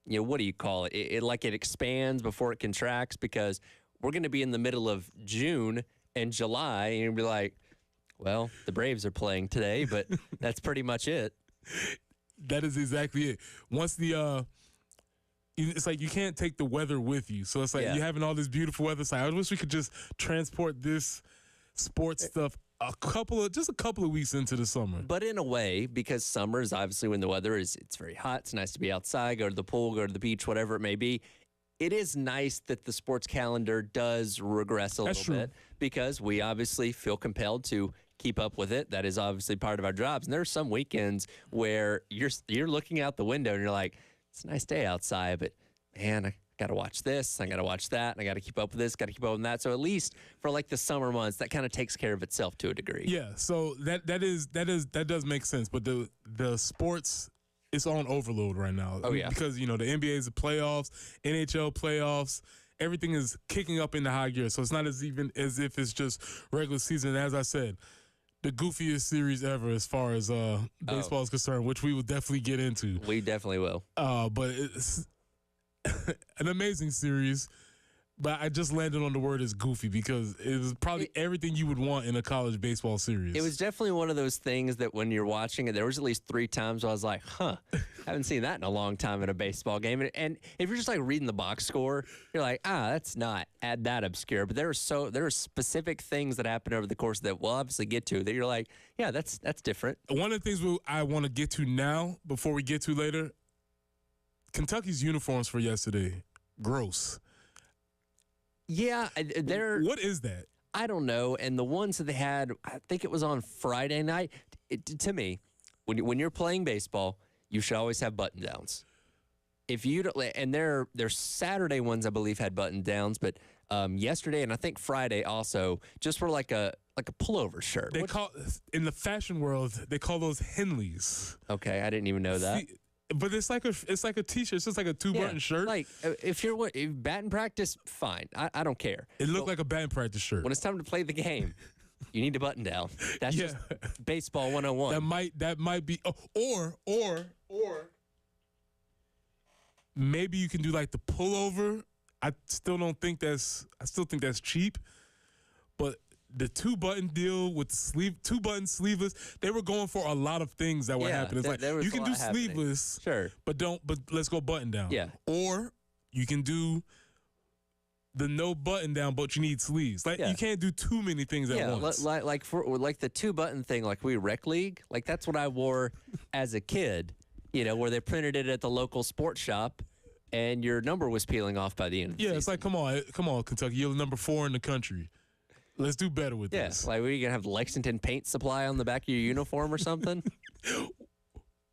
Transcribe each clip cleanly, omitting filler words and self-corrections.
what do you call it? It expands before it contracts, because we're going to be in the middle of June and July, and you'll be like, well, the Braves are playing today, but that's pretty much it. That is exactly it. Once it's like you can't take the weather with you. So it's like you're having all this beautiful weather. It's like, I wish we could just transport this sports stuff a couple of weeks into the summer. But in a way, because summer is obviously when the weather it's very hot. It's nice to be outside, go to the pool, go to the beach, whatever it may be. It is nice that the sports calendar does regress a little bit, because we obviously feel compelled to keep up with it. That is obviously part of our jobs. And there are some weekends where you're looking out the window and you're like, it's a nice day outside, but man, I got to watch this, I got to watch that, and I got to keep up with this, got to keep up with that. So at least for like the summer months, that kind of takes care of itself to a degree. Yeah, so that does make sense. But the sports, it's on overload right now. Oh yeah, because the NBA is the playoffs, NHL playoffs. Everything is kicking up into high gear. So it's not even as if it's just regular season. As I said, the goofiest series ever as far as baseball is concerned, which we will definitely get into. We definitely will. But it's an amazing series. But I just landed on the word is goofy, because it was probably everything you would want in a college baseball series. It was definitely one of those things that when you're watching it, there was at least 3 times where I was like, I haven't seen that in a long time in a baseball game. And if you're just like reading the box score, you're like, that's not that obscure. But there are specific things that happen over the course that we'll obviously get to that you're like, yeah, that's different. One of the things I want to get to now before we get to later, Kentucky's uniforms for yesterday, gross. Yeah, what is that? I don't know. And the ones that they had, I think it was on Friday night. To me, when you're playing baseball, you should always have button downs. If you don't, and their Saturday ones, I believe, had button downs, but yesterday and I think Friday also just were like a pullover shirt. They call in the fashion world, they call those Henleys. Okay, I didn't even know that. But it's like a t-shirt. It's just like a 2-button shirt. Like if batting practice, fine. I don't care. It looked like a batting practice shirt. When it's time to play the game, you need to button down. That's just baseball 101. That might be or maybe you can do like the pullover. I still think that's cheap. But the 2-button deal with the 2-button sleeveless, they were going for a lot of things that were happening. It's like you can do sleeveless, sure, but let's go button down. Yeah. Or you can do the no button down, but you need sleeves. You can't do too many things at once. Like the 2-button thing, like we rec league, like that's what I wore as a kid. Where they printed it at the local sports shop, and your number was peeling off by the end of the season. It's like come on, Kentucky, you're number 4 in the country. Let's do better with this. Like, were you going to have Lexington Paint Supply on the back of your uniform or something?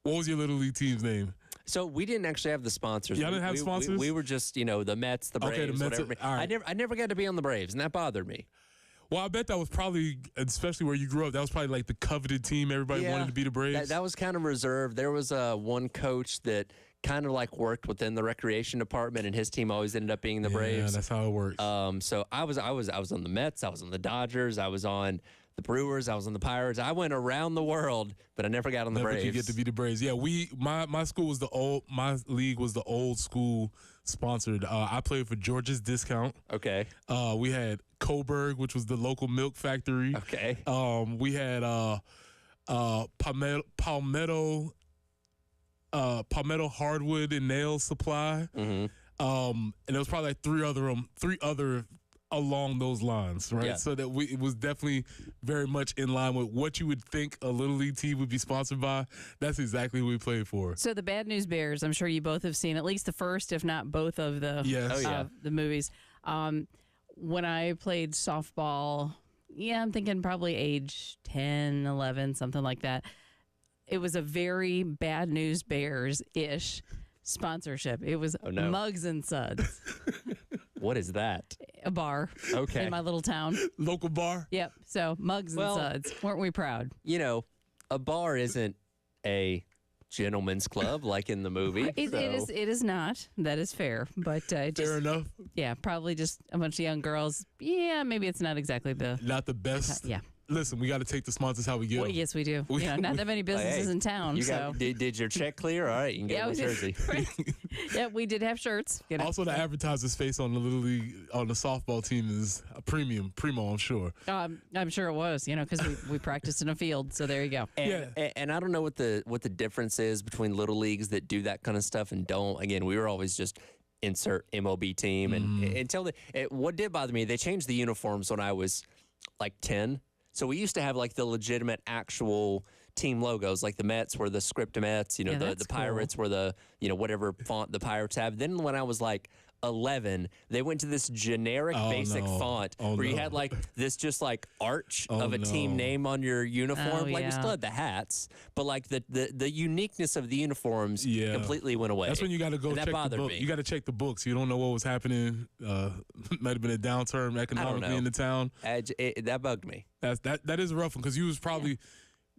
What was your Little League team's name? So we didn't actually have the sponsors. Y'all didn't have sponsors? We were just, the Mets, the Braves, the Mets, whatever. all right. I never got to be on the Braves, and that bothered me. Well, I bet that was probably, especially where you grew up, that was probably like the coveted team. Everybody wanted to be the Braves. That was kind of reserved. There was one coach that kind of like worked within the recreation department, and his team always ended up being the Braves. Yeah, that's how it works. So I was on the Mets, I was on the Dodgers, I was on the Brewers, I was on the Pirates. I went around the world, but I never got on the Braves. Never did get to be the Braves. Yeah, my school was my league was the old school sponsored. I played for George's Discount. Okay. We had Coburg, which was the local milk factory. Okay. We had Palmetto Hardwood and Nail Supply. Mm-hmm. And there was probably like three other along those lines, right? Yeah. So that it was definitely very much in line with what you would think a Little League team would be sponsored by. That's exactly who we played for. So the Bad News Bears, I'm sure you both have seen at least the first, if not both of the the movies. When I played softball, I'm thinking probably age 10, 11, something like that. It was a very Bad News Bears-ish sponsorship. It was Mugs and Suds. What is that? A bar in my little town. Local bar? Yep. So Mugs and Suds. Weren't we proud? A bar isn't a gentleman's club like in the movie. It is not. That is fair. But fair enough. Yeah, probably just a bunch of young girls. Yeah, maybe it's not exactly not the best. listen, we got to take the sponsors how we get Well, them. yes, we do. Not that many businesses in town. Did your check clear? All right, you can get a jersey. Yeah, we did have shirts. Also, the advertiser's face on the Little League, on the softball team is a primo, I'm sure. I'm sure it was, because we practiced in a field, so there you go. And I don't know what the difference is between little leagues that do that kind of stuff and don't. Again, we were always just insert MLB team. And until what did bother me, they changed the uniforms when I was like 10. So we used to have like the legitimate actual team logos, like the Mets were the script Mets, the Pirates were the, whatever font the Pirates have. Then when I was like 11, they went to this generic basic font where you had like this just like arch of a team name on your uniform. We still had the hats, but like the uniqueness of the uniforms completely went away. That's when you got to go check the book. You got to check the books. You don't know what was happening. Might have been a downturn economically in the town. That bugged me. That is a rough one because you was probably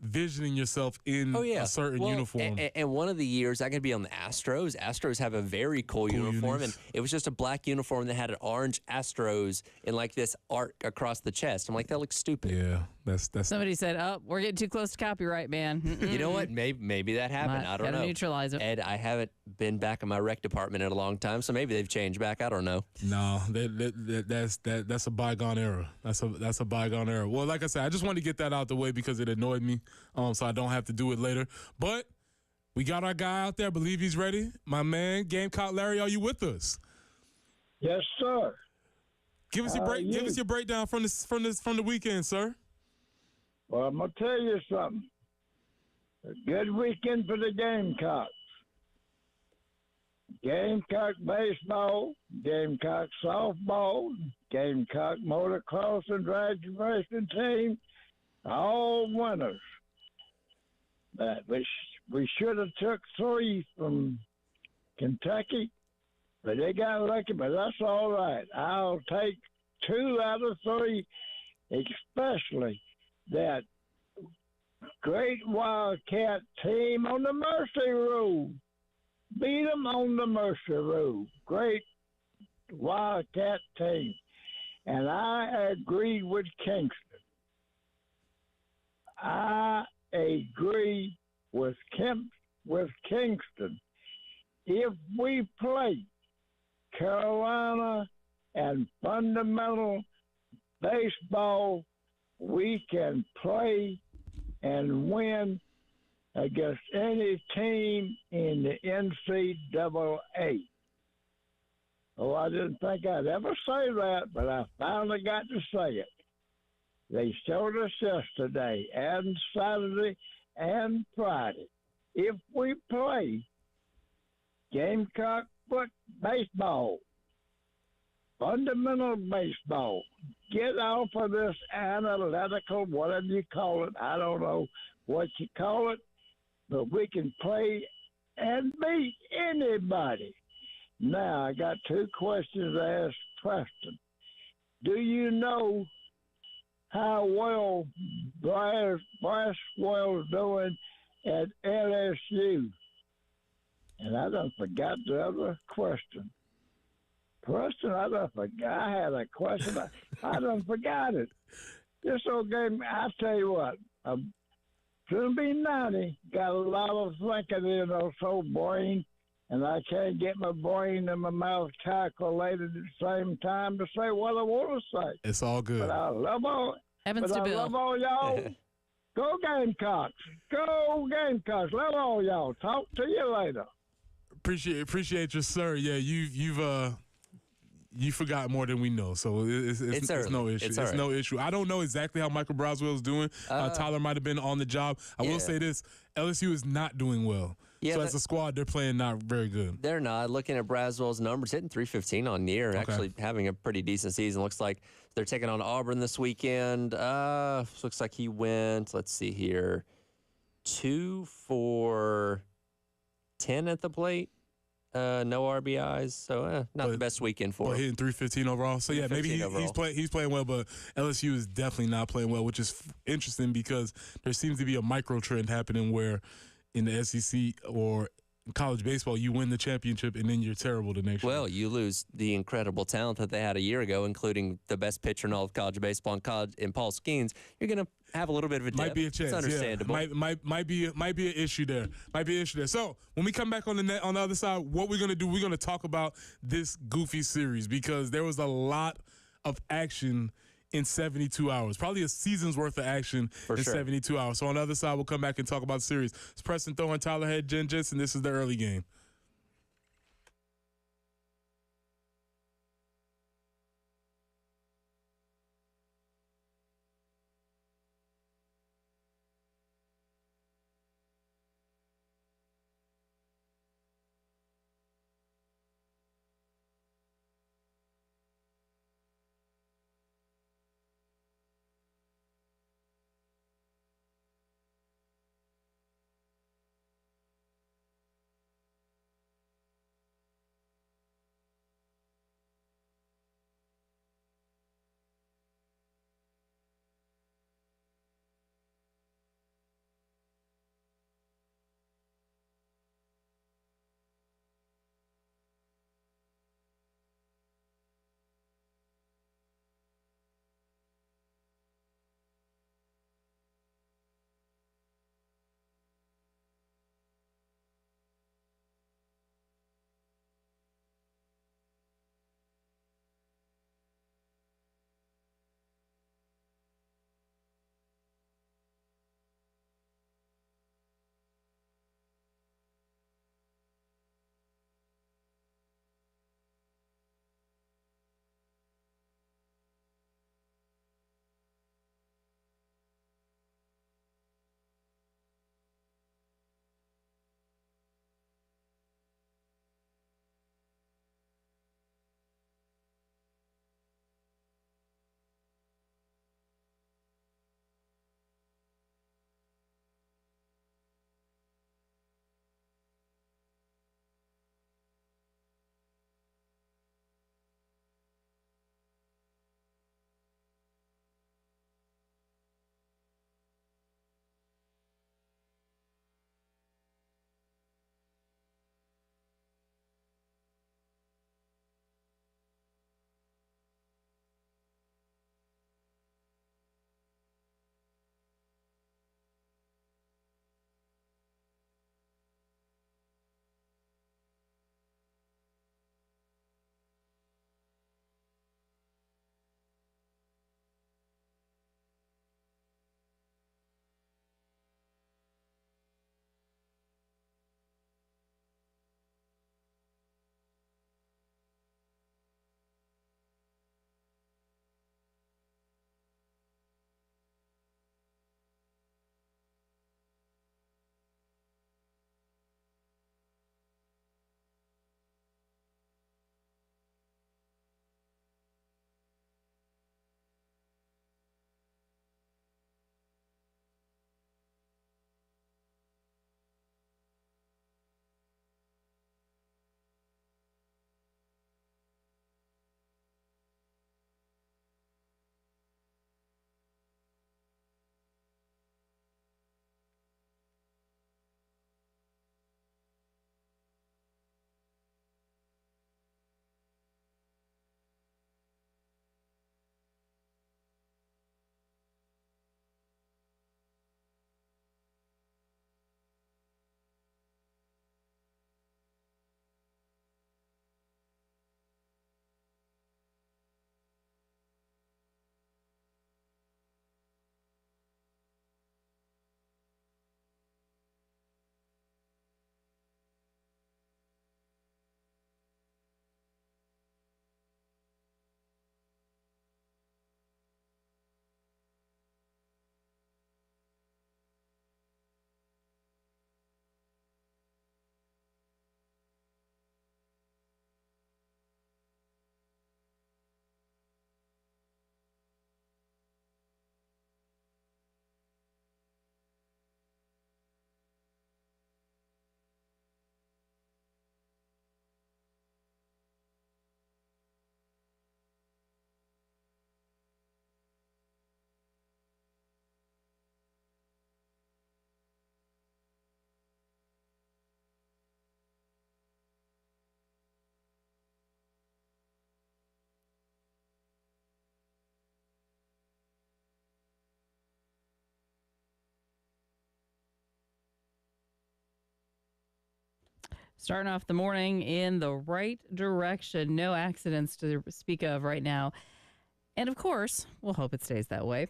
visioning yourself in a certain uniform. And one of the years I could be on the Astros. Astros have a very cool uniform, and it was just a black uniform that had an orange Astros and like this arc across the chest. I'm like, that looks stupid. Yeah, that's. Somebody said, "Oh, we're getting too close to copyright, man." You know what? Maybe that happened. I don't know. Gotta neutralize it. Ed, I haven't been back in my rec department in a long time, so maybe they've changed back. I don't know. No, that's a bygone era. That's a bygone era. Well, like I said, I just wanted to get that out the way because it annoyed me, so I don't have to do it later. But we got our guy out there. I believe he's ready. My man, Gamecock Larry, are you with us? Yes, sir. Give us your breakdown from the weekend, sir. Well, I'm gonna tell you something. A good weekend for the Gamecocks. Gamecock baseball, Gamecock softball, Gamecock motocross and drag racing team, all winners. But we should have took 3 from Kentucky, but they got lucky. But that's all right. I'll take 2 out of 3, especially that great Wildcat team on the Mercy Road. Beat them on the Mercy Road. Great Wildcat team. And I agree with Kingston. I agree with Kingston. If we play Carolina and fundamental baseball, we can play and win against any team in the NCAA. Oh, I didn't think I'd ever say that, but I finally got to say it. They showed us yesterday and Saturday and Friday. If we play Gamecock baseball, fundamental baseball, get off of this analytical, whatever you call it, I don't know what you call it, but we can play and beat anybody. Now, I got 2 questions to ask Preston. Do you know how well Braswell's doing at LSU? And I done forgot the other question. Preston, I had a question. I done forgot it. This old game, I tell you what, soon be 90, got a lot of thinking in those old brain, and I can't get my brain and my mouth calculated at the same time to say what I want to say. It's all good. But I love all y'all. Go Gamecocks. Go Gamecocks. Love all y'all. Talk to you later. Appreciate you, sir. Yeah, you forgot more than we know, so it's no issue. It's no issue. I don't know exactly how Michael Braswell is doing. Tyler might have been on the job. I will say this: LSU is not doing well. Yeah, so as a squad, they're playing not very good. They're not. Looking at Braswell's numbers, hitting .315 on year, actually having a pretty decent season. Looks like they're taking on Auburn this weekend. Looks like he went, let's see here, 2 for 10 at the plate. No RBIs, so not the best weekend for him. Hitting .315 overall. So yeah, maybe he's playing well, but LSU is definitely not playing well, which is interesting because there seems to be a micro trend happening where in the SEC or in college baseball, you win the championship and then you're terrible the next year. Well, you lose the incredible talent that they had a year ago, including the best pitcher in all of college baseball in Paul Skeens. You're going to have a little bit of a dip. Might be a chance. It's understandable. Yeah. Might be an issue there. So when we come back on the other side, what we're going to do, we're going to talk about this goofy series because there was a lot of action in 72 hours. Probably a season's worth of action in 72 hours. So on the other side, we'll come back and talk about the series. It's Preston Thorne, Tyler Head, Jen Jensen. This is the early game. Starting off the morning in the right direction. No accidents to speak of right now. And of course, we'll hope it stays that way.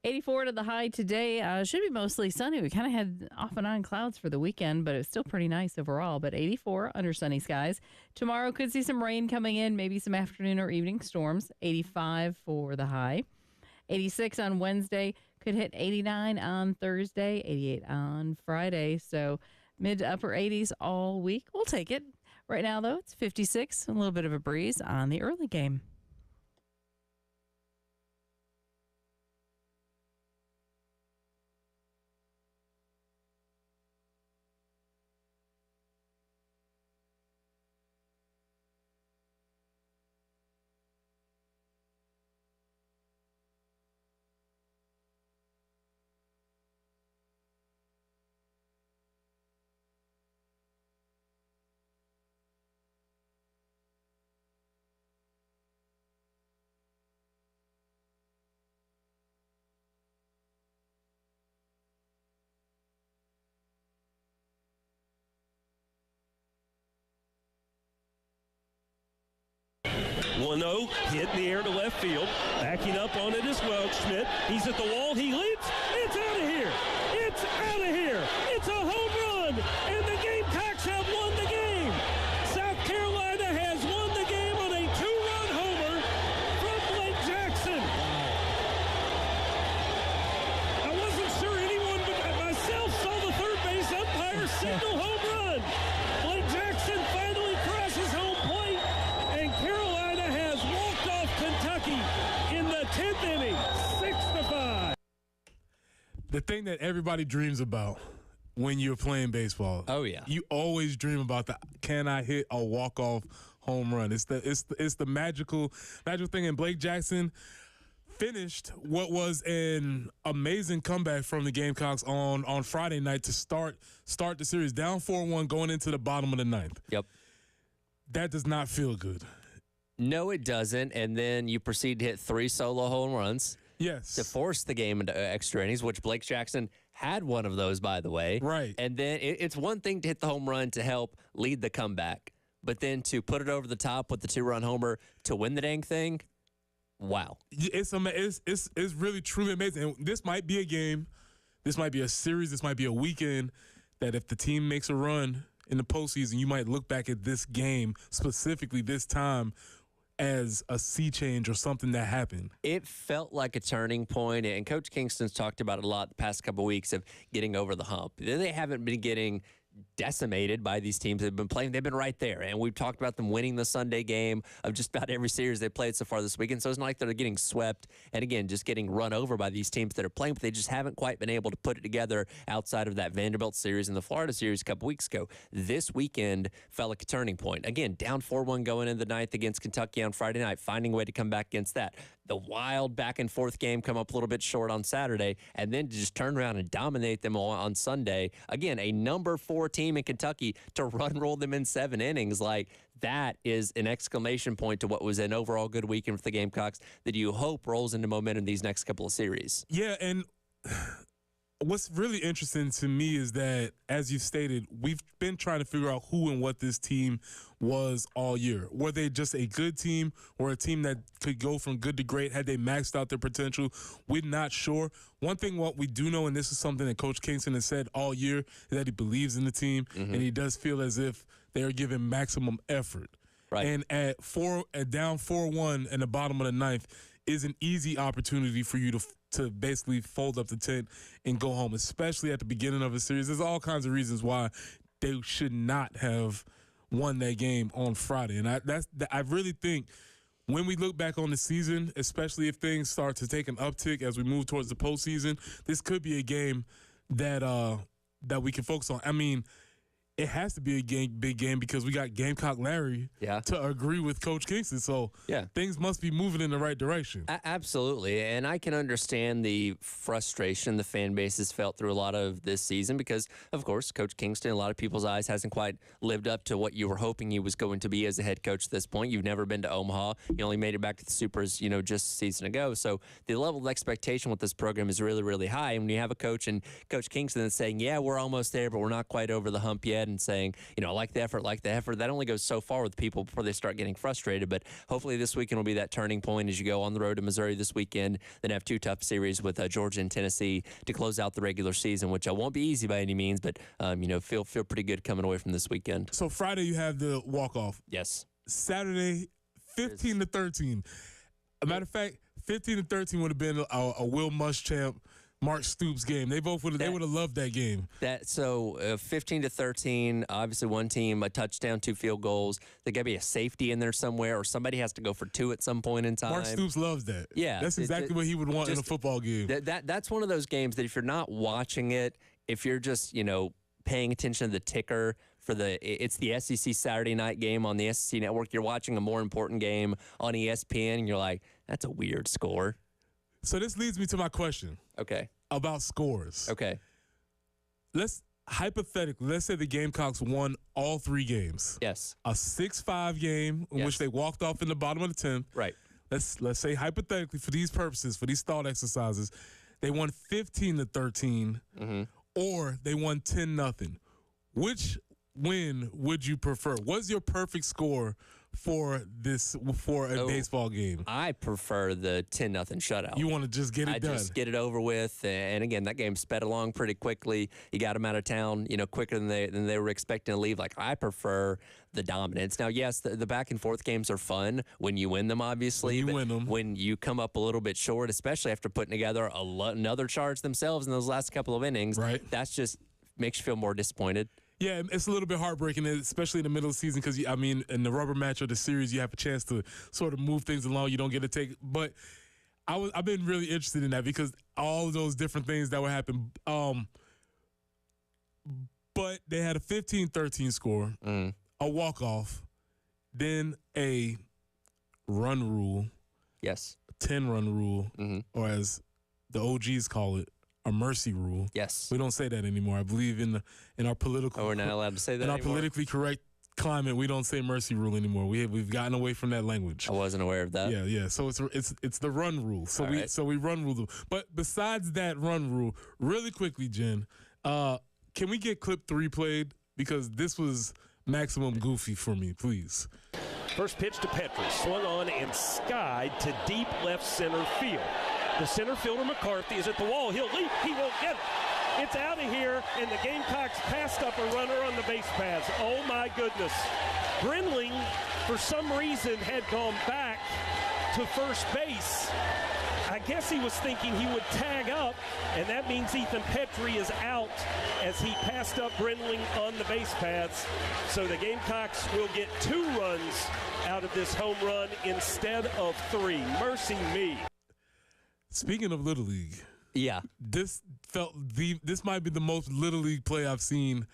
84 to the high today. Should be mostly sunny. We kind of had off and on clouds for the weekend, but it's still pretty nice overall. But 84 under sunny skies. Tomorrow could see some rain coming in, maybe some afternoon or evening storms. 85 for the high. 86 on Wednesday. Could hit 89 on Thursday. 88 on Friday. So mid to upper 80s all week. We'll take it. Right now, though, it's 56. A little bit of a breeze on the early game. One-0, hit in the air to left field. Backing up on it is Schmidt. He's at the wall. He leaps. It's out of here. It's out of here. It's a home run, and the Gamecocks have won the game. South Carolina has won the game on a two-run homer from Blake Jackson. I wasn't sure anyone but myself saw the third base umpire signal home run. Blake Jackson finally crosses home plate, and Carolina has walked off Kentucky in the 10th inning, 6-5. The thing that everybody dreams about when you're playing baseball. Oh, yeah. You always dream about can I hit a walk-off home run? It's the magical thing. And Blake Jackson finished what was an amazing comeback from the Gamecocks on Friday night to start the series down 4-1 going into the bottom of the ninth. Yep. That does not feel good. No, it doesn't. And then you proceed to hit 3 solo home runs. Yes. To force the game into extra innings, which Blake Jackson had one of those, by the way. Right. And then it's one thing to hit the home run to help lead the comeback, but then to put it over the top with the 2-run homer to win the dang thing, wow. It's really, truly amazing. And this might be a game, this might be a series, this might be a weekend that if the team makes a run in the postseason, you might look back at this game, specifically this time, as a sea change or something that happened. It felt like a turning point, and Coach Kingston's talked about it a lot the past couple of weeks of getting over the hump. They haven't been getting decimated by these teams that have been playing. They've been right there, and we've talked about them winning the Sunday game of just about every series they played so far this weekend. So it's not like they're getting swept and, again, just getting run over by these teams that are playing, but they just haven't quite been able to put it together outside of that Vanderbilt series and the Florida series a couple weeks ago. This weekend felt like a turning point. Again, down 4-1 going into the ninth against Kentucky on Friday night, finding a way to come back against that. The wild back-and-forth game come up a little bit short on Saturday, and then to just turn around and dominate them on Sunday. Again, a number 4 team in Kentucky to roll them in 7 innings. Like, that is an exclamation point to what was an overall good weekend for the Gamecocks that you hope rolls into momentum these next couple of series. Yeah, and what's really interesting to me is that, as you stated, we've been trying to figure out who and what this team was all year. Were they just a good team or a team that could go from good to great? Had they maxed out their potential? We're not sure. One thing what we do know, and this is something that Coach Kingston has said all year, is that he believes in the team, and he does feel as if they are giving maximum effort. Right. And at down 4-1 in the bottom of the ninth is an easy opportunity for you to basically fold up the tent and go home, especially at the beginning of a series. There's all kinds of reasons why they should not have won that game on Friday. And I really think when we look back on the season, especially if things start to take an uptick as we move towards the postseason, this could be a game that we can focus on. I mean, it has to be a big game because we got Gamecock Larry to agree with Coach Kingston. So things must be moving in the right direction. Absolutely. And I can understand the frustration the fan base has felt through a lot of this season because, of course, Coach Kingston, in a lot of people's eyes, hasn't quite lived up to what you were hoping he was going to be as a head coach at this point. You've never been to Omaha. You only made it back to the Supers, just a season ago. So the level of expectation with this program is really, really high. And when you have a coach and Coach Kingston that's saying, yeah, we're almost there, but we're not quite over the hump yet. and saying, I like the effort, that only goes so far with people before they start getting frustrated. But hopefully this weekend will be that turning point as you go on the road to Missouri this weekend, then have 2 tough series with Georgia and Tennessee to close out the regular season, which won't be easy by any means, but feel pretty good coming away from this weekend. So Friday you have the walk-off. Yes. Saturday, 15-13. A matter of fact, 15-13 would have been a Will Muschamp, Mark Stoops game. They would have loved that game. 15-13. Obviously, one team, a touchdown, 2 field goals. There got to be a safety in there somewhere, or somebody has to go for 2 at some point in time. Mark Stoops loves that. Yeah, that's exactly what he would want in a football game. That's one of those games that if you're not watching it, if you're just paying attention to the ticker for it's the SEC Saturday night game on the SEC network. You're watching a more important game on ESPN, and you're like, that's a weird score. So this leads me to my question. Okay. About scores. Okay. Let's say the Gamecocks won all 3 games. Yes. A 6-5 game in which they walked off in the bottom of the 10th. Right. Let's say hypothetically, for these purposes, for these thought exercises, they won 15-13, or they won 10-0. Which win would you prefer? What's your perfect score for a baseball game? I prefer the 10-0 shutout. You want to just get it done. Just get it over with. And again, that game sped along pretty quickly. You got them out of town, quicker than they were expecting to leave. Like, I prefer the dominance. Now, yes, the back and forth games are fun when you win them, obviously. When you come up a little bit short, especially after putting together another charge themselves in those last couple of innings, right? That's just makes you feel more disappointed. Yeah, it's a little bit heartbreaking, especially in the middle of the season, because, in the rubber match of the series, you have a chance to sort of move things along. You don't get to take – but I've been really interested in that because all of those different things that would happen. But they had a 15-13 score, a walk-off, then a run rule. Yes. A 10-run rule, or as the OGs call it, a mercy rule. Yes. We don't say that anymore. I believe in our political. Oh, we're not allowed to say that in anymore? our politically correct climate, we don't say mercy rule anymore. We've gotten away from that language. I wasn't aware of that. Yeah. So it's the run rule. So we run rule. But besides that run rule, really quickly, Jen, can we get clip 3 played? Because this was maximum goofy for me, please. First pitch to Petrie, swung on and skied to deep left center field. The center fielder, McCarthy, is at the wall. He'll leap. He won't get it. It's out of here, and the Gamecocks passed up a runner on the base paths. Oh, my goodness. Grinling, for some reason, had gone back to first base. I guess he was thinking he would tag up, and that means Ethan Petrie is out as he passed up Grinling on the base paths. So the Gamecocks will get 2 runs out of this home run instead of 3. Mercy me. Speaking of Little League, yeah, this might be the most Little League play I've seen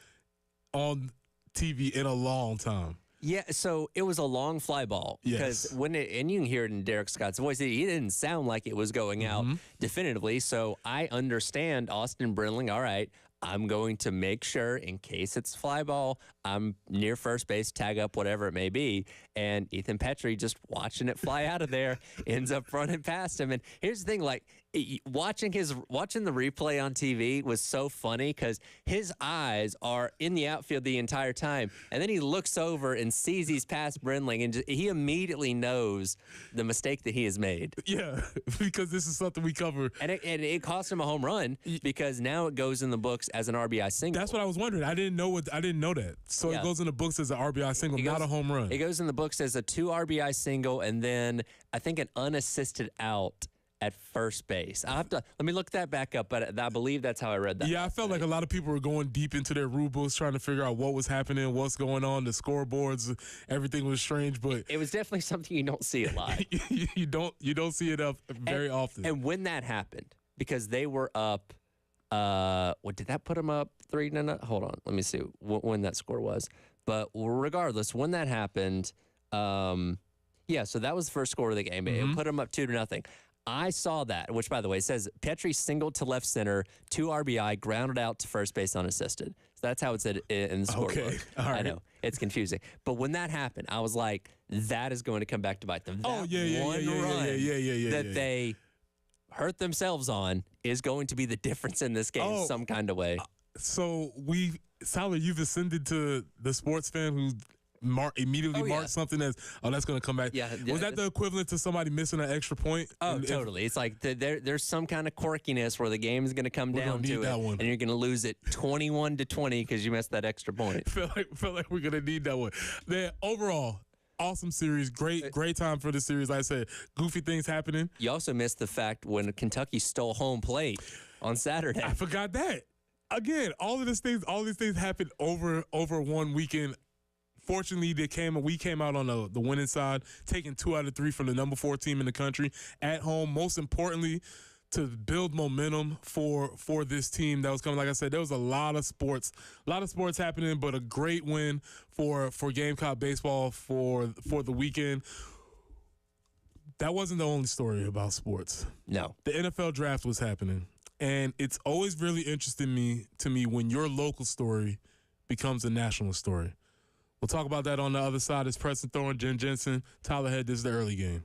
on TV in a long time. Yeah, so it was a long fly ball. Yes. Because and you can hear it in Derek Scott's voice, he didn't sound like it was going out definitively. So I understand Austin Brinling, all right, I'm going to make sure in case it's fly ball, I'm near first base, tag up, whatever it may be. And Ethan Petrie just watching it fly out of there ends up running past him. And here's the thing, watching the replay on TV was so funny because his eyes are in the outfield the entire time. And then he looks over and sees he's past Brinling, and he immediately knows the mistake that he has made. Yeah, because this is something we cover. And it cost him a home run because now it goes in the books as an RBI single. That's what I was wondering. I didn't know that. So it goes in the books as an RBI single, not a home run. It goes in the books as a 2 RBI single, and then I think an unassisted out at first base. Let me look that back up, but I believe that's how I read that. Yeah, I felt like a lot of people were going deep into their rule books trying to figure out what was happening, what's going on, the scoreboards, everything was strange, but it was definitely something you don't see a lot. you don't see it up very often. And when that happened, because they were up, what did that put them up 3-0? Hold on, let me see when that score was. But regardless, when that happened, so that was the first score of the game. It put them up 2-0. I saw that, which, by the way, says Petrie singled to left center, 2 RBI, grounded out to first base unassisted. So that's how it said in the scorebook. Okay, all right. I know, it's confusing. But when that happened, I was like, that is going to come back to bite them. That that they hurt themselves on is going to be the difference in this game some kind of way. So Tyler, you've ascended to the sports fan who immediately marked something as, that's going to come back. Yeah, Was that the equivalent to somebody missing an extra point? Oh, totally. It's like there's some kind of quirkiness where the game is going to come down to it, and you're going to lose it 21-20 because you missed that extra point. felt like we're going to need that one. Then overall, awesome series. Great time for the series. Like I said, goofy things happening. You also missed the fact when Kentucky stole home plate on Saturday. I forgot that. Again, all these things happened over one weekend. Fortunately, we came out on the winning side, taking 2 out of 3 from the number 4 team in the country at home. Most importantly, to build momentum for this team that was coming. Like I said, there was a lot of sports happening, but a great win for Gamecock Baseball for the weekend. That wasn't the only story about sports. No, the NFL draft was happening, and it's always really interesting to me when your local story becomes a national story. We'll talk about that on the other side. It's Preston Thorne, Jen Jensen, Tyler Head. This is the early game.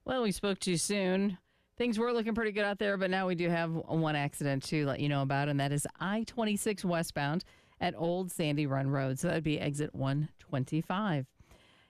Well, we spoke too soon. Things were looking pretty good out there, but now we do have one accident to let you know about, and that is I-26 westbound at Old Sandy Run Road. So that would be exit 125.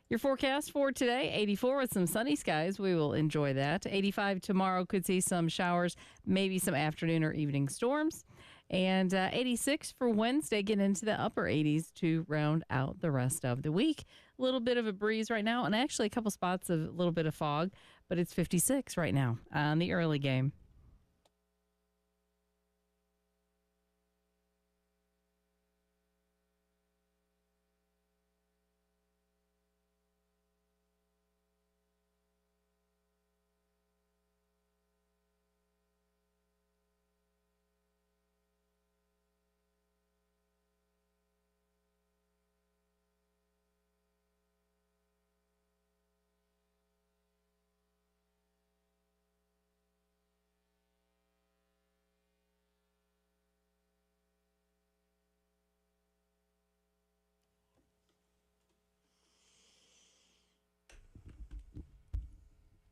Your forecast for today, 84 with some sunny skies. We will enjoy that. 85 tomorrow, could see some showers, maybe some afternoon or evening storms. And 86 for Wednesday, getting into the upper 80s to round out the rest of the week. A little bit of a breeze right now, and actually a couple spots of a little bit of fog, but it's 56 right now on the early game.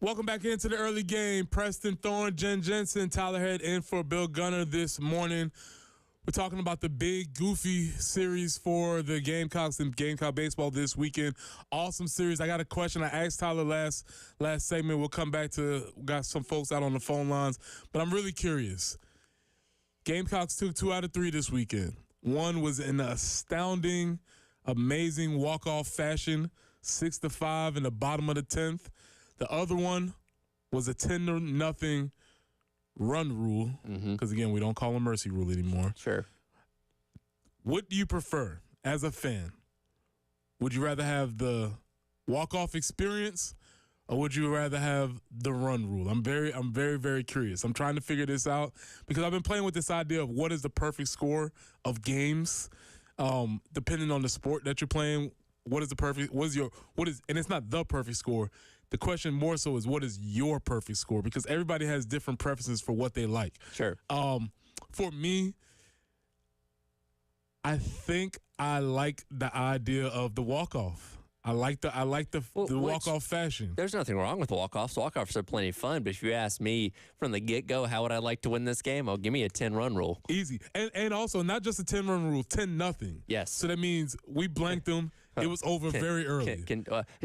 Welcome back into the early game. Preston Thorne, Jen Jensen, Tyler Head in for Bill Gunner this morning. We're talking about the big, goofy series for the Gamecocks and Gamecock Baseball this weekend. Awesome series. I got a question. I asked Tyler last segment. We'll come back to, got some folks out on the phone lines, but I'm really curious. Gamecocks took 2 out of 3 this weekend. One was in an astounding, amazing walk-off fashion, 6-5 in the bottom of the 10th. The other one was a 10-0 run rule, because, again, we don't call a mercy rule anymore. Sure. What do you prefer as a fan? Would you rather have the walk-off experience, or would you rather have the run rule? I'm very, very curious. I'm trying to figure this out because I've been playing with this idea of what is the perfect score of games, depending on the sport that you're playing. What is the perfect? And it's not the perfect score. The question more so is, what is your perfect score? Because everybody has different preferences for what they like. Sure. For me, I think I like the idea of the walk-off. I like the walk-off fashion. There's nothing wrong with walk-offs. Walk-offs are plenty fun, but if you ask me from the get-go, how would I like to win this game? Oh, give me a 10-run rule. Easy. And also, not just a 10-run rule, 10-0. Yes. So that means we blanked them. It was over very early.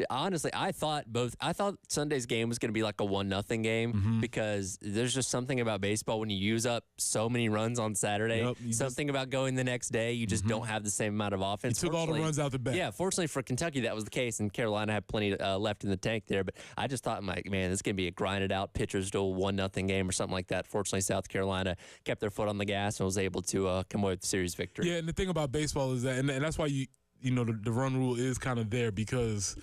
Honestly, I thought Sunday's game was going to be like a 1-0 game because there's just something about baseball when you use up so many runs on Saturday. Yep, something about going the next day, you just don't have the same amount of offense. You took all the runs out the back. Yeah, fortunately for Kentucky, that was the case, and Carolina had plenty left in the tank there. But I just thought, man, this is going to be a grinded out pitchers to a 1-0 game or something like that. Fortunately, South Carolina kept their foot on the gas and was able to come away with the series victory. Yeah, and the thing about baseball is that, and that's why the run rule is kind of there, because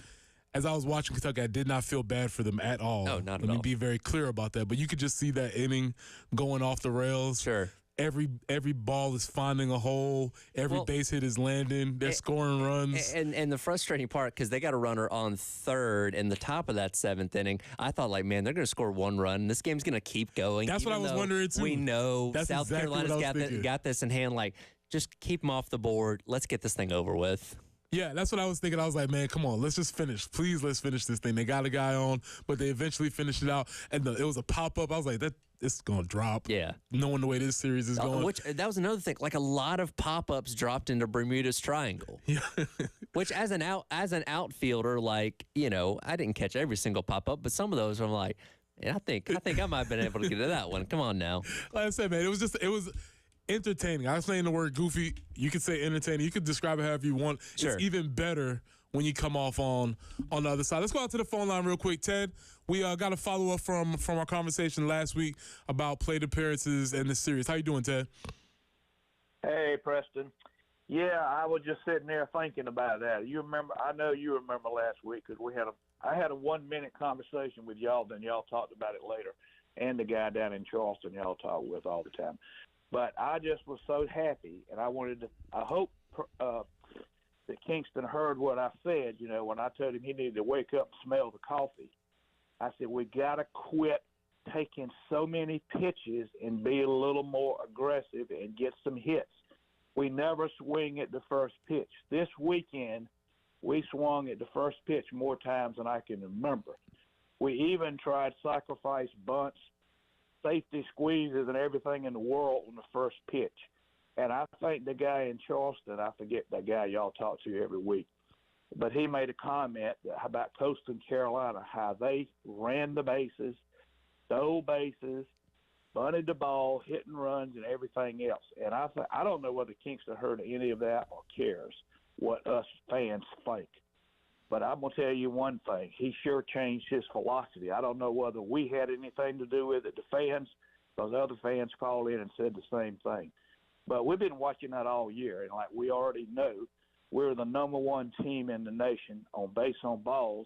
as I was watching Kentucky, I did not feel bad for them at all. No, not at all. Let me be very clear about that. But you could just see that inning going off the rails. Sure. Every ball is finding a hole. Every base hit is landing. They're scoring runs. And the frustrating part, because they got a runner on third in the top of that 7th inning, I thought, man, they're going to score 1 run. This game's going to keep going. That's what I was wondering, too. We know That's South exactly Carolina's got this in hand. Just keep them off the board. Let's get this thing over with. Yeah, that's what I was thinking. I was like, man, come on, let's just finish. Please, let's finish this thing. They got a guy on, but they eventually finished it out. And it was a pop-up. I was like, it's going to drop. Yeah. Knowing the way this series is going. That was another thing. A lot of pop-ups dropped into Bermuda's Triangle. Yeah. Which, as an outfielder, I didn't catch every single pop-up, but some of those I'm like, I think I might have been able to get to that one. Come on now. Like I said, man, it was entertaining. I was saying the word goofy. You could say entertaining. You could describe it however you want. Sure. It's even better when you come off on the other side. Let's go out to the phone line real quick. Ted, we got a follow-up from our conversation last week about plate appearances and the series. How you doing, Ted? Hey, Preston. Yeah, I was just sitting there thinking about that. I know you remember last week because I had a 1-minute conversation with y'all, then y'all talked about it later, and the guy down in Charleston y'all talk with all the time. But I just was so happy, and I hope that Kingston heard what I said, when I told him he needed to wake up and smell the coffee. I said, we got to quit taking so many pitches and be a little more aggressive and get some hits. We never swing at the first pitch. This weekend, we swung at the first pitch more times than I can remember. We even tried sacrifice bunts, safety squeezes, and everything in the world on the first pitch. And I think the guy in Charleston, I forget that guy y'all talk to every week, but he made a comment about Coastal Carolina, how they ran the bases, stole bases, bunted the ball, hit and runs, and everything else. And I don't know whether Kingston heard any of that or cares what us fans think. But I'm going to tell you one thing. He sure changed his philosophy. I don't know whether we had anything to do with it, the fans, because other fans called in and said the same thing. But we've been watching that all year, and like we already know, we're the number 1 team in the nation on base on balls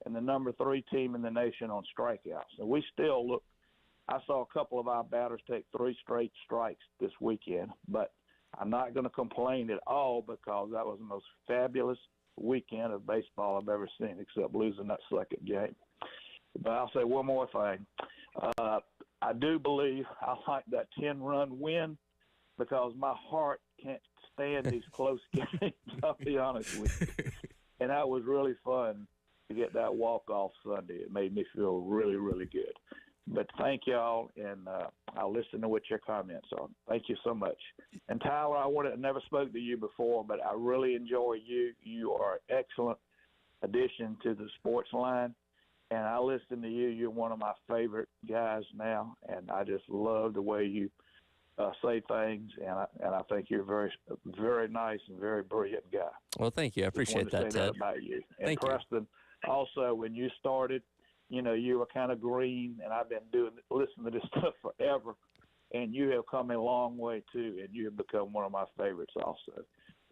and the number 3 team in the nation on strikeouts. And we still look – I saw a couple of our batters take 3 straight strikes this weekend, but I'm not going to complain at all because that was the most fabulous weekend of baseball I've ever seen, except losing that second game. But I'll say one more thing. I do believe I like that 10-run win because my heart can't stand these close games, I'll be honest with you. And that was really fun to get that walk-off Sunday. It made me feel really, really good. But thank y'all, and I'll listen to what your comments are. Thank you so much. And Tyler, I never spoke to you before, but I really enjoy you. You are an excellent addition to the sports line, and I listen to you. You're one of my favorite guys now, and I just love the way you say things, and I think you're a very, very nice and very brilliant guy. Well, thank you. I appreciate that, Ted. That about you. And thank Preston, you. Also, when you started, you know, you were kind of green, and I've been listening to this stuff forever, and you have come a long way, too, and you have become one of my favorites also.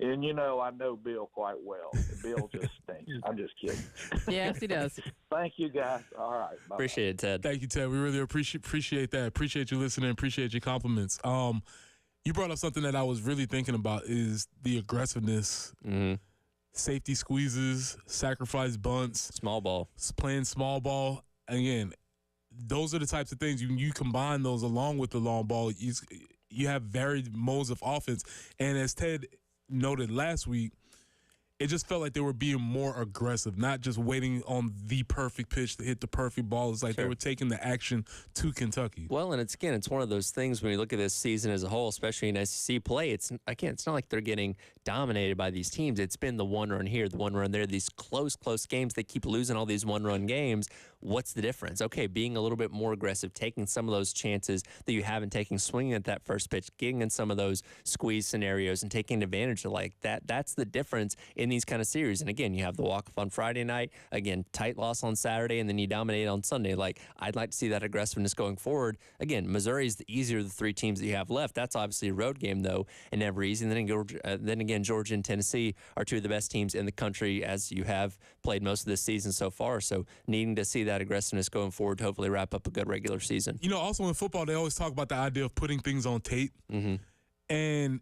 And, you know, I know Bill quite well. Bill just stinks. I'm just kidding. Yes, he does. Thank you, guys. All right. Bye-bye. Appreciate it, Ted. Thank you, Ted. We really appreciate that. Appreciate you listening. Appreciate your compliments. You brought up something that I was really thinking about is the aggressiveness, safety squeezes, sacrifice bunts. Small ball. Playing small ball. Again, those are the types of things, you combine those along with the long ball, you have varied modes of offense. And as Ted noted last week, it just felt like they were being more aggressive, not just waiting on the perfect pitch to hit the perfect ball. It's like they were taking the action to Kentucky. Well, and it's one of those things when you look at this season as a whole, especially in SEC play, it's not like they're getting dominated by these teams. It's been the one run here, the one run there, these close games. They keep losing all these one-run games. What's the difference? Okay, being a little bit more aggressive, taking some of those chances that you haven't taken, swinging at that first pitch, getting in some of those squeeze scenarios and taking advantage of like that. That's the difference in these kind of series. And again, you have the walk-off on Friday night, again, tight loss on Saturday, and then you dominate on Sunday. Like, I'd like to see that aggressiveness going forward. Again, Missouri is the easier of the 3 teams that you have left. That's obviously a road game, though, and never easy. And then again, Georgia and Tennessee are 2 of the best teams in the country as you have played most of this season so far. So needing to see that aggressiveness going forward to hopefully wrap up a good regular season. You know, also in football, they always talk about the idea of putting things on tape. And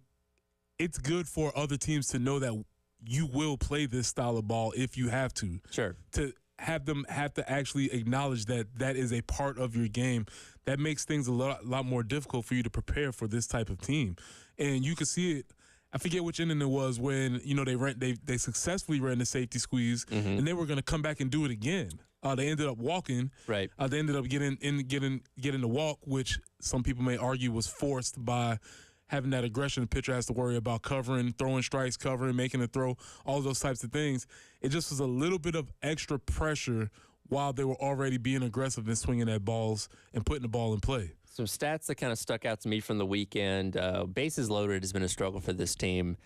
it's good for other teams to know that you will play this style of ball if you have to. Sure. To have them have to actually acknowledge that that is a part of your game, that makes things a lot more difficult for you to prepare for this type of team. And you can see it. I forget which inning it was when, you know, they successfully ran the safety squeeze, and they were going to come back and do it again. They ended up walking. Right. They ended up getting the walk, which some people may argue was forced by having that aggression. The pitcher has to worry about covering, throwing strikes, covering, making a throw, all those types of things. It just was a little bit of extra pressure while they were already being aggressive and swinging at balls and putting the ball in play. Some stats that kind of stuck out to me from the weekend. Bases loaded has been a struggle for this team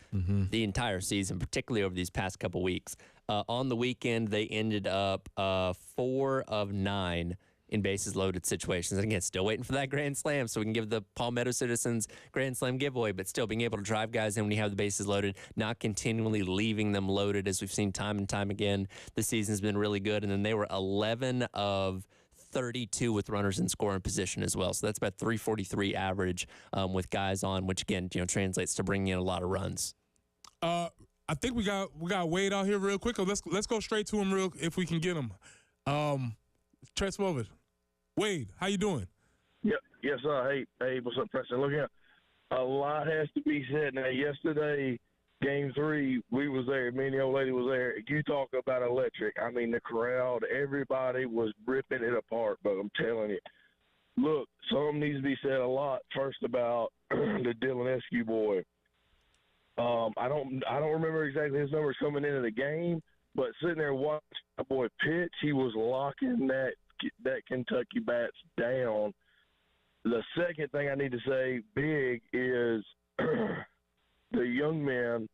the entire season, particularly over these past couple weeks. On the weekend, they ended up 4 of 9 in bases loaded situations. And again, still waiting for that grand slam so we can give the Palmetto Citizens grand slam giveaway, but still being able to drive guys in when you have the bases loaded, not continually leaving them loaded as we've seen time and time again. The season's been really good. And then they were 11 of 32 with runners in scoring position as well. So that's about 343 average with guys on, which again, you know, translates to bringing in a lot of runs. I think we got Wade out here real quick. Let's go straight to him if we can get him. Trey Smovid. Wade, how you doing? Yep. Yes, sir. Hey, what's up, Preston? Look here. A lot has to be said. Now, yesterday, Game 3, we was there. Me and the old lady was there. You talk about electric. I mean, the crowd, everybody was ripping it apart, but I'm telling you. Look, something needs to be said a lot first about the Dylan Eskew boy. I don't remember exactly his numbers coming into the game, but sitting there watching that boy pitch, he was locking that Kentucky bats down. The second thing I need to say big is the young man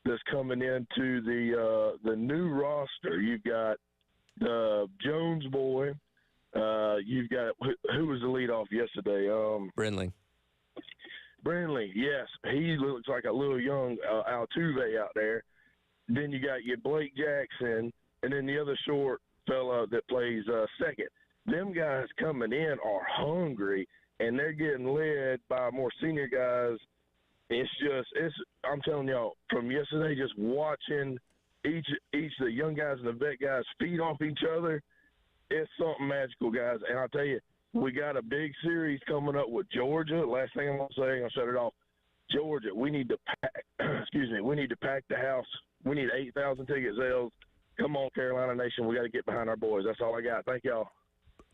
that's coming into the new roster. You've got the Jones boy. You've got who was the leadoff yesterday? Brindley, yes. He looks like a little young Altuve out there. Then you got your Blake Jackson, and then the other short fella that plays second. Them guys coming in are hungry, and they're getting led by more senior guys. I'm telling y'all, from yesterday, just watching each of the young guys and the vet guys feed off each other, it's something magical, guys. And I'll tell you, we got a big series coming up with Georgia. Last thing I'm going to say, I'll shut it off. Georgia, we need to pack, we need to pack the house. We need 8,000 ticket sales. Come on, Carolina Nation. We got to get behind our boys. That's all I got. Thank y'all.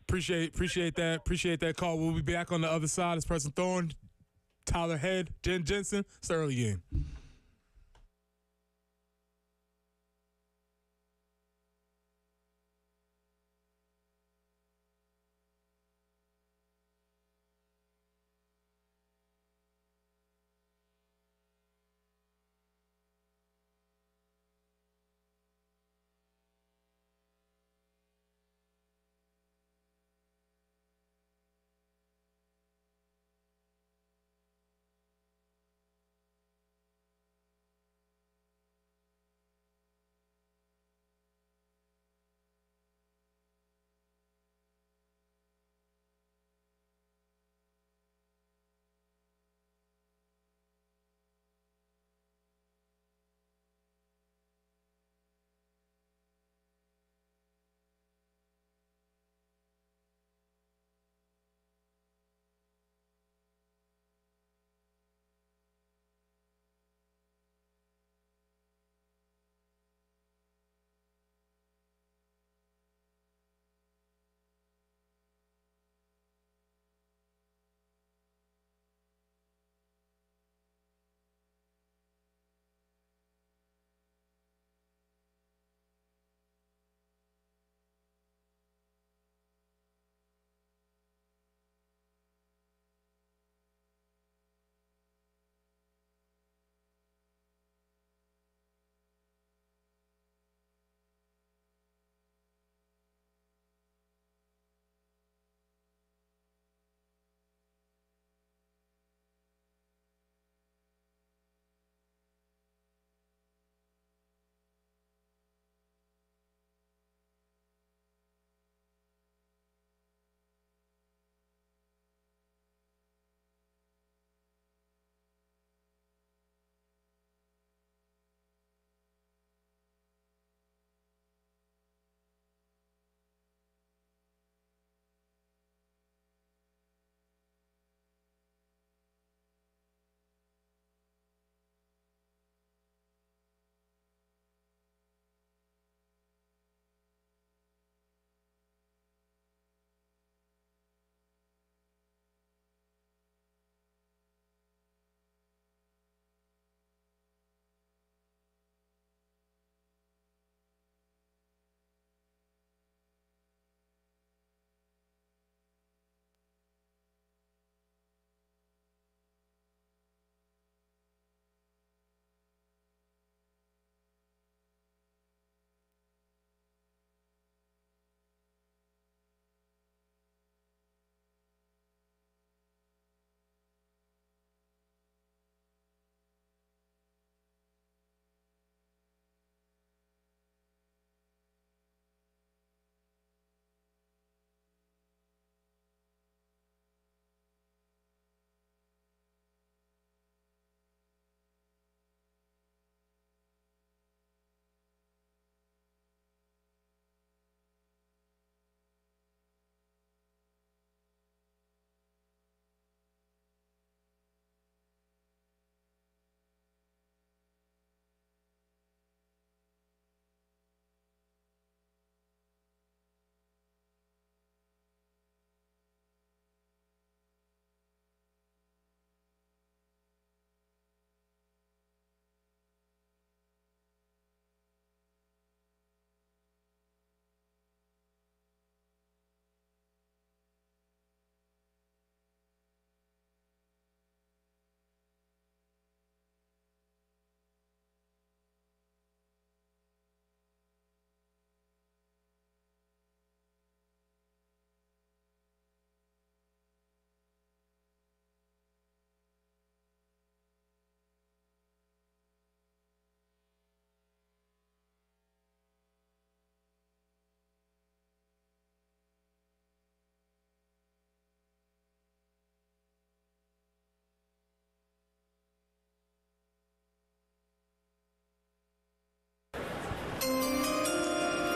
Appreciate that. Appreciate that call. We'll be back on the other side. It's Preston Thorne, Tyler Head, Jen Jensen. It's the early game.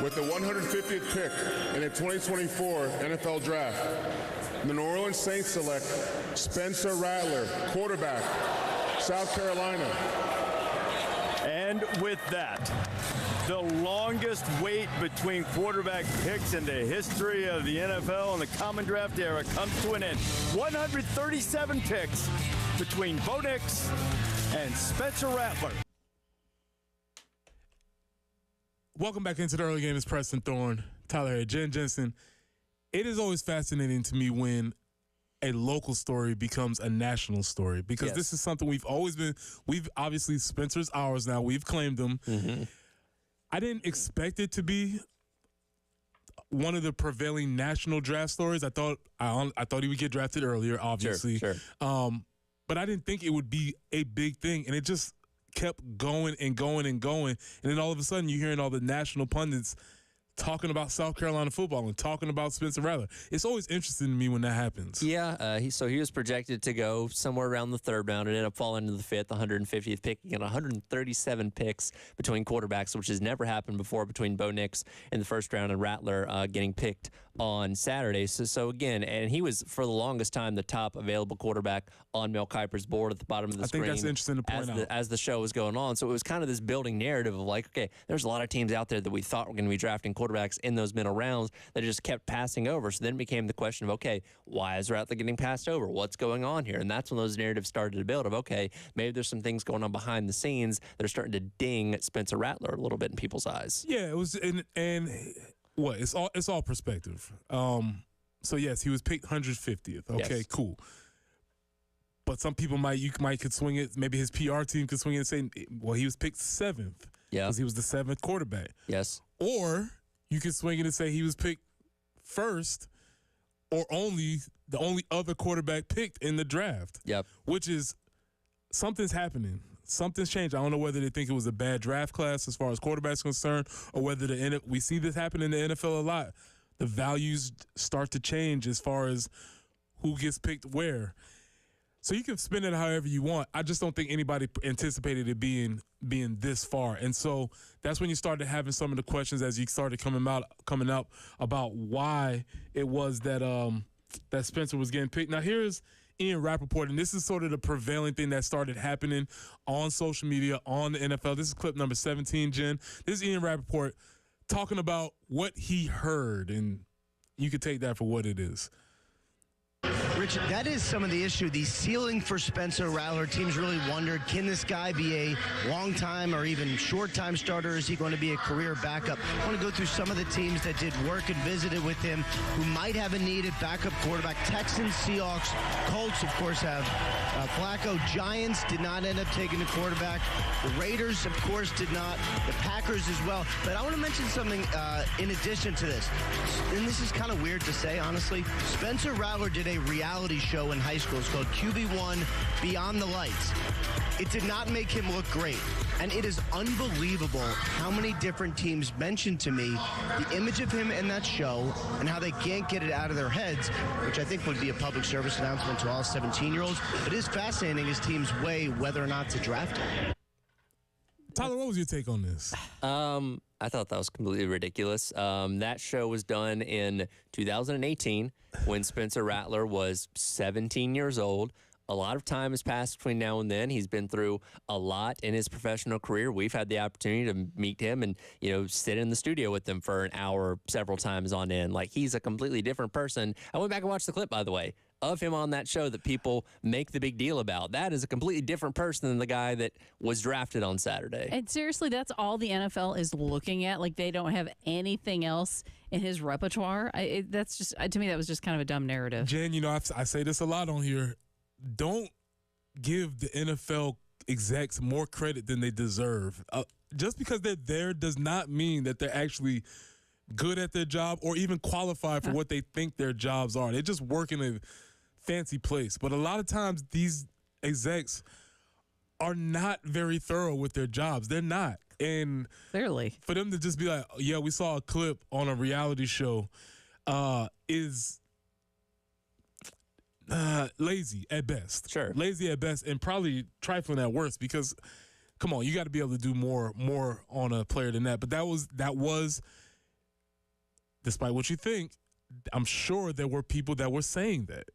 with the 150th pick in the 2024 NFL Draft, the New Orleans Saints select Spencer Rattler, quarterback, South Carolina. And with that, the longest wait between quarterback picks in the history of the NFL and the common draft era comes to an end. 137 picks between Bo Nix and Spencer Rattler. Welcome back into the early game. It's Preston Thorne, Tyler Harry, Jen Jensen. It is always fascinating to me when a local story becomes a national story, because this is something we've obviously, Spencer's ours now. We've claimed him. Mm-hmm. I didn't expect it to be one of the prevailing national draft stories. I thought he would get drafted earlier, obviously. Sure. But I didn't think it would be a big thing, and it just kept going and going and going. And then all of a sudden, you're hearing all the national pundits talking about South Carolina football and talking about Spencer Rattler. It's always interesting to me when that happens. Yeah, he was projected to go somewhere around the third round and ended up falling to the fifth, 150th pick. He got 137 picks between quarterbacks, which has never happened before, between Bo Nix in the first round and Rattler getting picked on Saturday. So again, and he was for the longest time the top available quarterback on Mel Kiper's board at the bottom of the screen. I think that's interesting to point out. As the show was going on. So it was kind of this building narrative of like, okay, there's a lot of teams out there that we thought were going to be drafting quarterbacks in those middle rounds that just kept passing over. So then it became the question of, okay, why is Rattler getting passed over? What's going on here? And that's when those narratives started to build of, okay, maybe there's some things going on behind the scenes that are starting to ding Spencer Rattler a little bit in people's eyes. Yeah, it was, and what, it's all perspective. So yes, he was picked 150th. Okay, yes. Cool. But some people could swing it. Maybe his PR team could swing it and say, well, he was picked 7th. Yeah. Because he was the 7th quarterback. Yes. Or you could swing it and say he was picked first, or the only other quarterback picked in the draft. Yep. Which is, something's happening. Something's changed. I don't know whether they think it was a bad draft class as far as quarterbacks concerned, or whether we see this happen in the NFL a lot. The values start to change as far as who gets picked where. So you can spin it however you want. I just don't think anybody anticipated it being this far. And so that's when you started having some of the questions as you started coming up about why it was that that Spencer was getting picked. Now here's Ian Rappaport, and this is sort of the prevailing thing that started happening on social media, on the NFL. This is clip number 17, Jen. This is Ian Rappaport talking about what he heard, and you can take that for what it is. Rich, that is some of the issue. The ceiling for Spencer Rattler, teams really wondered, can this guy be a long-time or even short-time starter? Is he going to be a career backup? I want to go through some of the teams that did work and visited with him who might have a needed backup quarterback. Texans, Seahawks, Colts, of course, have Flacco. Giants did not end up taking the quarterback. The Raiders, of course, did not. The Packers as well. But I want to mention something in addition to this. And this is kind of weird to say, honestly. Spencer Rattler did a reality show in high school. It's called QB1 Beyond the Lights. It did not make him look great. And it is unbelievable how many different teams mentioned to me the image of him in that show and how they can't get it out of their heads, which I think would be a public service announcement to all 17-year-olds. It is fascinating as teams weigh whether or not to draft him. Tyler, what was your take on this? I thought that was completely ridiculous. That show was done in 2018 when Spencer Rattler was 17 years old. A lot of time has passed between now and then. He's been through a lot in his professional career. We've had the opportunity to meet him and, sit in the studio with him for an hour several times on end. Like, he's a completely different person. I went back and watched the clip, by the way, of him on that show that people make the big deal about. That is a completely different person than the guy that was drafted on Saturday. And seriously, that's all the NFL is looking at. Like, they don't have anything else in his repertoire. That's just, to me, that was just kind of a dumb narrative. Jen, I say this a lot on here. Don't give the NFL execs more credit than they deserve. Just because they're there does not mean that they're actually good at their job or even qualified for what they think their jobs are. They just work in a fancy place. But a lot of times these execs are not very thorough with their jobs. They're not. And clearly, for them to just be like, yeah, we saw a clip on a reality show is lazy at best. Sure. Lazy at best and probably trifling at worst, because come on, you got to be able to do more on a player than that. But that was despite what you think, I'm sure there were people that were saying that.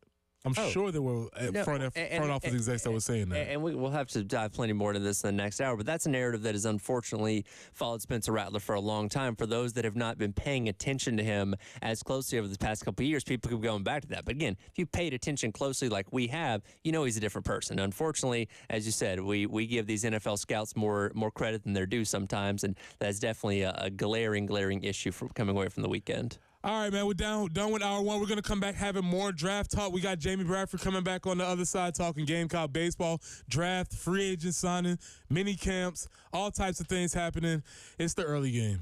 I'm sure there were front office execs that were saying that. And we'll have to dive plenty more into this in the next hour, but that's a narrative that has unfortunately followed Spencer Rattler for a long time. For those that have not been paying attention to him as closely over the past couple of years, people keep going back to that. But again, if you paid attention closely like we have, you know he's a different person. Unfortunately, as you said, we give these NFL scouts more credit than they're due sometimes, and that's definitely a glaring issue from coming away from the weekend. All right, man, we're done with hour one. We're going to come back having more draft talk. We got Jamie Bradford coming back on the other side talking Gamecock baseball, draft, free agent signing, mini camps, all types of things happening. It's the early game.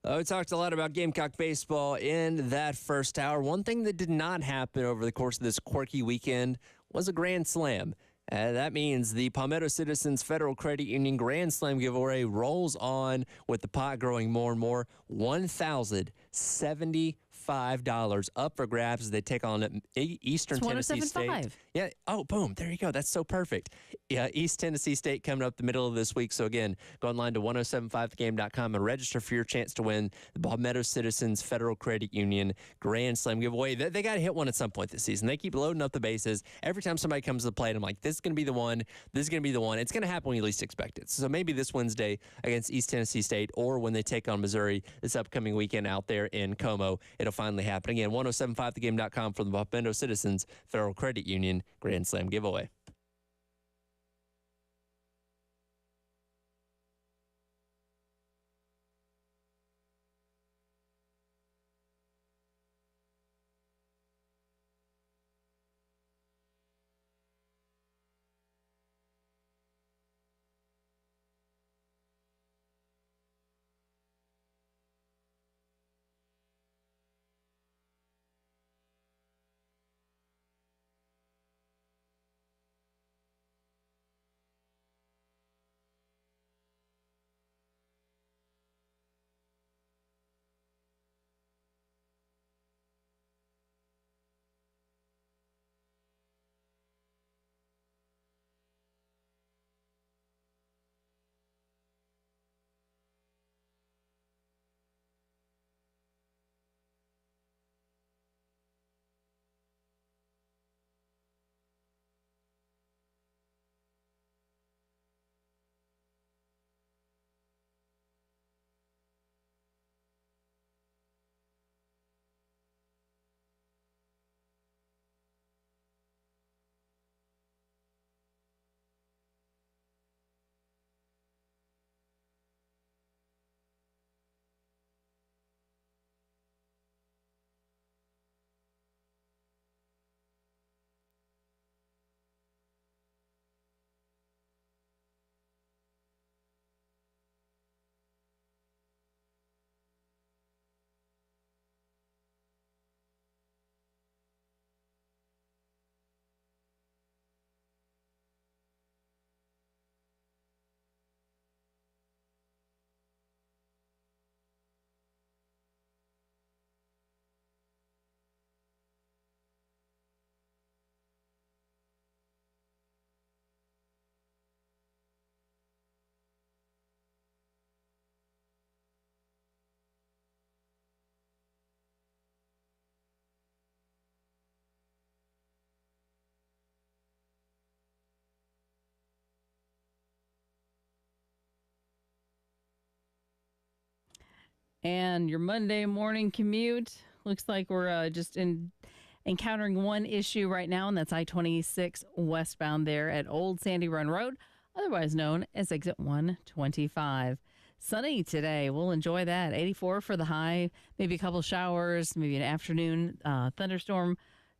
We talked a lot about Gamecock baseball in that first hour. One thing that did not happen over the course of this quirky weekend was a grand slam. That means the Palmetto Citizens Federal Credit Union Grand Slam giveaway rolls on with the pot growing more and more. $1,075 up for grabs as they take on Eastern Tennessee State. Yeah. Oh, boom. There you go. That's so perfect. Yeah, East Tennessee State coming up the middle of this week. So, again, go online to 1075thegame.com and register for your chance to win the Palmetto Citizens Federal Credit Union Grand Slam giveaway. They got to hit one at some point this season. They keep loading up the bases. Every time somebody comes to the plate, I'm like, this is going to be the one. This is going to be the one. It's going to happen when you least expect it. So maybe this Wednesday against East Tennessee State, or when they take on Missouri this upcoming weekend out there in Como, it'll finally happen. Again, 1075thegame.com for the Palmetto Citizens Federal Credit Union Grand Slam giveaway. And your Monday morning commute looks like we're just encountering one issue right now, and that's I-26 westbound there at Old Sandy Run Road, otherwise known as Exit 125. Sunny today. We'll enjoy that. 84 for the high, maybe a couple showers, maybe an afternoon thunderstorm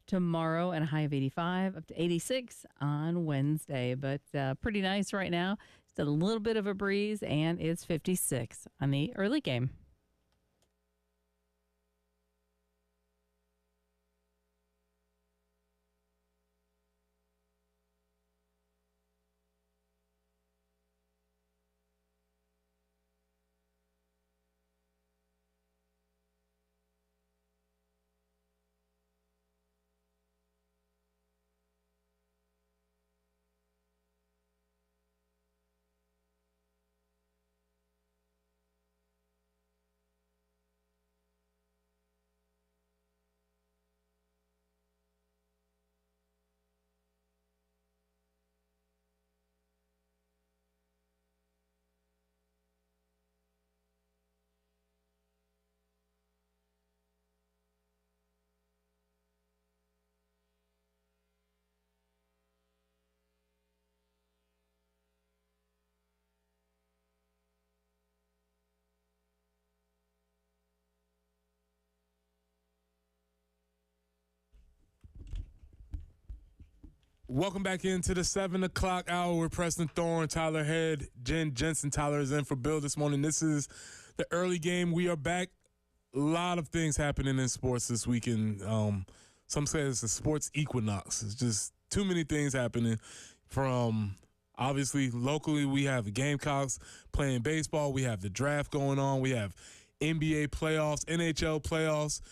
tomorrow, and a high of 85 up to 86 on Wednesday. But pretty nice right now. Just a little bit of a breeze, and it's 56 on the early game. Welcome back into the 7 o'clock hour with Preston Thorne, Tyler Head, Jen Jensen. Tyler is in for Bill this morning. This is the early game. We are back. A lot of things happening in sports this weekend. Some say it's a sports equinox. It's just too many things happening. From obviously locally, we have the Gamecocks playing baseball. We have the draft going on. We have NBA playoffs, NHL playoffs.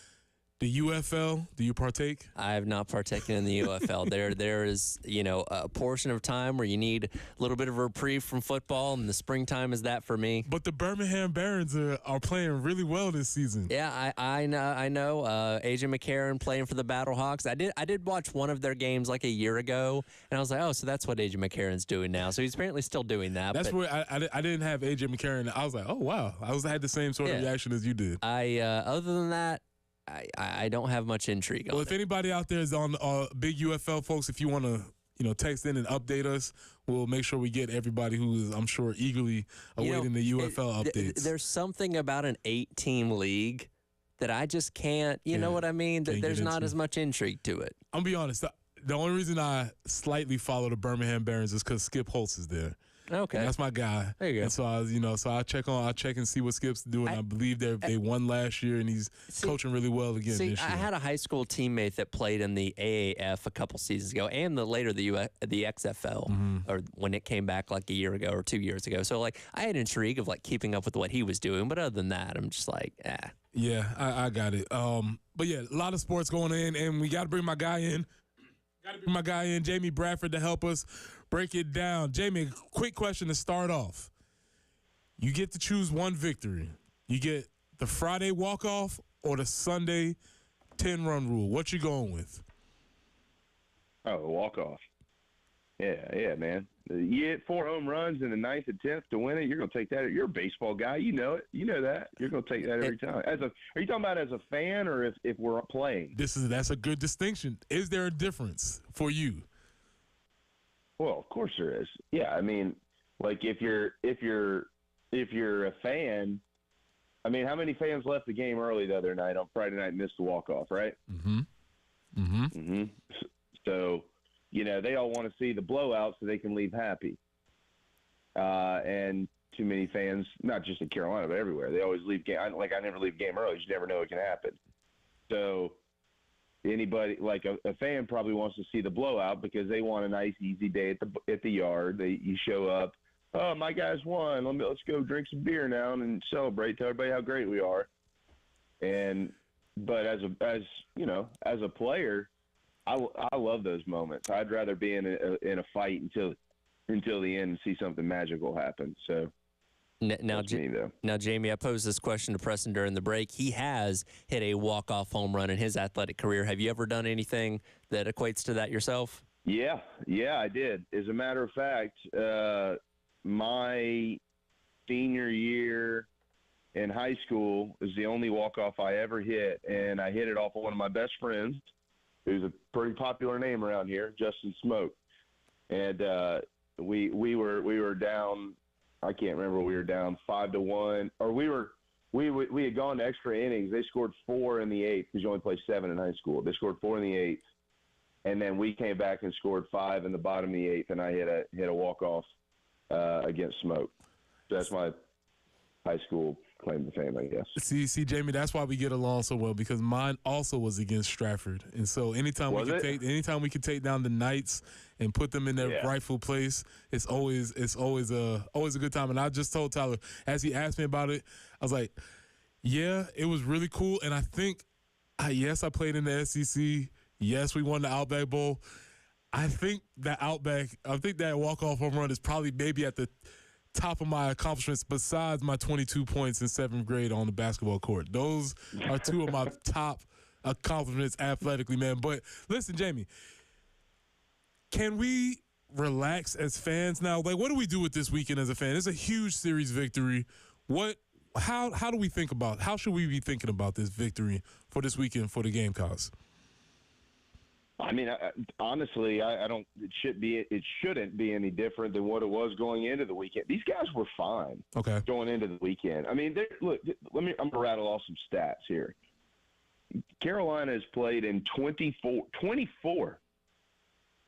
The UFL, do you partake? I have not partaken in the UFL. There is, a portion of time where you need a little bit of a reprieve from football, and the springtime is that for me. But the Birmingham Barons are playing really well this season. Yeah, I know. AJ McCarron playing for the Battlehawks. I did watch one of their games like a year ago, and I was like, oh, so that's what AJ McCarron's doing now. So he's apparently still doing that. That's where I didn't have AJ McCarron. I was like, oh wow, I had the same sort of reaction as you did. Other than that, I don't have much intrigue on it. Well, if anybody out there is on big UFL folks, if you want to text in and update us, we'll make sure we get everybody who is, I'm sure, eagerly awaiting the UFL updates. There's something about an 8-team league that I just can't, you know what I mean? There's not as much intrigue to it. I'm going to be honest. The only reason I slightly follow the Birmingham Barons is because Skip Holtz is there. Okay, and that's my guy. There you go. And so I check and see what Skip's doing. I believe they won last year, and he's coaching really well again this year. I had a high school teammate that played in the AAF a couple seasons ago, and later the XFL, or when it came back like a year ago or 2 years ago. So like I had intrigue of like keeping up with what he was doing, but other than that, I'm just like, Yeah, I got it. But yeah, a lot of sports going in, and we got to bring my guy in. Jamie Bradford, to help us break it down. Jamie, quick question to start off. You get to choose one victory. You get the Friday walk-off or the Sunday 10-run rule. What you going with? Oh, walk-off. Yeah, man. You hit 4 home runs in the 9th and 10th to win it, you're going to take that. You're a baseball guy. You know it. You know that. You're going to take that every time. Are you talking about as a fan or if we're playing? That's a good distinction. Is there a difference for you? Well, of course there is. Yeah, I mean, like if you're a fan, I mean, how many fans left the game early the other night on Friday night and missed the walk-off, right? So, they all want to see the blowout so they can leave happy. And too many fans, not just in Carolina, but everywhere, they always leave game. I never leave game early. You never know what can happen. So anybody, like a fan probably wants to see the blowout because they want a nice, easy day at the yard. You show up. Oh, my guys won. Let's go drink some beer now and celebrate. Tell everybody how great we are. But as a player, I love those moments. I'd rather be in a fight until the end and see something magical happen. So now, Jamie, I posed this question to Preston during the break. He has hit a walk-off home run in his athletic career. Have you ever done anything that equates to that yourself? Yeah, I did. As a matter of fact, my senior year in high school is the only walk-off I ever hit, and I hit it off of one of my best friends, who's a pretty popular name around here, Justin Smoke. And we were down, I can't remember, we were down 5-1, or we had gone to extra innings. They scored 4 in the 8th because you only play 7 in high school. They scored 4 in the 8th, and then we came back and scored 5 in the bottom of the 8th, and I hit a walk-off against Smoke. So that's my high school claim to fame, I guess. See, Jamie, that's why we get along so well, because mine also was against Stratford, and so anytime we can take down the Knights and put them in their rightful place, it's always a good time. And I just told Tyler, as he asked me about it, I was like, yeah, it was really cool. And I think, yes, I played in the SEC. Yes, we won the Outback Bowl. I think that walk-off home run is probably maybe at the top of my accomplishments besides my 22 points in 7th grade on the basketball court. Those are 2 of my top accomplishments athletically, man. But listen, Jamie, can we relax as fans now? Like, what do we do with this weekend as a fan? It's a huge series victory. How do we think about, how should we be thinking about this victory for this weekend for the Gamecocks? I mean, honestly, I don't. It shouldn't be any different than what it was going into the weekend. These guys were fine. Okay. Going into the weekend. I mean, look. I'm gonna rattle off some stats here. Carolina has played in 24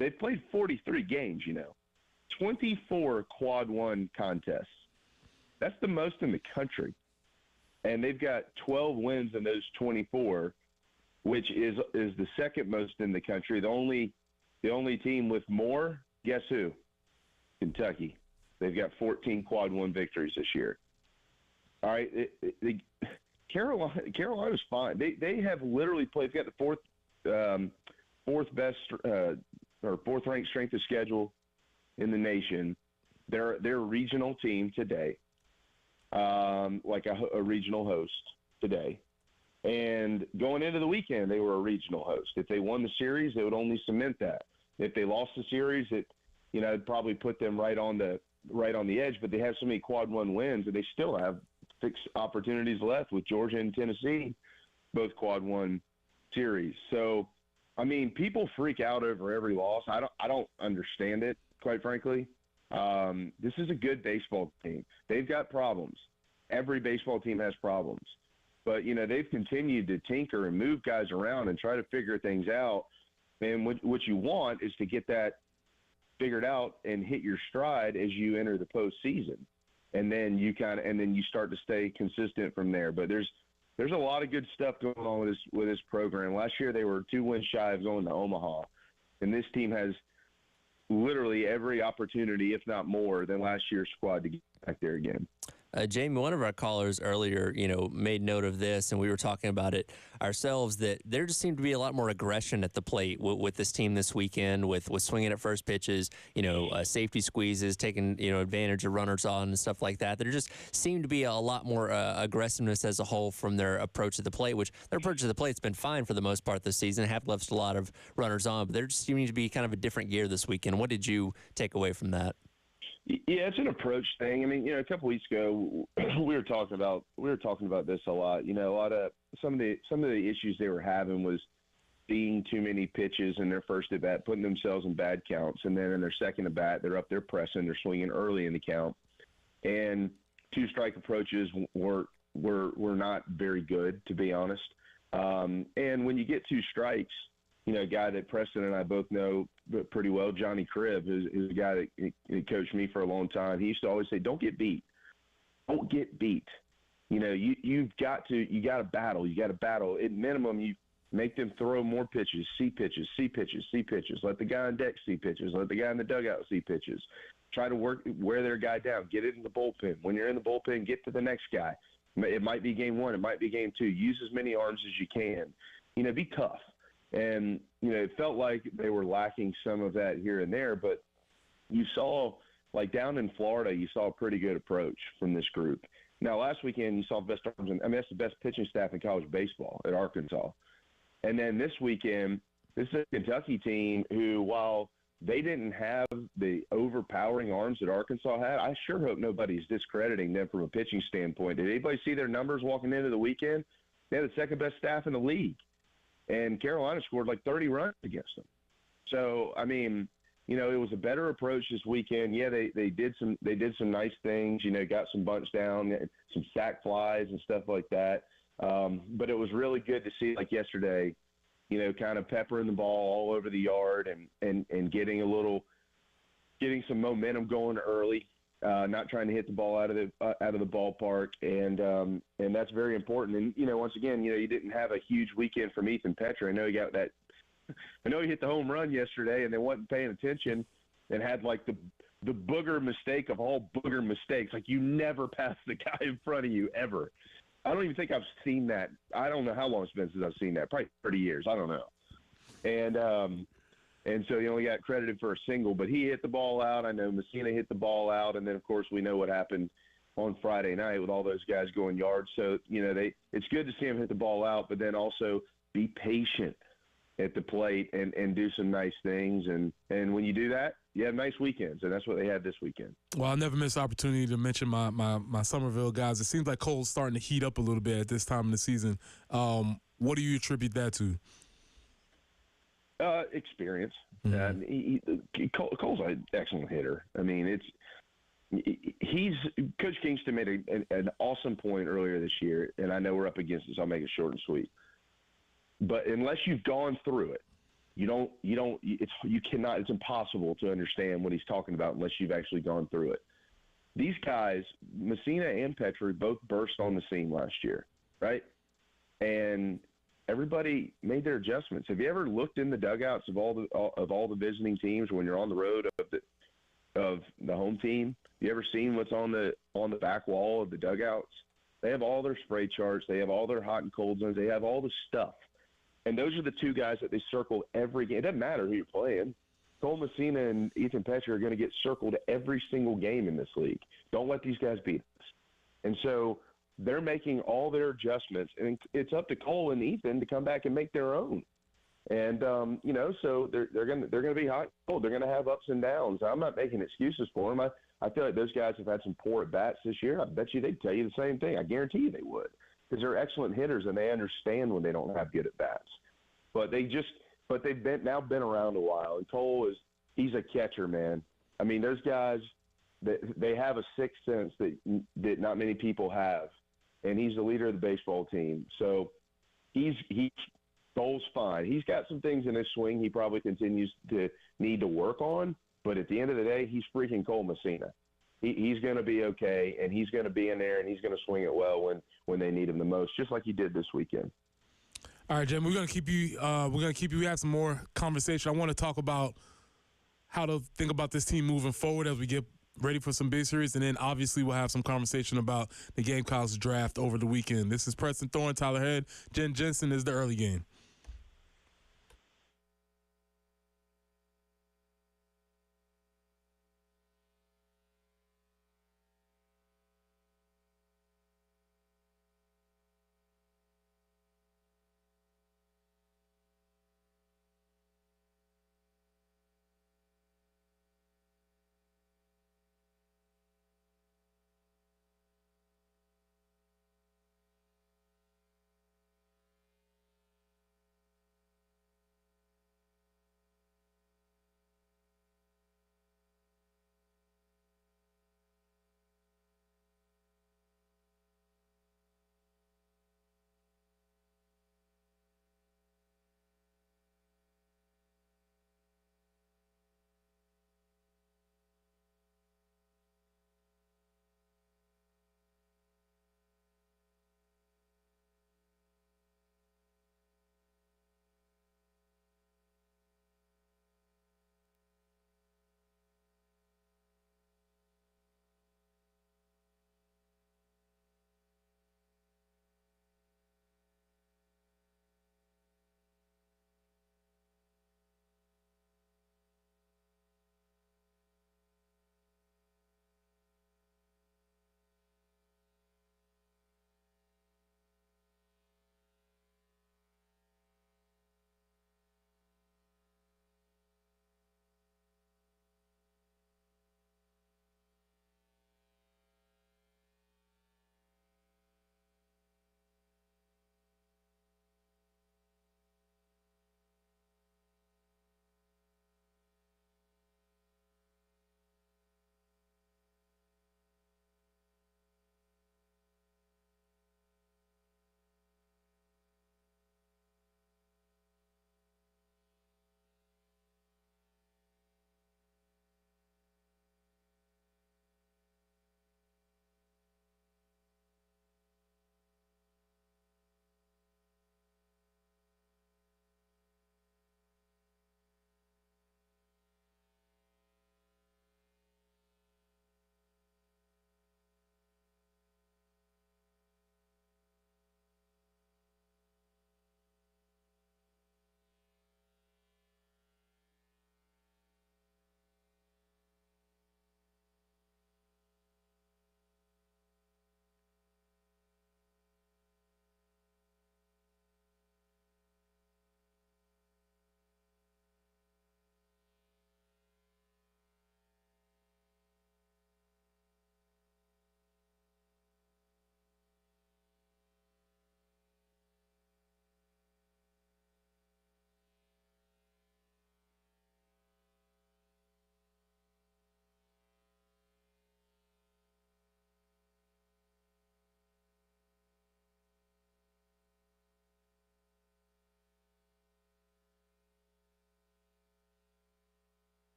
They've played 43 games, 24 quad one contests. That's the most in the country. And they've got 12 wins in those 24, which is the second most in the country. The only team with more, guess who? Kentucky. They've got 14 quad one victories this year. All right, Carolina's fine. They have literally played. They've got the fourth best or fourth ranked strength of schedule in the nation. They're a regional team today, like a regional host today. And going into the weekend, they were a regional host. If they won the series, they would only cement that. If they lost the series, it'd probably put them right on the edge. But they have so many quad one wins, and they still have 6 opportunities left with Georgia and Tennessee, both quad one series. So, I mean, people freak out over every loss. I don't understand it, quite frankly. This is a good baseball team. They've got problems. Every baseball team has problems. But, they've continued to tinker and move guys around and try to figure things out. And what you want is to get that figured out and hit your stride as you enter the postseason. And then you start to stay consistent from there. But there's a lot of good stuff going on with this program. Last year they were 2 wins shy of going to Omaha. And this team has literally every opportunity, if not more, than last year's squad to get back there again. Jamie, one of our callers earlier, made note of this, and we were talking about it ourselves, that there just seemed to be a lot more aggression at the plate with this team this weekend, with swinging at first pitches, safety squeezes, taking, advantage of runners on and stuff like that. There just seemed to be a lot more aggressiveness as a whole from their approach at the plate, which their approach at the plate's been fine for the most part this season. Have left a lot of runners on, but there just seemed to be kind of a different gear this weekend. What did you take away from that? Yeah, it's an approach thing. I mean, a couple weeks ago, we were talking about this a lot. A lot of some of the issues they were having was seeing too many pitches in their first at bat, putting themselves in bad counts, and then in their second at bat, they're up there pressing, they're swinging early in the count, and 2-strike approaches were not very good, to be honest. And when you get 2 strikes, a guy that Preston and I both know pretty well, Johnny Cribb, is a guy that coached me for a long time. He used to always say, "Don't get beat. Don't get beat." You got to battle. You got to battle. At minimum, you make them throw more pitches, see pitches. Let the guy on deck see pitches. Let the guy in the dugout see pitches. Try to wear their guy down. Get it in the bullpen. When you're in the bullpen, get to the next guy. It might be game 1. It might be game 2. Use as many arms as you can. Be tough. And, it felt like they were lacking some of that here and there, but you saw, like down in Florida, you saw a pretty good approach from this group. Now, last weekend, you saw best arms, that's the best pitching staff in college baseball at Arkansas. And then this weekend, this is a Kentucky team who, while they didn't have the overpowering arms that Arkansas had, I sure hope nobody's discrediting them from a pitching standpoint. Did anybody see their numbers walking into the weekend? They had the second best staff in the league. And Carolina scored like 30 runs against them. So, I mean, it was a better approach this weekend. Yeah, they did some nice things, got some bunts down, some sack flies and stuff like that. But it was really good to see, like yesterday, kind of peppering the ball all over the yard and getting some momentum going early. Not trying to hit the ball out of the ballpark, and that's very important. And once again, you didn't have a huge weekend from Ethan Petra. I know he hit the home run yesterday, and they wasn't paying attention, and had like the booger mistake of all booger mistakes. Like, you never pass the guy in front of you ever. I don't even think I've seen that. I don't know how long it's been since I've seen that. Probably 30 years. I don't know. And so he only got credited for a single, but he hit the ball out. I know Messina hit the ball out. And then, of course, we know what happened on Friday night with all those guys going yards. So, it's good to see him hit the ball out, but then also be patient at the plate and do some nice things. And when you do that, you have nice weekends, and that's what they had this weekend. Well, I'll never miss the opportunity to mention my Somerville guys. It seems like Cole's starting to heat up a little bit at this time of the season. What do you attribute that to? Experience. Cole's an excellent hitter. I mean, Coach Kingston made an awesome point earlier this year, and I know we're up against it, so I'll make it short and sweet. But unless you've gone through it, it's impossible to understand what he's talking about unless you've actually gone through it. These guys, Messina and Petrie, both burst on the scene last year, right? And everybody made their adjustments. Have you ever looked in the dugouts of all the visiting teams when you're on the road of the home team? You ever seen what's on the back wall of the dugouts? They have all their spray charts. They have all their hot and cold zones. They have all the stuff. And those are the two guys that they circle every game. It doesn't matter who you're playing. Cole Messina and Ethan Petrie are going to get circled every single game in this league. Don't let these guys beat us. And so they're making all their adjustments, and it's up to Cole and Ethan to come back and make their own. And so they're going to be hot and cold. They're going to have ups and downs. I'm not making excuses for them. I feel like those guys have had some poor at bats this year. I bet you they'd tell you the same thing. I guarantee you they would, because they're excellent hitters and they understand when they don't have good at bats. But they've been around a while. And Cole he's a catcher, man. I mean, those guys, they have a sixth sense that not many people have, and he's the leader of the baseball team. So Cole's fine. He's got some things in his swing he probably continues to need to work on, but at the end of the day, he's freaking Cole Messina. He's going to be okay, and he's going to be in there, and he's going to swing it well when they need him the most, just like he did this weekend. All right, Jim, we're going to keep you. We have some more conversation. I want to talk about how to think about this team moving forward as we get ready for some big series, and then obviously we'll have some conversation about the Gamecocks draft over the weekend. This is Preston Thorne, Tyler Head. Jen Jensen is the early game.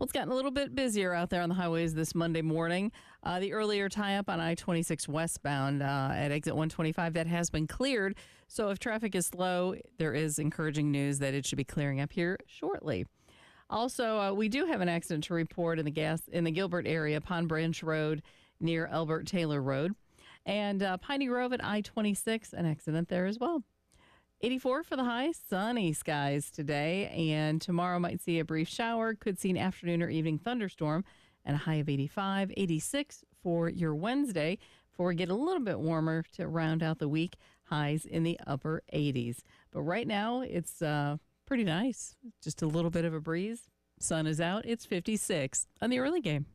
Well, it's gotten a little bit busier out there on the highways this Monday morning. The earlier tie-up on I-26 westbound at exit 125, that has been cleared. So if traffic is slow, there is encouraging news that it should be clearing up here shortly. Also, we do have an accident to report in the Gilbert area, Pond Branch Road near Albert Taylor Road. And Piney Grove at I-26, an accident there as well. 84 for the high, sunny skies today, and tomorrow might see a brief shower, could see an afternoon or evening thunderstorm, and a high of 85, 86 for your Wednesday, before we get a little bit warmer to round out the week, highs in the upper 80s. But right now, it's pretty nice, just a little bit of a breeze. Sun is out, it's 56 on the early game.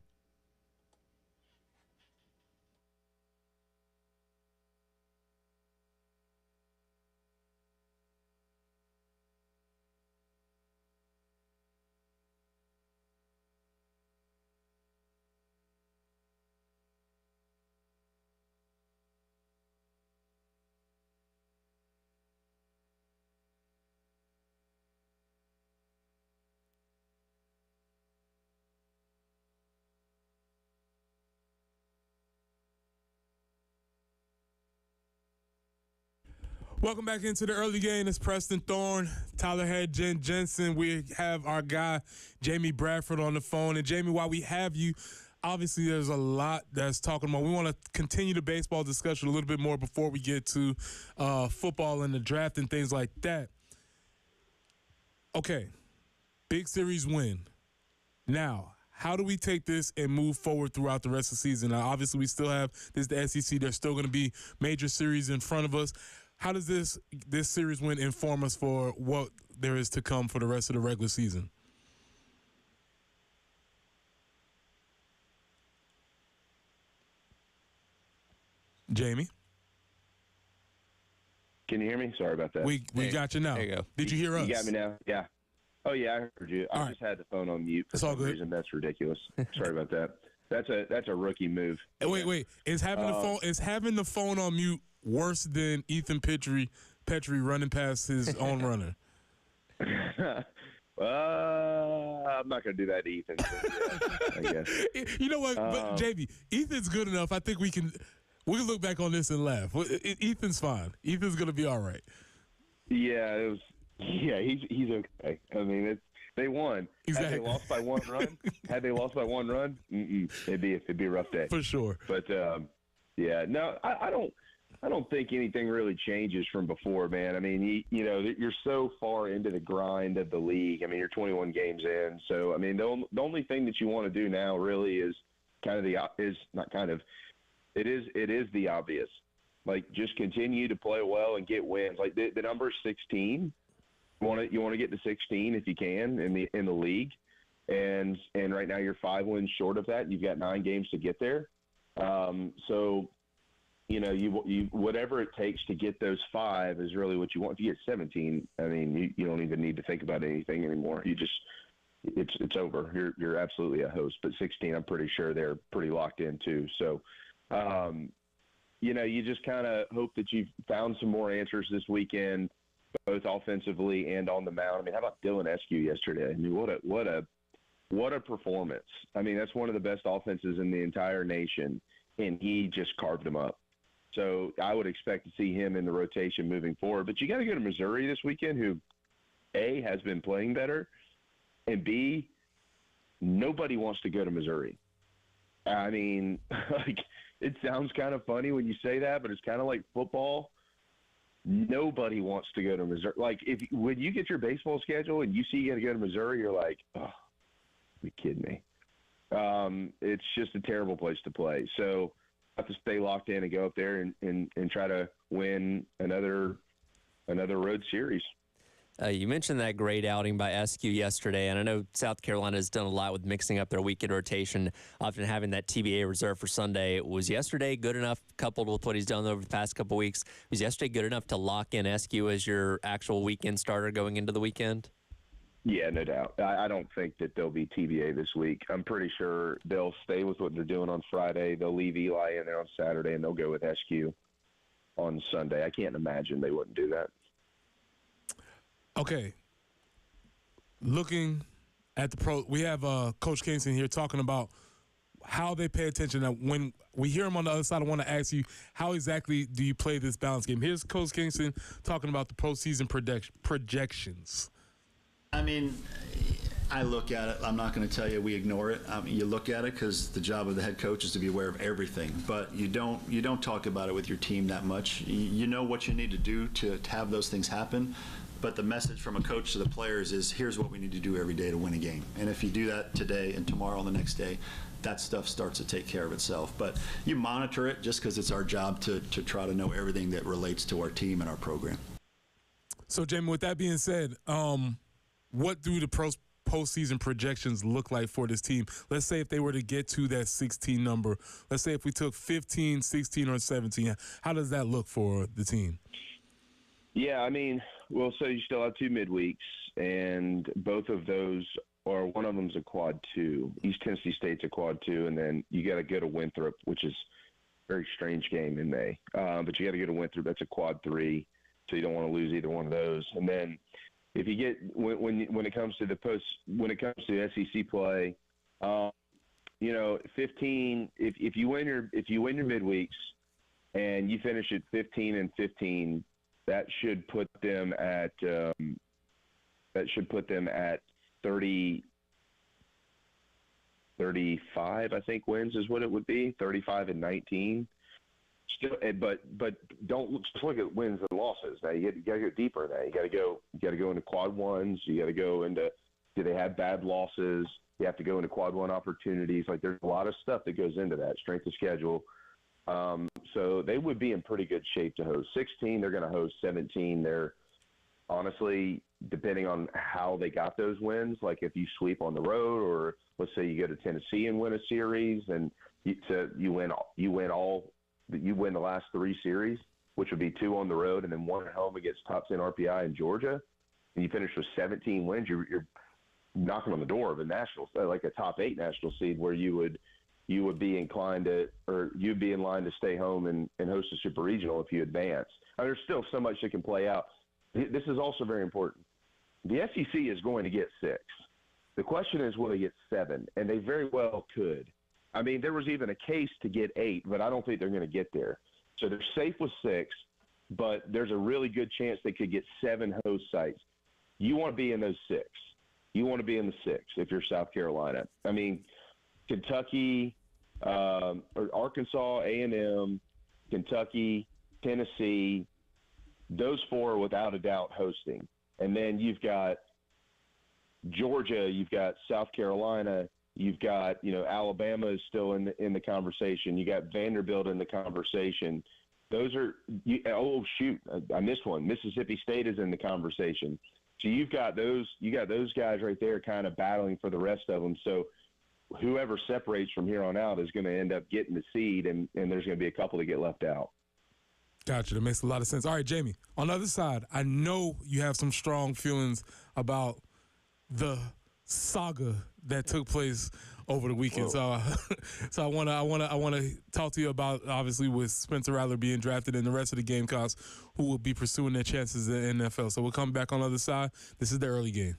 Welcome back into the early game. It's Preston Thorne, Tyler Head, Jen Jensen. We have our guy, Jamie Bradford, on the phone. And, Jamie, while we have you, obviously there's a lot that's talking about. We want to continue the baseball discussion a little bit more before we get to football and the draft and things like that. Okay, big series win. Now, how do we take this and move forward throughout the rest of the season? Now, obviously, we still have the SEC. There's still going to be major series in front of us. How does this series win inform us for what there is to come for the rest of the regular season? Jamie? Can you hear me? Sorry about that. We got you now. There you go. Did you hear us? You got me now? Yeah. Oh, yeah, I heard you. I just had the phone on mute for some reason. That's ridiculous. Sorry about that. That's a rookie move. Wait. Is having the phone on mute worse than Ethan Petrie running past his own runner? I'm not going to do that to Ethan. I guess. You know what? But JB, Ethan's good enough. I think we can look back on this and laugh. Ethan's fine. Ethan's going to be all right. Yeah, he's okay. I mean, they won. Exactly. Had they lost by one run, it'd be a rough day for sure. But no, I don't think anything really changes from before, man. I mean, you're so far into the grind of the league. I mean, you're 21 games in, so I mean, the only thing that you want to do now really is it is the obvious. Like, just continue to play well and get wins. Like the number 16. You want to get to 16 if you can in the league, and right now you're 5 wins short of that. You've got 9 games to get there, so you whatever it takes to get those 5 is really what you want. If you get 17, I mean you don't even need to think about anything anymore. It's over. You're absolutely a host. But 16, I'm pretty sure they're pretty locked in too. So you just kind of hope that you've found some more answers this weekend, both offensively and on the mound. I mean, how about Dylan Eskew yesterday? I mean, what a performance. I mean, that's one of the best offenses in the entire nation, and he just carved them up. So I would expect to see him in the rotation moving forward. But you got to go to Missouri this weekend, who, A, has been playing better, and B, nobody wants to go to Missouri. I mean, like, it sounds kind of funny when you say that, but it's kind of like football. Nobody wants to go to Missouri. Like, when you get your baseball schedule and you see you got to go to Missouri, you're like, oh, you kidding me? It's just a terrible place to play. So I have to stay locked in and go up there and try to win another road series. You mentioned that great outing by Eskew yesterday, and I know South Carolina has done a lot with mixing up their weekend rotation, often having that TBA reserve for Sunday. Was yesterday good enough, coupled with what he's done over the past couple weeks, was yesterday good enough to lock in Eskew as your actual weekend starter going into the weekend? Yeah, no doubt. I don't think that there'll be TBA this week. I'm pretty sure they'll stay with what they're doing on Friday. They'll leave Eli in there on Saturday, and they'll go with Eskew on Sunday. I can't imagine they wouldn't do that. Okay, looking at the pro. We have Coach Kingston here talking about how they pay attention. Now, when we hear him on the other side, I want to ask you, how exactly do you play this balance game? Here's Coach Kingston talking about the postseason projections. I mean, I look at it. I'm not going to tell you we ignore it. You look at it because the job of the head coach is to be aware of everything. But you don't talk about it with your team that much. You know what you need to do to have those things happen. But the message from a coach to the players is, here's what we need to do every day to win a game. And if you do that today and tomorrow and the next day, that stuff starts to take care of itself. But you monitor it just because it's our job to try to know everything that relates to our team and our program. So, Jamie, with that being said, what do the postseason projections look like for this team? Let's say if they were to get to that 16 number. Let's say if we took 15, 16, or 17. How does that look for the team? Yeah, I mean, well, so you still have 2 midweeks, and both of those or one of them's a quad 2. East Tennessee State's a quad 2, and then you got to go to Winthrop, which is a very strange game in May. But you got to go to Winthrop. That's a quad 3, so you don't want to lose either one of those. And then if you get when it comes to SEC play, 15. If you win your midweeks and you finish at 15-15, that should put them at 35, I think, wins is what it would be. 35-19. Still, but don't just look at wins and losses. Now you got to go deeper. Now you got to go into quad 1s. You got to go into, do they have bad losses? You have to go into quad 1 opportunities. Like, there's a lot of stuff that goes into that strength of schedule. So they would be in pretty good shape to host 16. They're going to host 17. They're honestly, depending on how they got those wins, like if you sweep on the road, or let's say you go to Tennessee and win a series, and you win the last 3 series, which would be 2 on the road and then 1 at home against top 10 RPI in Georgia, and you finish with 17 wins, you're knocking on the door of a national, like a top 8 national seed, where you would be inclined to, or you'd be in line to stay home and host a super regional if you advance. There's still so much that can play out. This is also very important. The SEC is going to get 6. The question is, will they get 7? And they very well could. I mean, there was even a case to get 8, but I don't think they're going to get there. So they're safe with 6, but there's a really good chance they could get 7 host sites. You want to be in those 6. You want to be in the 6 if you're South Carolina. I mean, Kentucky, or Arkansas, A&M, Kentucky, Tennessee, those 4 are without a doubt hosting. And then you've got Georgia, you've got South Carolina, you've got, Alabama is still in the conversation. You got Vanderbilt in the conversation. Those are I missed one. Mississippi State is in the conversation. So you got those guys right there kind of battling for the rest of them. So whoever separates from here on out is going to end up getting the seed, and there's going to be a couple that get left out. Gotcha. That makes a lot of sense. All right, Jamie, on the other side, I know you have some strong feelings about the saga that took place over the weekend. So I want to talk to you about, obviously, with Spencer Rattler being drafted and the rest of the Gamecocks who will be pursuing their chances in the NFL. So we'll come back on the other side. This is the early game.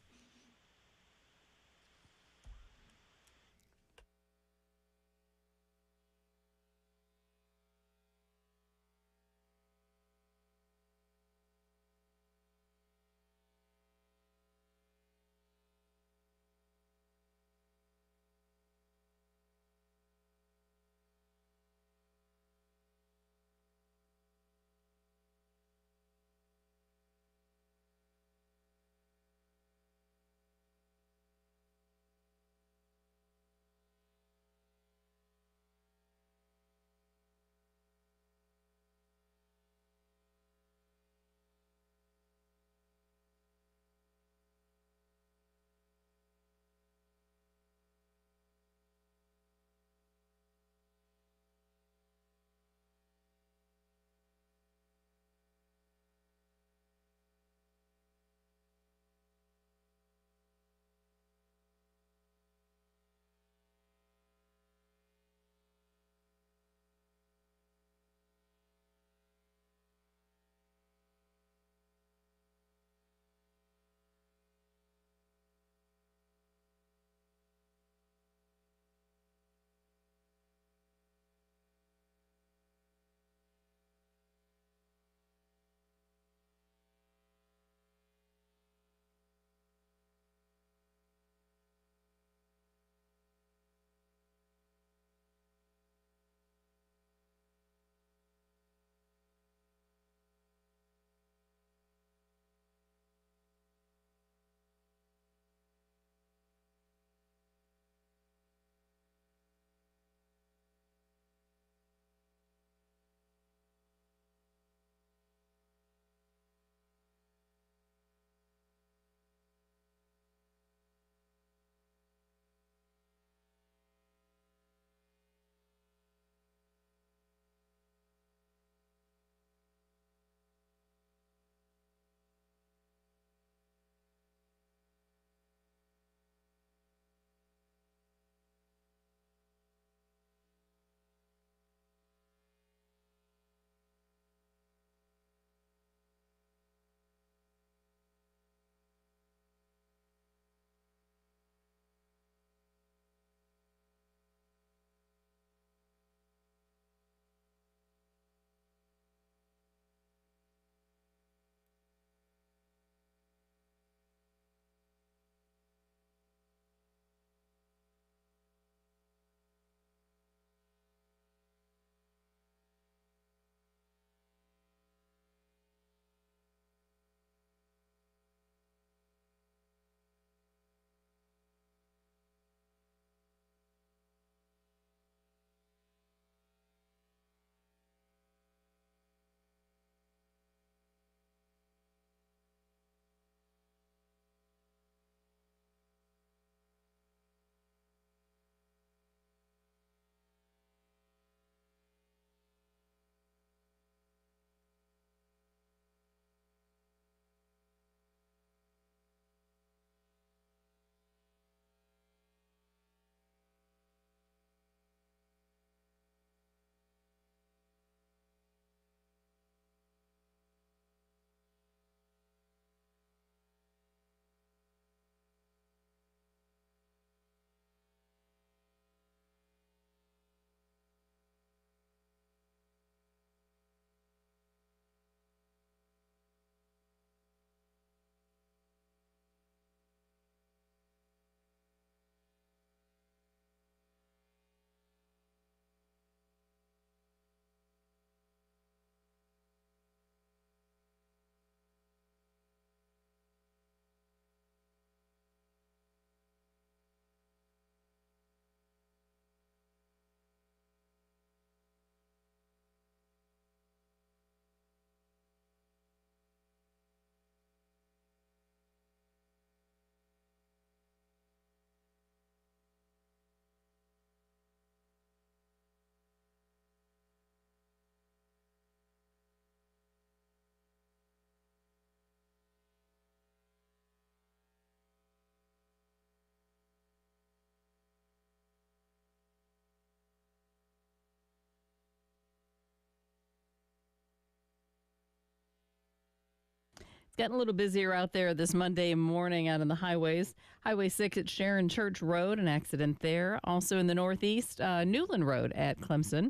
Getting a little busier out there this Monday morning out on the highways. Highway 6 at Sharon Church Road, an accident there. Also in the northeast, Newland Road at Clemson.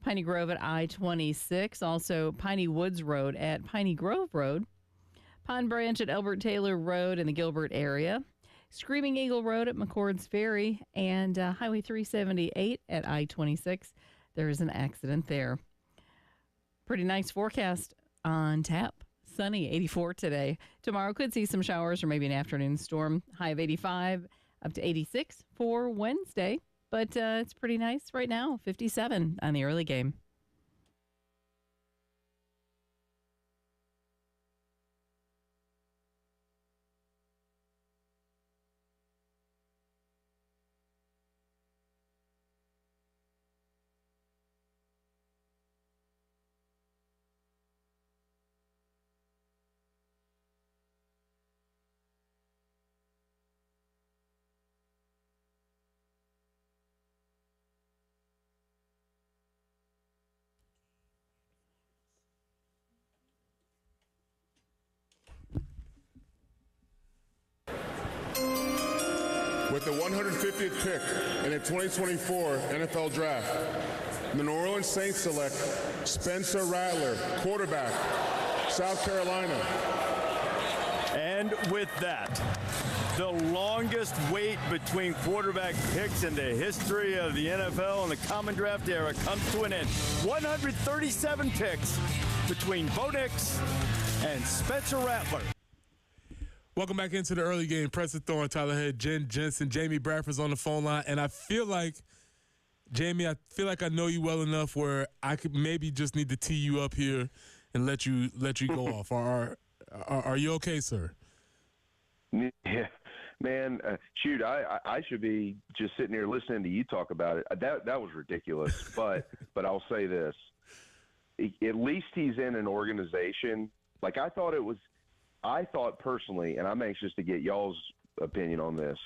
Piney Grove at I-26. Also Piney Woods Road at Piney Grove Road. Pine Branch at Elbert Taylor Road in the Gilbert area. Screaming Eagle Road at McCord's Ferry. And Highway 378 at I-26. There is an accident there. Pretty nice forecast on tap. Sunny, 84 today. Tomorrow could see some showers or maybe an afternoon storm. High of 85 up to 86 for Wednesday. But it's pretty nice right now, 57 on the early game. With the 150th pick in the 2024 NFL Draft, the New Orleans Saints select Spencer Rattler, quarterback, South Carolina. And with that, the longest wait between quarterback picks in the history of the NFL and the Common Draft era comes to an end. 137 picks between Bo Nix and Spencer Rattler. Welcome back into the early game. Preston Thorne, Tyler Head, Jen Jensen, Jamie Bradford's on the phone line. And I feel like, Jamie, I know you well enough where I could maybe just need to tee you up here and let you go off. Are you okay, sir? Yeah, man, shoot, I should be just sitting here listening to you talk about it. That was ridiculous. But I'll say this. At least he's in an organization. Like I thought personally, and I'm anxious to get y'all's opinion on this,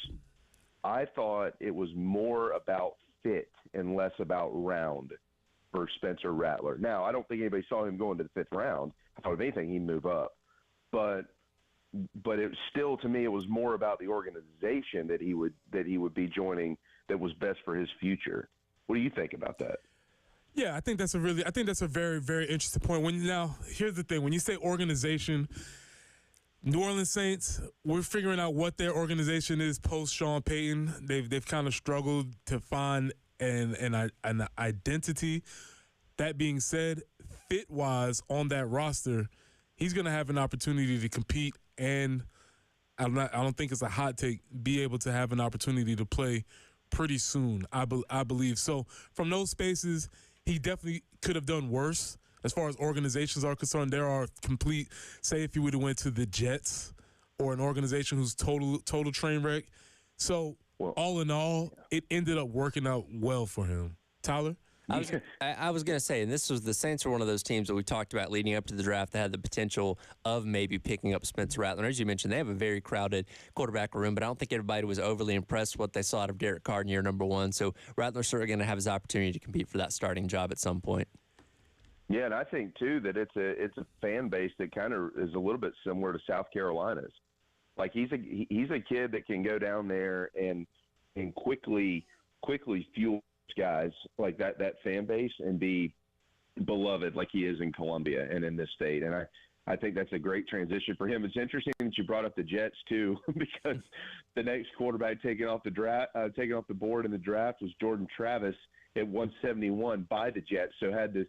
I thought it was more about fit and less about round for Spencer Rattler. Now, I don't think anybody saw him going to the fifth round. I thought if anything, he'd move up. But it still, to me, it was more about the organization that he would be joining that was best for his future. What do you think about that? Yeah, I think that's a very, very interesting point. Here's the thing. When you say organization, New Orleans Saints, we're figuring out what their organization is post Sean Payton. They've kind of struggled to find an identity. That being said, fit-wise on that roster, he's going to have an opportunity to compete, and I don't think it's a hot take, be able to have an opportunity to play pretty soon, I believe. So from those spaces, he definitely could have done worse. As far as organizations are concerned, there are complete, say if you would have went to the Jets or an organization who's total train wreck. So all in all, it ended up working out well for him. Tyler? I was going to say, and the Saints were one of those teams that we talked about leading up to the draft that had the potential of maybe picking up Spencer Rattler. As you mentioned, they have a very crowded quarterback room, but I don't think everybody was overly impressed with what they saw out of Derek Carr in year number one. So Rattler's certainly going to have his opportunity to compete for that starting job at some point. Yeah, and I think too that it's a fan base that kind of is a little bit similar to South Carolina's. Like he's a kid that can go down there and quickly fuel guys like that fan base and be beloved like he is in Columbia and in this state. And I think that's a great transition for him. It's interesting that you brought up the Jets too, because the next quarterback taken off the board in the draft was Jordan Travis at 171 by the Jets. So had the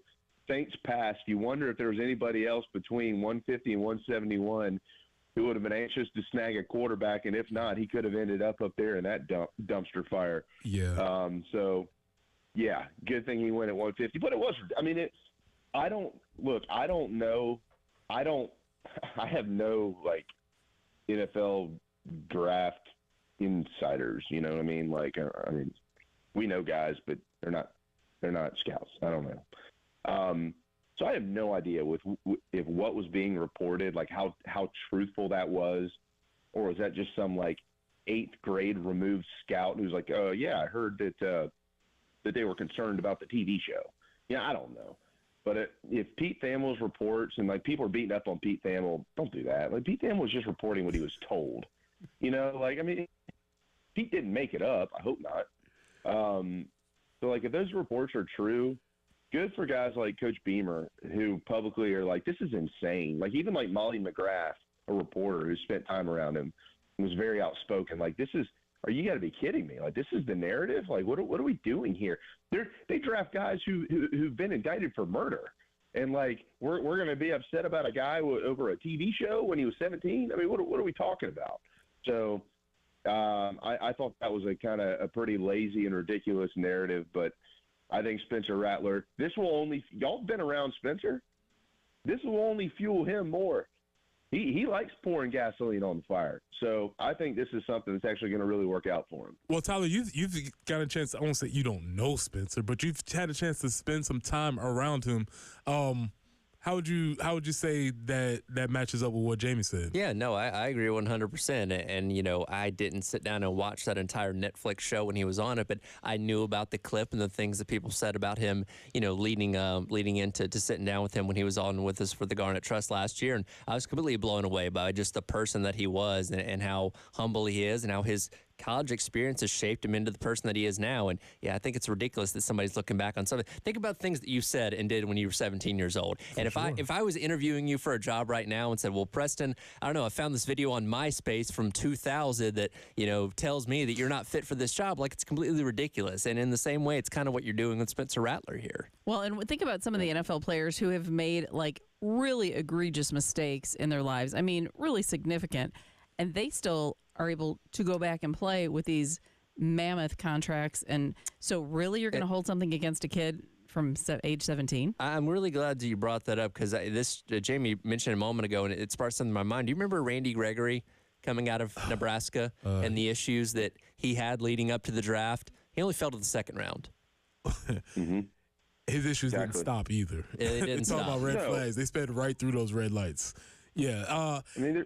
Saints passed, you wonder if there was anybody else between 150 and 171 who would have been anxious to snag a quarterback, and if not, he could have ended up there in that dumpster fire. Yeah. So, yeah, good thing he went at 150. But it was – I mean, I don't know. I have no, like, NFL draft insiders, you know what I mean? Like, I mean, we know guys, but they're not scouts. I don't know. So I have no idea if what was being reported, like how truthful that was, or was that just some like 8th grade removed scout who's like, oh yeah, I heard that they were concerned about the TV show. Yeah, I don't know. But if Pete Thamel reports and like people are beating up on Pete Thamel, don't do that. Like Pete Thamel was just reporting what he was told. You know, like I mean, Pete didn't make it up. I hope not. So like if those reports are true, good for guys like Coach Beamer who publicly are like, this is insane. Like even like Molly McGrath, a reporter who spent time around him, was very outspoken. Like this is. You got to be kidding me! Like this is the narrative. Like what are we doing here? They draft guys who've been indicted for murder, and like we're going to be upset about a guy over a TV show when he was 17. I mean, what are we talking about? So I thought that was a pretty lazy and ridiculous narrative. But I think Spencer Rattler. Y'all been around Spencer. This will only fuel him more. He likes pouring gasoline on the fire. So I think this is something that's actually going to really work out for him. Well, Tyler, you've got a chance. I won't say you don't know Spencer, but you've had a chance to spend some time around him. How would you say that matches up with what Jamie said? Yeah, no, I agree 100%. And, you know, I didn't sit down and watch that entire Netflix show when he was on it, but I knew about the clip and the things that people said about him, you know, leading into sitting down with him when he was on with us for the Garnet Trust last year. And I was completely blown away by just the person that he was and how humble he is and how his college experience has shaped him into the person that he is now. And yeah, I think it's ridiculous that somebody's looking back on something. Think about things that you said and did when you were 17 years old. And if I was interviewing you for a job right now and said, well, Preston, I don't know, I found this video on MySpace from 2000 that, you know, tells me that you're not fit for this job, like it's completely ridiculous. And in the same way, it's kind of what you're doing with Spencer Rattler here. Well, and think about some of the NFL players who have made like really egregious mistakes in their lives. I mean, really significant. And they still are able to go back and play with these mammoth contracts. And so really you're going to hold something against a kid from age 17? I'm really glad that you brought that up because Jamie mentioned a moment ago, and it sparked something in my mind. Do you remember Randy Gregory coming out of Nebraska and the issues that he had leading up to the draft? He only fell to the second round. Mm-hmm. His issues didn't stop either. It didn't stop. Talking about red No. flags. They sped right through those red lights. Yeah. I mean,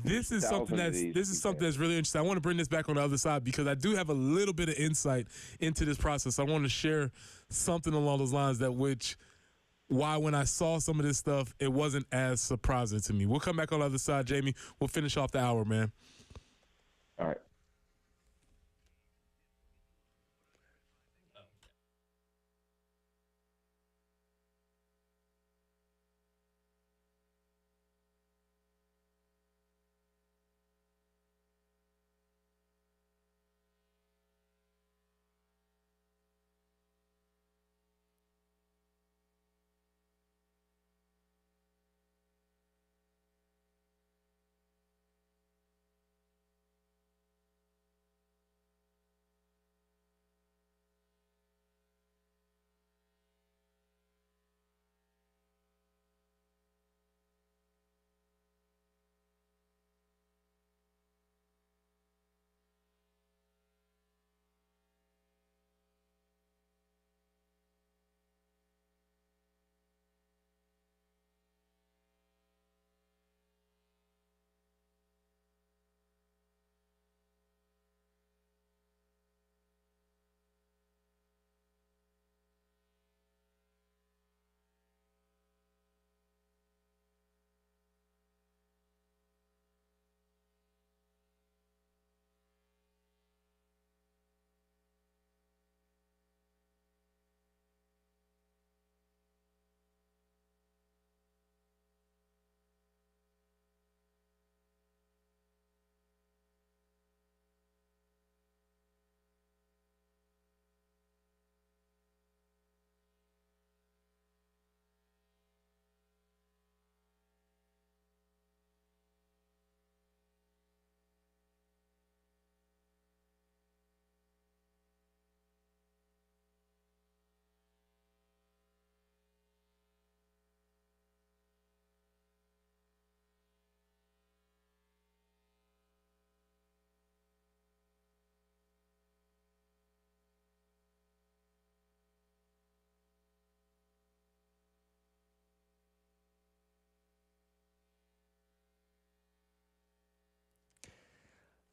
This is something that's really interesting. I want to bring this back on the other side because I do have a little bit of insight into this process. I want to share something along those lines why when I saw some of this stuff, it wasn't as surprising to me. We'll come back on the other side, Jamie. We'll finish off the hour, man. all right.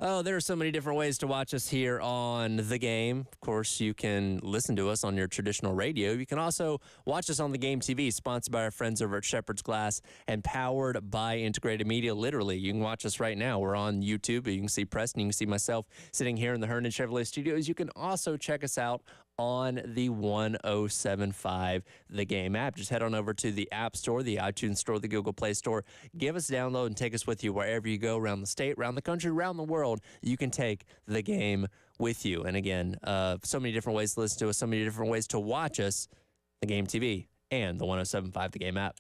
Oh, there are so many different ways to watch us here on The Game. Of course, you can listen to us on your traditional radio. You can also watch us on The Game TV, sponsored by our friends over at Shepherd's Glass and powered by Integrated Media. Literally, you can watch us right now. We're on YouTube. You can see Preston. You can see myself sitting here in the Herndon Chevrolet studios. You can also check us out on the 107.5 The Game app. Just head on over to the App Store, the iTunes Store, the Google Play Store. Give us a download and take us with you wherever you go around the state, around the country, around the world. You can take The Game with you. And again, so many different ways to listen to us, so many different ways to watch us, The Game TV and the 107.5 The Game app.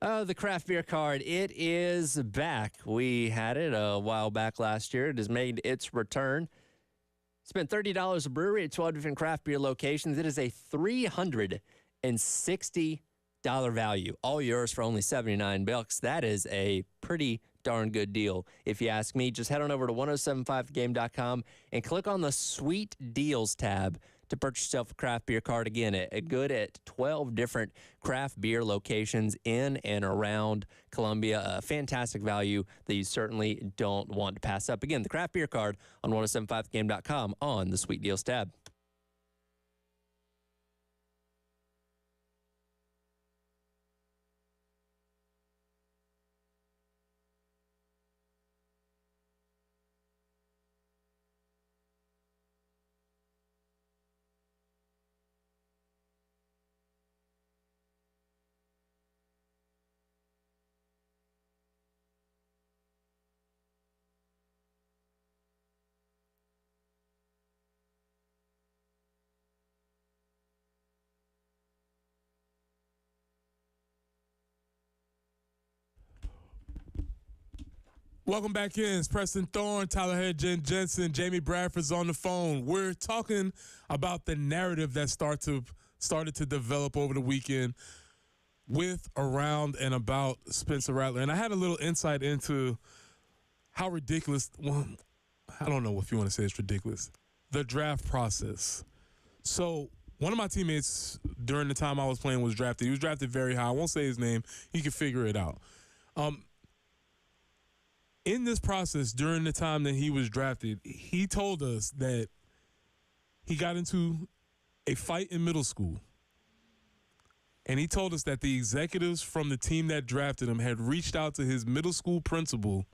Oh, the craft beer card. It is back. We had it a while back last year. It has made its return. Spent $30 a brewery at 12 different craft beer locations. It is a $360 value. All yours for only $79. That is a pretty darn good deal. If you ask me, just head on over to 1075thegame.com and click on the Sweet Deals tab to purchase yourself a craft beer card. Again, a good at 12 different craft beer locations in and around Columbia. A fantastic value that you certainly don't want to pass up. Again, the craft beer card on 1075thegame.com on the Sweet Deals tab. Welcome back in. It's Preston Thorne, Tyler Head, Jen Jensen, Jamie Bradford's on the phone. We're talking about the narrative that started to develop over the weekend with, around, and about Spencer Rattler. And I had a little insight into how ridiculous, well, I don't know if you want to say it's ridiculous, the draft process. So one of my teammates during the time I was playing was drafted. He was drafted very high. I won't say his name. You can figure it out. In this process, during the time that he was drafted, he told us that he got into a fight in middle school. And he told us that the executives from the team that drafted him had reached out to his middle school principal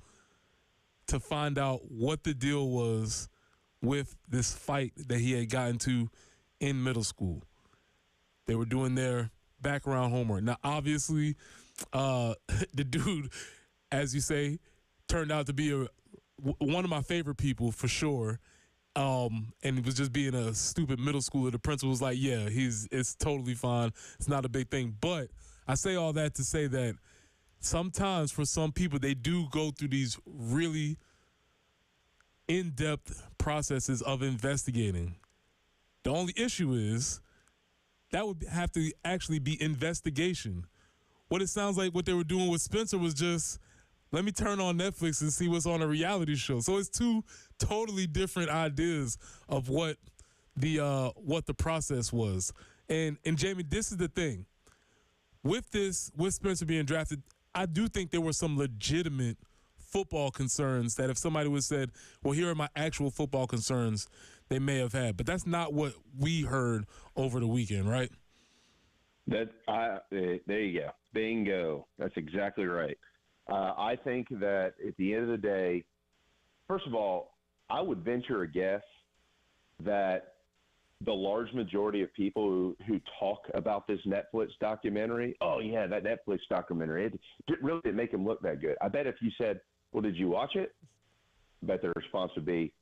to find out what the deal was with this fight that he had gotten to in middle school. They were doing their background homework. Now, obviously, the dude, as you say, turned out to be one of my favorite people for sure. And he was just being a stupid middle schooler. The principal was like, yeah, it's totally fine. It's not a big thing. But I say all that to say that sometimes for some people, they do go through these really in-depth processes of investigating. The only issue is that would have to actually be investigation. What it sounds like what they were doing with Spencer was just, let me turn on Netflix and see what's on a reality show. So it's two totally different ideas of what what the process was. And Jamie, this is the thing. With Spencer being drafted, I do think there were some legitimate football concerns that if somebody would have said, well, here are my actual football concerns, they may have had. But that's not what we heard over the weekend, right? There you go. Bingo. That's exactly right. I think that at the end of the day, first of all, I would venture a guess that the large majority of people who talk about this Netflix documentary, oh, yeah, that Netflix documentary, it really didn't make them look that good. I bet if you said, well, did you watch it? I bet their response would be,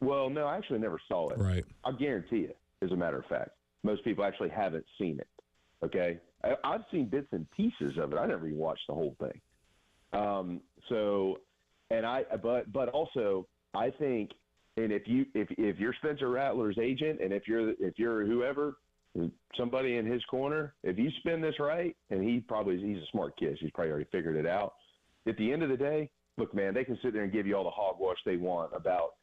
well, no, I actually never saw it. Right. I guarantee it, as a matter of fact. Most people actually haven't seen it, okay? I've seen bits and pieces of it. I never even watched the whole thing. But also, I think, and if you're Spencer Rattler's agent, and if you're whoever, somebody in his corner, if you spin this right, and he's a smart kid, so he's probably already figured it out. At the end of the day, look, man, they can sit there and give you all the hogwash they want about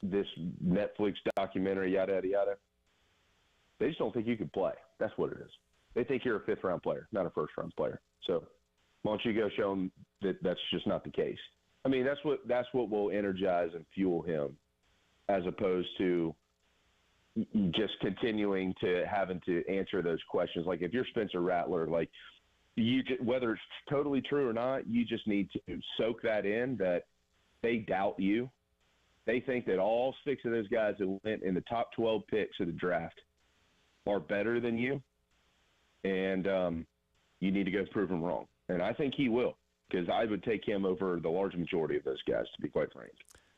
this Netflix documentary, yada yada yada. They just don't think you can play. That's what it is. They think you're a fifth-round player, not a first-round player. So why don't you go show them that that's just not the case? I mean, that's what will energize and fuel him, as opposed to just continuing to having to answer those questions. Like if you're Spencer Rattler, like whether it's totally true or not, you just need to soak that in, that they doubt you. They think that all 6 of those guys that went in the top 12 picks of the draft are better than you, and you need to go prove them wrong. And I think he will, because I would take him over the large majority of those guys, to be quite frank.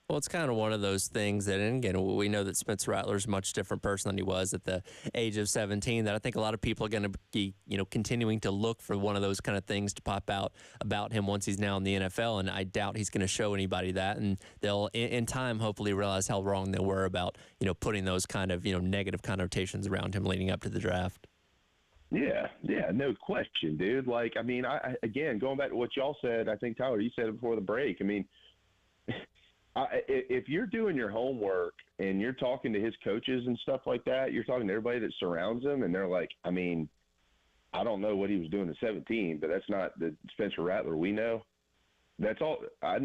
Well, it's kind of one of those things that, and again, we know that Spencer Rattler is a much different person than he was at the age of 17, that I think a lot of people are going to be, continuing to look for one of those kind of things to pop out about him once he's now in the NFL, and I doubt he's going to show anybody that, and they'll, in time, hopefully realize how wrong they were about, putting those kind of, negative connotations around him leading up to the draft. Yeah, no question, dude. Like, I mean, again, going back to what y'all said, I think, Tyler, you said it before the break. I mean, if you're doing your homework and you're talking to his coaches and stuff like that, you're talking to everybody that surrounds him, and they're like, I mean, I don't know what he was doing at 17, but that's not the Spencer Rattler we know. That's all. I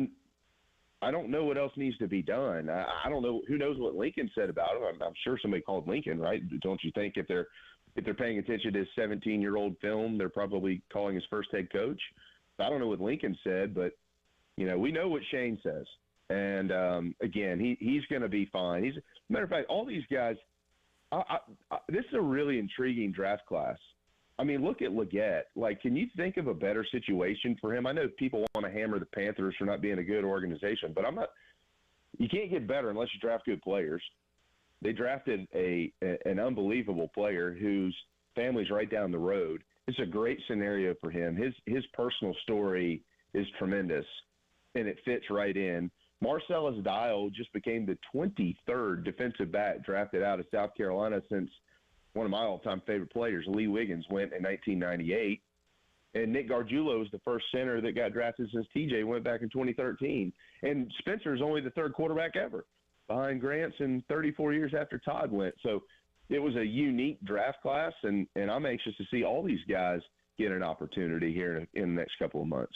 don't know what else needs to be done. I don't know. Who knows what Lincoln said about him? I'm sure somebody called Lincoln, right? Don't you think if they're paying attention to his 17-year-old film, they're probably calling his first head coach? I don't know what Lincoln said, but, we know what Shane says. And, again, he's going to be fine. Matter of fact, all these guys, this is a really intriguing draft class. I mean, look at Leggett. Like, can you think of a better situation for him? I know people want to hammer the Panthers for not being a good organization, but you can't get better unless you draft good players. They drafted an unbelievable player whose family's right down the road. It's a great scenario for him. His personal story is tremendous, and it fits right in. Marcellus Dial just became the 23rd defensive back drafted out of South Carolina since one of my all-time favorite players, Lee Wiggins, went in 1998. And Nick Gargiulo is the first center that got drafted since TJ went back in 2013. And Spencer is only the third quarterback ever, behind Grant's and 34 years after Todd went. So it was a unique draft class, and I'm anxious to see all these guys get an opportunity here in the next couple of months.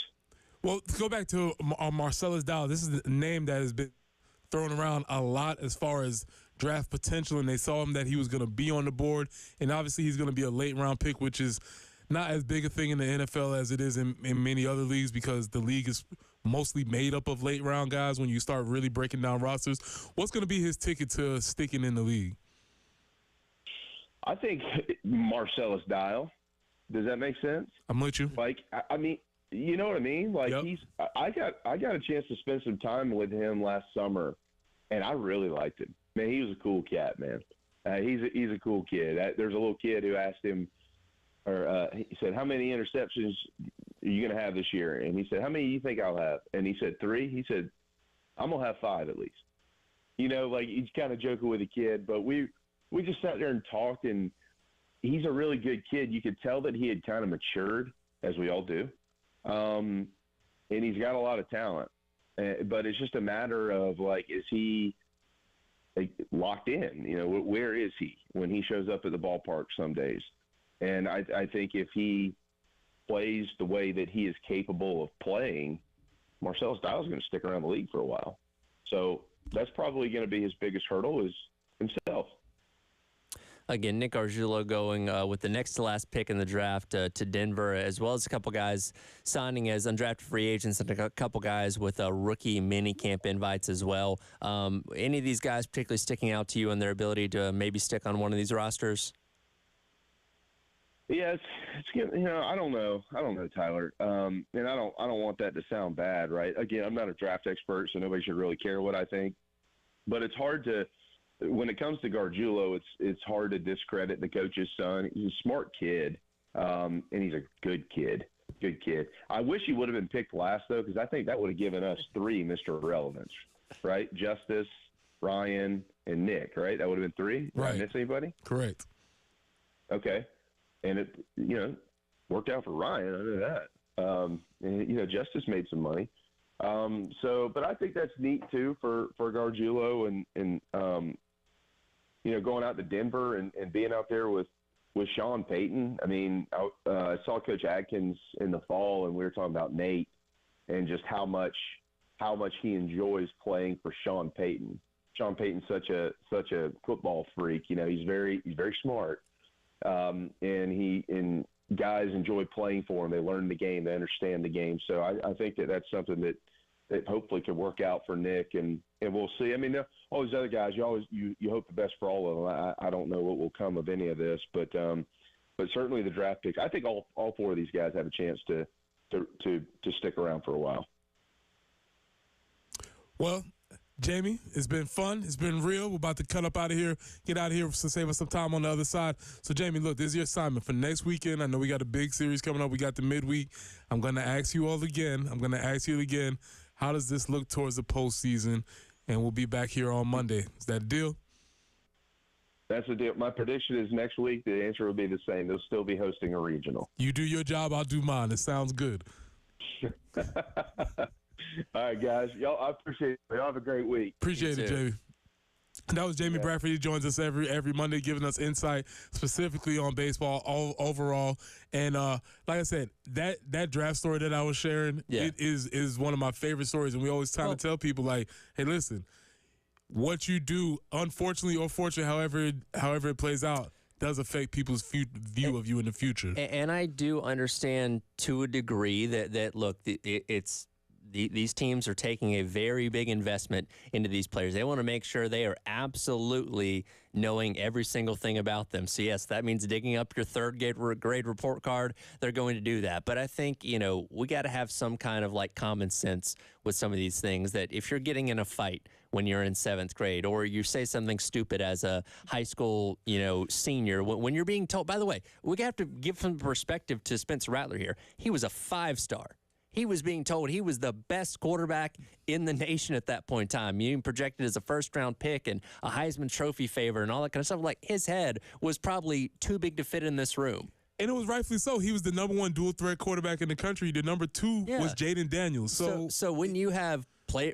Well, to go back to Marcellus Dial, this is a name that has been thrown around a lot as far as draft potential, and they saw him that he was going to be on the board, and obviously he's going to be a late-round pick, which is not as big a thing in the NFL as it is in many other leagues, because the league is mostly made up of late-round guys when you start really breaking down rosters. What's going to be his ticket to sticking in the league? I think Marcellus Dial. Does that make sense? I'm with you. Like, I mean, you know what I mean? Like, yep. I got a chance to spend some time with him last summer, and I really liked him. Man, he was a cool cat, man. He's a cool kid. There's a little kid who asked him, he said, how many interceptions are you going to have this year? And he said, how many do you think I'll have? And he said, 3. He said, I'm going to have 5 at least. Like, he's kind of joking with the kid, but we just sat there and talked, and he's a really good kid. You could tell that he had kind of matured, as we all do. And he's got a lot of talent, but it's just a matter of, like, is he locked in. Where is he when he shows up at the ballpark some days? And I think if he plays the way that he is capable of playing, Marcellus Dial is going to stick around the league for a while. So that's probably going to be his biggest hurdle is himself. Again, Nick Gargiulo going with the next to last pick in the draft to Denver, as well as a couple guys signing as undrafted free agents and a couple guys with rookie mini camp invites as well. Any of these guys particularly sticking out to you and their ability to maybe stick on one of these rosters? Yeah, it's I don't know, Tyler, and I don't want that to sound bad, right? Again, I'm not a draft expert, so nobody should really care what I think, but it's hard to. When it comes to Gargiulo, it's hard to discredit the coach's son. He's a smart kid, and he's a good kid. Good kid. I wish he would have been picked last, though, because I think that would have given us 3 Mr. Relevance, right? Justice, Ryan, and Nick, right? That would have been 3. Right. Did I miss anybody? Correct. Okay. And it, worked out for Ryan. I know that. And, Justice made some money. But I think that's neat, too, for Gargiulo and going out to Denver and being out there with Sean Payton. I mean, I saw Coach Adkins in the fall, and we were talking about Nate and just how much he enjoys playing for Sean Payton. Sean Payton's such a football freak. He's very smart, and guys enjoy playing for him. They learn the game, they understand the game. So I think that's something that hopefully could work out for Nick, and we'll see. I mean, all these other guys, you hope the best for all of them. I don't know what will come of any of this, but certainly the draft picks. I think all 4 of these guys have a chance to stick around for a while. Well, Jamie, it's been fun. It's been real. We're about to cut up out of here, get out of here to save us some time on the other side. So, Jamie, look, this is your assignment for next weekend. I know we got a big series coming up. We got the midweek. I'm going to ask you all again. How does this look towards the postseason? And we'll be back here on Monday. Is that a deal? That's the deal. My prediction is next week the answer will be the same. They'll still be hosting a regional. You do your job, I'll do mine. It sounds good. All right, guys. Y'all, I appreciate it. Y'all have a great week. Appreciate it, Jamie. That was Jamie Bradford. He joins us every Monday, giving us insight specifically on baseball overall. And like I said, that draft story that I was sharing, it is one of my favorite stories. And we always try to tell people, like, hey, listen, what you do, unfortunately or fortunately, however it plays out, does affect people's view of you in the future. And I do understand to a degree that look, these teams are taking a very big investment into these players. They want to make sure they are absolutely knowing every single thing about them. So, yes, that means digging up your third grade report card. They're going to do that. But I think, we got to have some kind of common sense with some of these things, that if you're getting in a fight when you're in 7th grade, or you say something stupid as a high school, senior, when you're being told, by the way, we have to give some perspective to Spencer Rattler here. He was a 5-star. He was being told he was the best quarterback in the nation at that point in time. You projected as a first-round pick and a Heisman Trophy favorite and all that kind of stuff. Like, his head was probably too big to fit in this room. And it was rightfully so. He was the number 1 dual-threat quarterback in the country. The number 2 was Jaden Daniels. So when you have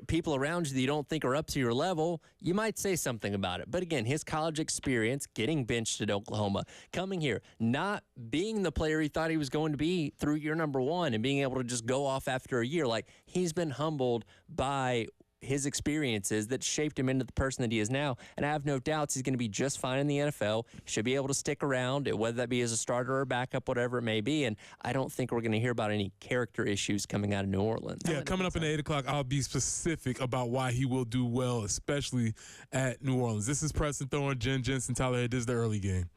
people around you that you don't think are up to your level, you might say something about it. But again, his college experience, getting benched at Oklahoma, coming here, not being the player he thought he was going to be through year number 1 and being able to just go off after a year. Like, he's been humbled by his experiences that shaped him into the person that he is now. And I have no doubts he's going to be just fine in the NFL. Should be able to stick around, whether that be as a starter or backup, whatever it may be. And I don't think we're going to hear about any character issues coming out of New Orleans. Yeah, coming up at 8 o'clock, I'll be specific about why he will do well, especially at New Orleans. This is Preston Thorne, Jen Jensen, Tyler Head. This is the early game.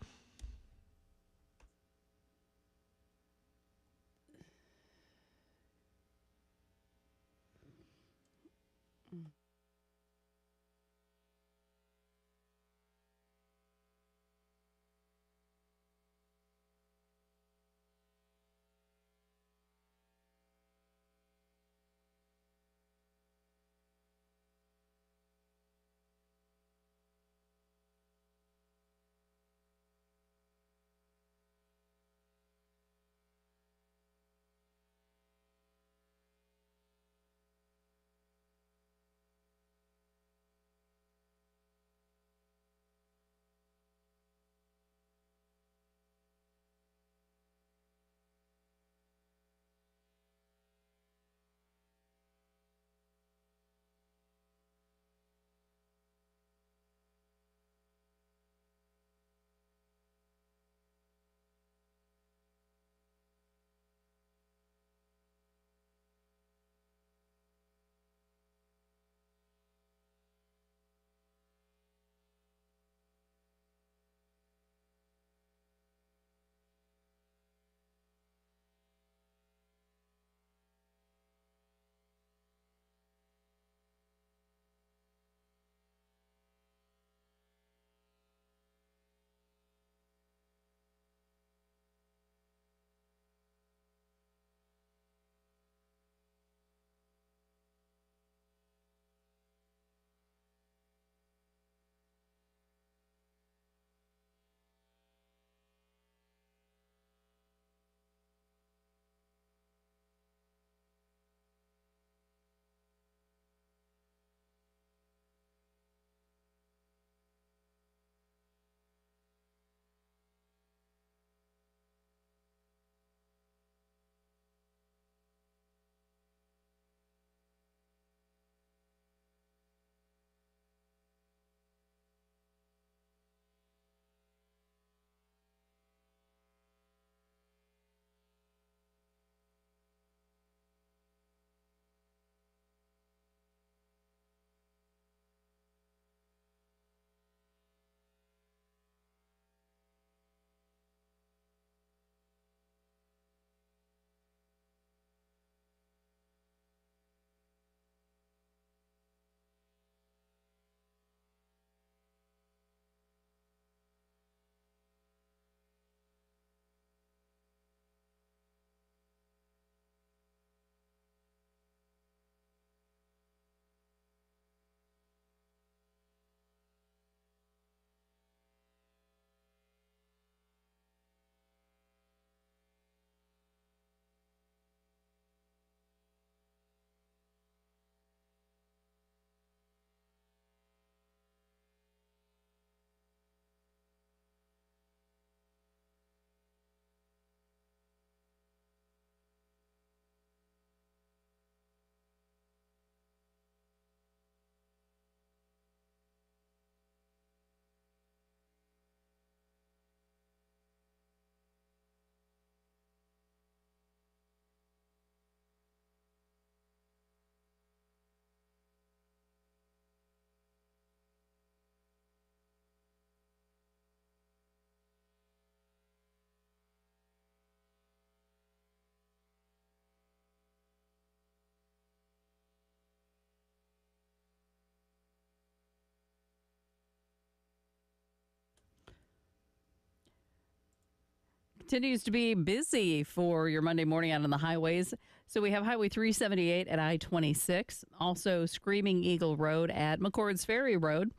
Continues to be busy for your Monday morning out on the highways. So we have Highway 378 at I-26, also Screaming Eagle Road at McCord's Ferry Road,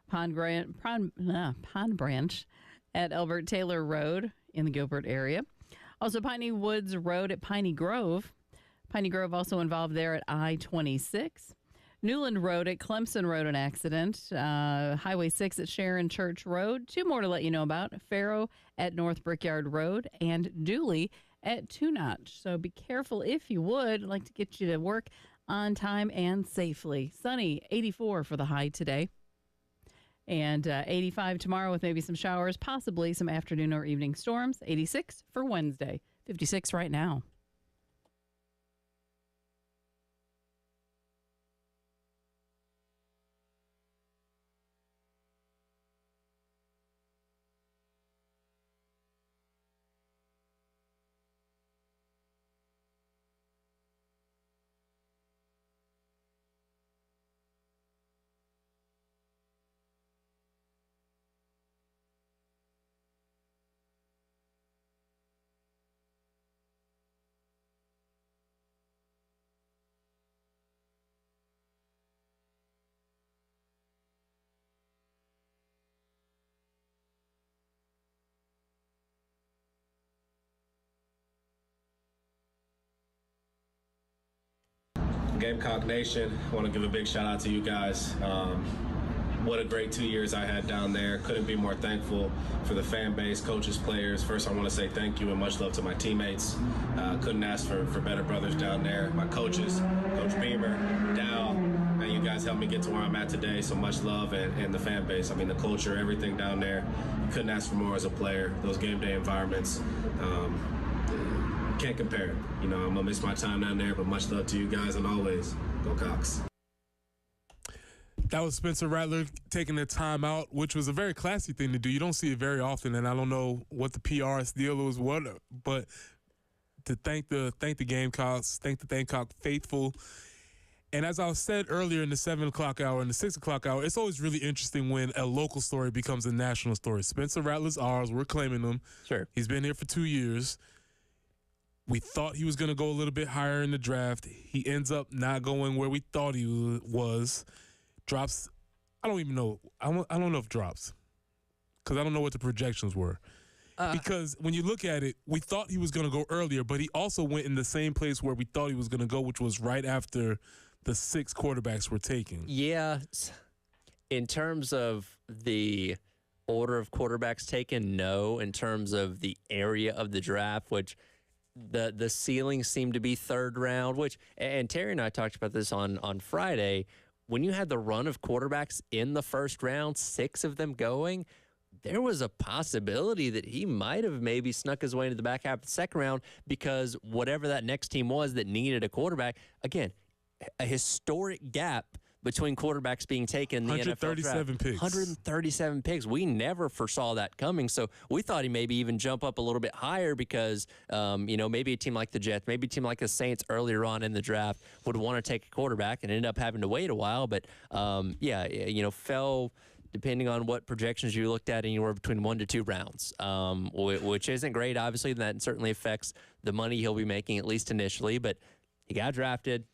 Pond Branch at Elbert Taylor Road in the Gilbert area. Also Piney Woods Road at Piney Grove. Piney Grove also involved there at I-26. Newland Road at Clemson Road, an accident. Highway 6 at Sharon Church Road. Two more to let you know about. Farrow at North Brickyard Road and Dooley at Two Notch. So be careful if you would. I'd like to get you to work on time and safely. Sunny, 84 for the high today. And 85 tomorrow with maybe some showers, possibly some afternoon or evening storms. 86 for Wednesday. 56 right now. Gamecock Nation, I want to give a big shout out to you guys. What a great 2 years I had down there. Couldn't be more thankful for the fan base, coaches, players. First, I want to say thank you and much love to my teammates. Couldn't ask for better brothers down there. My coaches, Coach Beamer, Dow, and you guys helped me get to where I'm at today. So much love and the fan base. I mean, the culture, everything down there. Couldn't ask for more as a player. Those game day environments. Can't compare. You know, I'm going to miss my time down there, but much love to you guys, and always, go Cox. That was Spencer Rattler taking the time out, which was a very classy thing to do. You don't see it very often, and I don't know what the PR deal was, but to thank the Gamecocks, thank the Gamecock faithful. And as I said earlier in the 7 o'clock hour and the 6 o'clock hour, it's always really interesting when a local story becomes a national story. Spencer Rattler's ours. We're claiming him. Sure. He's been here for 2 years. We thought he was going to go a little bit higher in the draft. He ends up not going where we thought he was. Drops. I don't even know. I don't know if drops because I don't know what the projections were. Because when you look at it, we thought he was going to go earlier, but he also went in the same place where we thought he was going to go, which was right after the 6 quarterbacks were taken. Yeah. In terms of the order of quarterbacks taken, no. In terms of the area of the draft, which the ceiling seemed to be 3rd round, which, and Terry and I talked about this on Friday, when you had the run of quarterbacks in the 1st round, 6 of them going, there was a possibility that he might have maybe snuck his way into the back half of the 2nd round because whatever that next team was that needed a quarterback, again, a historic gap between quarterbacks being taken in the NFL draft. 137 picks. We never foresaw that coming, so we thought he maybe even jump up a little bit higher because, maybe a team like the Jets, maybe a team like the Saints earlier on in the draft would want to take a quarterback and end up having to wait a while. But, fell, depending on what projections you looked at, anywhere between 1 to 2 rounds, which isn't great, obviously. That certainly affects the money he'll be making, at least initially. But he got drafted.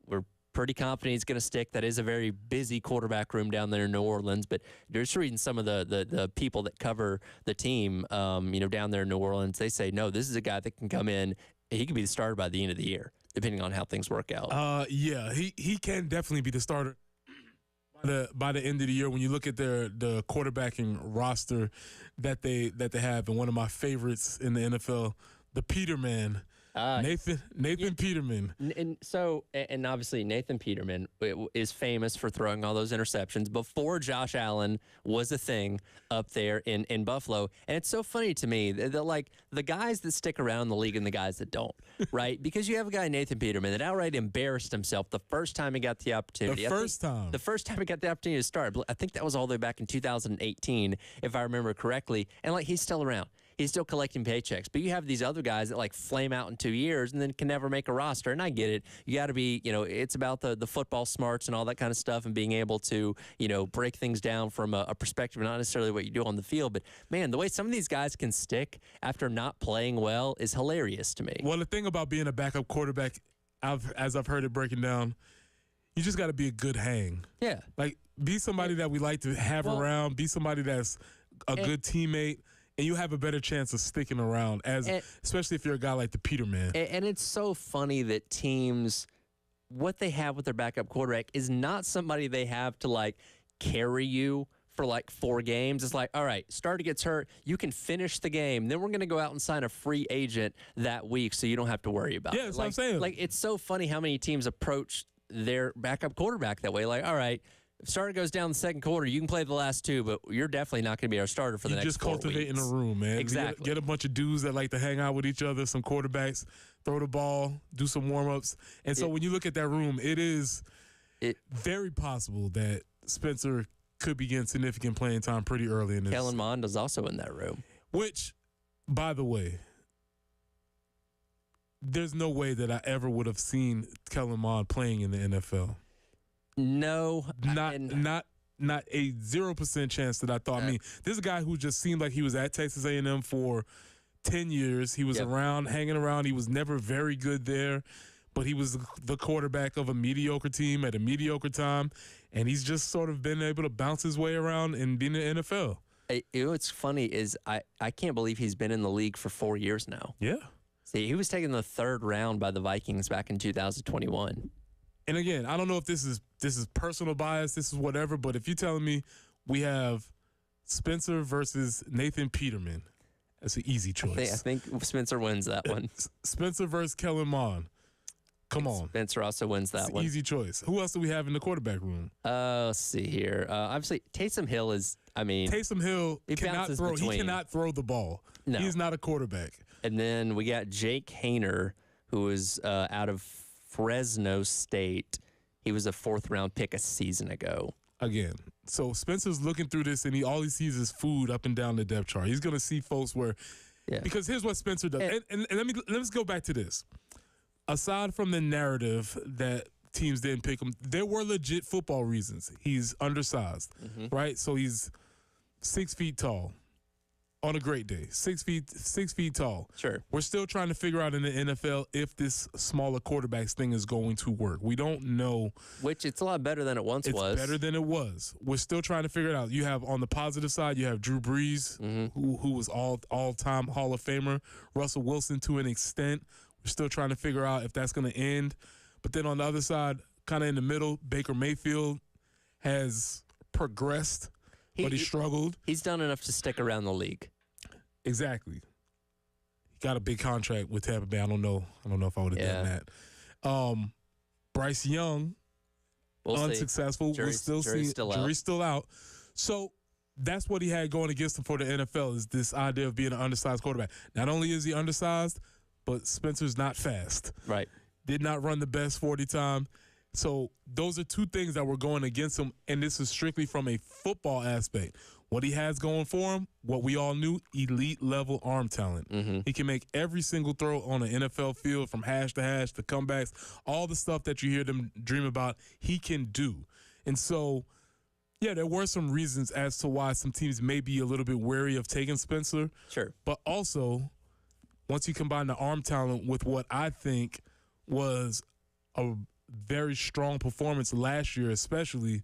We're pretty confident he's going to stick. That is a very busy quarterback room down there in New Orleans. But just reading some of the people that cover the team, down there in New Orleans, they say, no, this is a guy that can come in. He could be the starter by the end of the year, depending on how things work out. He can definitely be the starter by the end of the year. When you look at the quarterbacking roster that they have, and one of my favorites in the NFL, the Peterman. Nathan Peterman. And obviously Nathan Peterman is famous for throwing all those interceptions before Josh Allen was a thing up there in Buffalo. And it's so funny to me that like the guys that stick around the league and the guys that don't, right? Because you have a guy, Nathan Peterman, that outright embarrassed himself the first time he got the opportunity. The first time he got the opportunity to start. I think that was all the way back in 2018, if I remember correctly. And like he's still around. he's still collecting paychecks. But you have these other guys that like flame out in 2 years and then can never make a roster. And I get it. You got to be, it's about the football smarts and all that kind of stuff and being able to, break things down from a perspective, not necessarily what you do on the field. But, man, the way some of these guys can stick after not playing well is hilarious to me. Well, the thing about being a backup quarterback, as I've heard it breaking down, you just got to be a good hang. Yeah. Like, be somebody that we like to have around, be somebody that's a good teammate, and you have a better chance of sticking around, especially if you're a guy like the Peterman. And it's so funny that teams, what they have with their backup quarterback is not somebody they have to, like, carry you for like 4 games. It's like, all right, starter gets hurt, you can finish the game, then we're going to go out and sign a free agent that week so you don't have to worry about it. Yeah, that's what I'm saying. Like, it's so funny how many teams approach their backup quarterback that way. Like, all right, if starter goes down the second quarter, you can play the last 2, but you're definitely not going to be our starter for the next 4 weeks. You just cultivate in a room, man. Exactly. Get a bunch of dudes that like to hang out with each other, some quarterbacks, throw the ball, do some warm-ups. And so when you look at that room, it is very possible that Spencer could be getting significant playing time pretty early in this. Kellen Mond is also in that room. Which, by the way, there's no way that I ever would have seen Kellen Mond playing in the NFL. No. Not a 0% chance that I thought. I mean, this is a guy who just seemed like he was at Texas A&M for 10 years. He was around, hanging around. He was never very good there, but he was the quarterback of a mediocre team at a mediocre time, and he's just sort of been able to bounce his way around and be in the NFL. What's funny is I can't believe he's been in the league for 4 years now. Yeah. See, he was taken the 3rd round by the Vikings back in 2021. And again, I don't know if this is personal bias, this is whatever, but if you're telling me we have Spencer versus Nathan Peterman, that's an easy choice. I think Spencer wins that one. Spencer versus Kellen Mond. Come on. Spencer also wins that one. Easy choice. Who else do we have in the quarterback room? Let's see here. Obviously, Taysom Hill is, Taysom Hill cannot throw. He cannot throw the ball. No. He's not a quarterback. And then we got Jake Haener, who is out of Fresno State. He was a 4th-round pick a season ago. Again, so Spencer's looking through this, and all he sees is food up and down the depth chart. He's going to see folks where because here's what Spencer does. And let's go back to this. Aside from the narrative that teams didn't pick him, there were legit football reasons. He's undersized, right? So he's 6 feet tall on a great day. 6 feet tall. Sure. We're still trying to figure out in the NFL if this smaller quarterbacks thing is going to work. We don't know. Which it's a lot better than it once was. It's better than it was. We're still trying to figure it out. You have on the positive side, you have Drew Brees, who was all-time Hall of Famer. Russell Wilson to an extent. We're still trying to figure out if that's going to end. But then on the other side, kind of in the middle, Baker Mayfield has progressed, but he struggled. He's done enough to stick around the league. Exactly. He got a big contract with Tampa Bay. I don't know if I would have done that. Bryce Young, unsuccessful. Jury's still out. So that's what he had going against him for the NFL is this idea of being an undersized quarterback. Not only is he undersized, but Spencer's not fast. Right. Did not run the best 40 time. So those are 2 things that were going against him, and this is strictly from a football aspect. What he has going for him, what we all knew, elite-level arm talent. He can make every single throw on an NFL field from hash to hash, the comebacks, all the stuff that you hear them dream about, he can do. And so, yeah, there were some reasons as to why some teams may be a little bit wary of taking Spencer. Sure. But also, once you combine the arm talent with what I think was a very strong performance last year especially,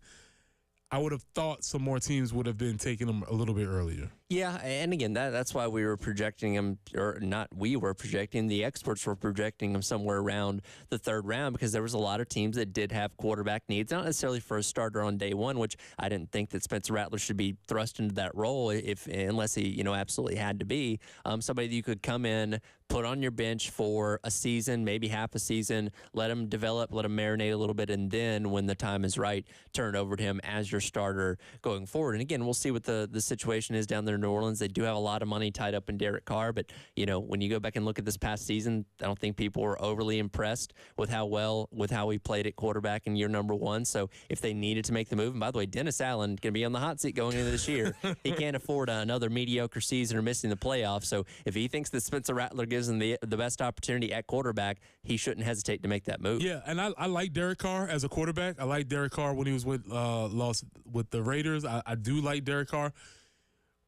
I would have thought some more teams would have been taking him a little bit earlier. Yeah, and again, that's why we were projecting him, or not we were projecting, the experts were projecting him somewhere around the 3rd round because there was a lot of teams that did have quarterback needs, not necessarily for a starter on day one, which I didn't think that Spencer Rattler should be thrust into that role unless he absolutely had to be. Somebody that you could come in, put on your bench for a season, maybe half a season, let him develop, let him marinate a little bit, and then when the time is right, turn it over to him as your starter going forward. And again, we'll see what the situation is down there in New Orleans. They do have a lot of money tied up in Derek Carr, but when you go back and look at this past season, I don't think people were overly impressed with how he played at quarterback in year number 1. So if they needed to make the move, and by the way, Dennis Allen going to be on the hot seat going into this year. He can't afford another mediocre season or missing the playoffs. So if he thinks that Spencer Rattler gives him the best opportunity at quarterback, he shouldn't hesitate to make that move. Yeah, and I like Derek Carr as a quarterback. I like Derek Carr when he was with the Raiders. I do like Derek Carr.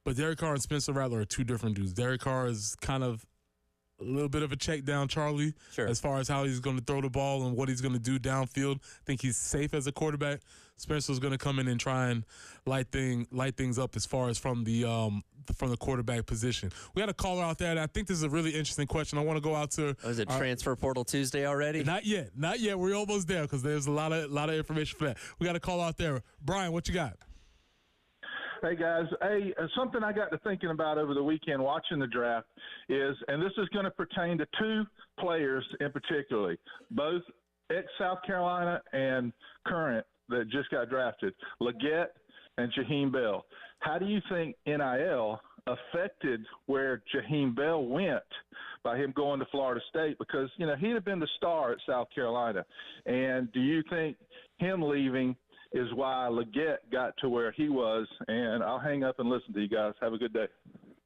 But Derek Carr and Spencer Rattler are two different dudes. Derek Carr is kind of a little bit of a check down Charlie as far as how he's going to throw the ball and what he's going to do downfield. I think he's safe as a quarterback. Spencer's going to come in and try and light things up as far as from the quarterback position. We got a caller out there, and I think this is a really interesting question. I want to go out to. Oh, is it Transfer Portal Tuesday already? Not yet. We're almost there because there's a lot of information for that. We got a call out there. Brian, what you got? Hey, guys. Hey, something I got to thinking about over the weekend watching the draft is, and this is going to pertain to two players in particular, both ex-South Carolina and current that just got drafted, Leggett and Jaheim Bell. How do you think NIL affected where Jaheim Bell went by him going to Florida State? Because, he'd have been the star at South Carolina. And do you think him leaving is why Leggett got to where he was? And I'll hang up and listen to you guys. Have a good day.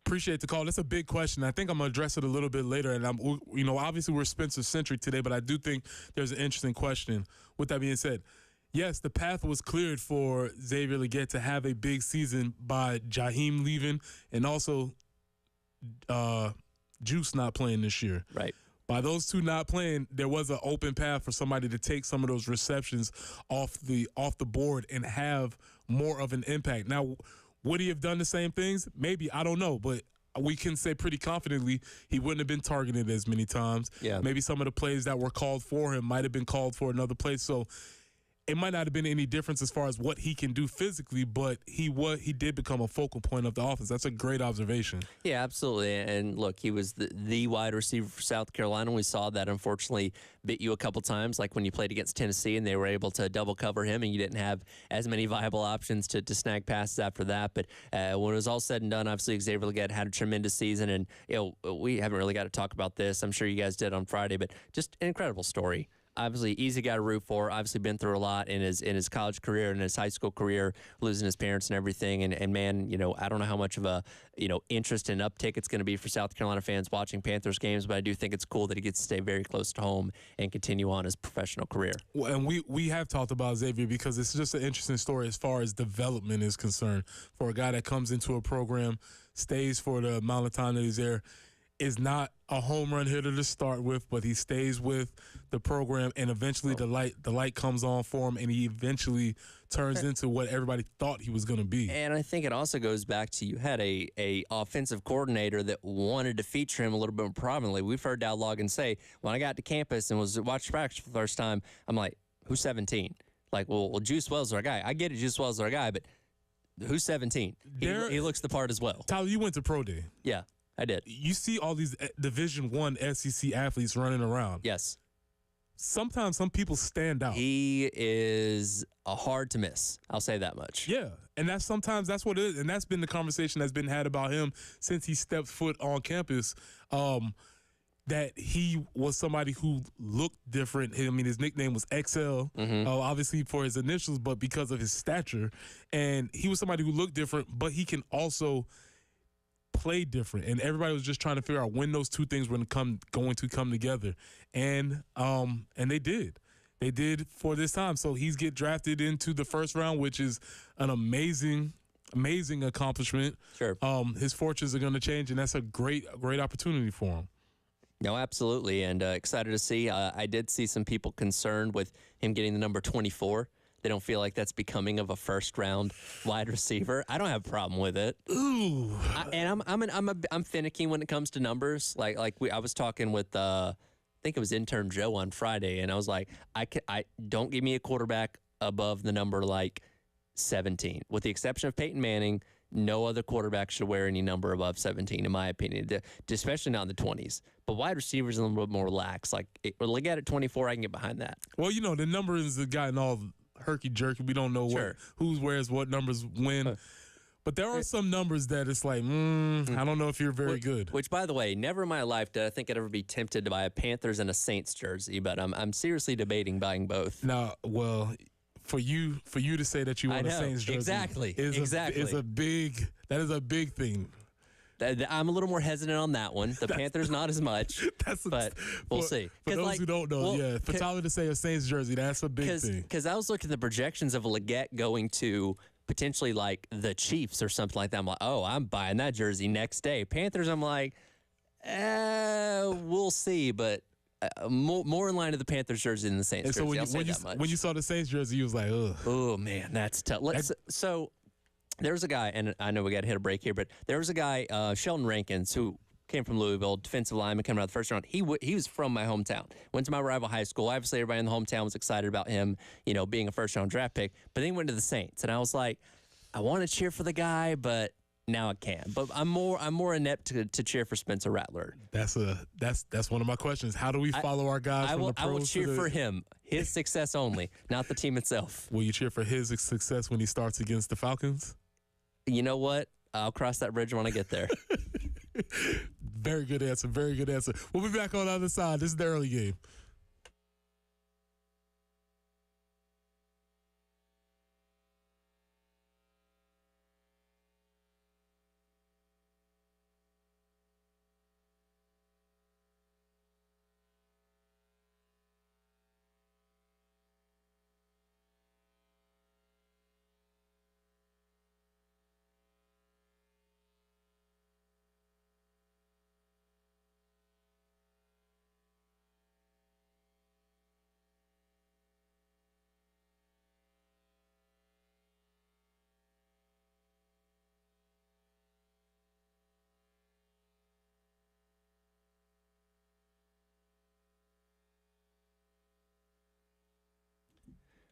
Appreciate the call. That's a big question. I think I'm going to address it a little bit later. And obviously we're Spencer-centric today, but I do think there's an interesting question. With that being said, yes, the path was cleared for Xavier Leggett to have a big season by Jaheim leaving and also Juice not playing this year. Right. By those two not playing, there was an open path for somebody to take some of those receptions off the board and have more of an impact. Now, would he have done the same things? Maybe. I don't know. But we can say pretty confidently he wouldn't have been targeted as many times. Yeah. Maybe some of the plays that were called for him might have been called for another place. So it might not have been any difference as far as what he can do physically, but he did become a focal point of the offense. That's a great observation. Yeah, absolutely. And look, he was the wide receiver for South Carolina. We saw that unfortunately bit you a couple times, like when you played against Tennessee and they were able to double cover him and you didn't have as many viable options to snag passes after that. But when it was all said and done, obviously Xavier Leggett had a tremendous season. And we haven't really got to talk about this. I'm sure you guys did on Friday, but just an incredible story. Obviously, easy guy to root for. Obviously, been through a lot in his college career and his high school career, losing his parents and everything. And man, I don't know how much of a interest and uptick it's going to be for South Carolina fans watching Panthers games, but I do think it's cool that he gets to stay very close to home and continue on his professional career. Well, and we have talked about Xavier because it's just an interesting story as far as development is concerned. For a guy that comes into a program, stays for the amount of time that he's there, is not a home run hitter to start with, but he stays with the program, and eventually the light comes on for him, and he eventually turns into what everybody thought he was going to be. And I think it also goes back to you had a offensive coordinator that wanted to feature him a little bit more prominently. We've heard Dow Logan say, when I got to campus and was watching practice for the first time, I'm like, who's 17? Like, well, Juice Wells is our guy. I get it, Juice Wells is our guy, but who's 17? He looks the part as well. Tyler, you went to Pro Day. Yeah. I did. You see all these Division I SEC athletes running around. Yes. Sometimes some people stand out. He is hard to miss. I'll say that much. Yeah, and that's what it is, and that's been the conversation that's been had about him since he stepped foot on campus. That he was somebody who looked different. I mean, his nickname was XL, obviously for his initials, but because of his stature. And he was somebody who looked different, but he can also play different, and everybody was just trying to figure out when those two things were going to come together, and they did for this time. So he's get drafted into the first round, which is an amazing accomplishment. Sure. His fortunes are going to change, and that's a great opportunity for him. No, absolutely, and excited to see. I did see some people concerned with him getting the number 24. They don't feel like that's becoming of a first-round wide receiver. I don't have a problem with it. Ooh, I'm finicky when it comes to numbers. I was talking with I think it was intern Joe on Friday, and I was like, I don't give me a quarterback above the number 17. With the exception of Peyton Manning, no other quarterback should wear any number above 17, in my opinion, especially not in the 20s. But wide receivers are a little bit more lax. Leggett at 24, I can get behind that. Well, the numbers have gotten all herky-jerky. We don't know who wears what numbers when. But there are some numbers that it's like, I don't know if you're very good. Which, by the way, never in my life did I think I'd ever be tempted to buy a Panthers and a Saints jersey, but I'm seriously debating buying both. Now, well, for you to say that you want a Saints jersey, is a big thing. I'm a little more hesitant on that one. The Panthers not as much, but we'll see. For those who don't know, for Tyler to say a Saints jersey, that's a big thing. Because I was looking at the projections of Leggett going to potentially like the Chiefs or something like that. I'm like, oh, I'm buying that jersey next day. Panthers, I'm like, we'll see, but more in line to the Panthers jersey than the Saints jersey. So when you saw the Saints jersey, you was like, ugh. Oh, man, that's tough. So there was a guy, and I know we got to hit a break here, but there was a guy, Sheldon Rankins, who came from Louisville, defensive lineman coming out of the first round. He was from my hometown. Went to my rival high school. Obviously, everybody in the hometown was excited about him, being a first-round draft pick. But then he went to the Saints, and I was like, I want to cheer for the guy, but now I can't. But I'm more inept to cheer for Spencer Rattler. That's one of my questions. How do we follow our guys from the pros? I will cheer for him, his success only, not the team itself. Will you cheer for his success when he starts against the Falcons? You know what? I'll cross that bridge when I get there. Very good answer. Very good answer. We'll be back on the other side. This is the early game.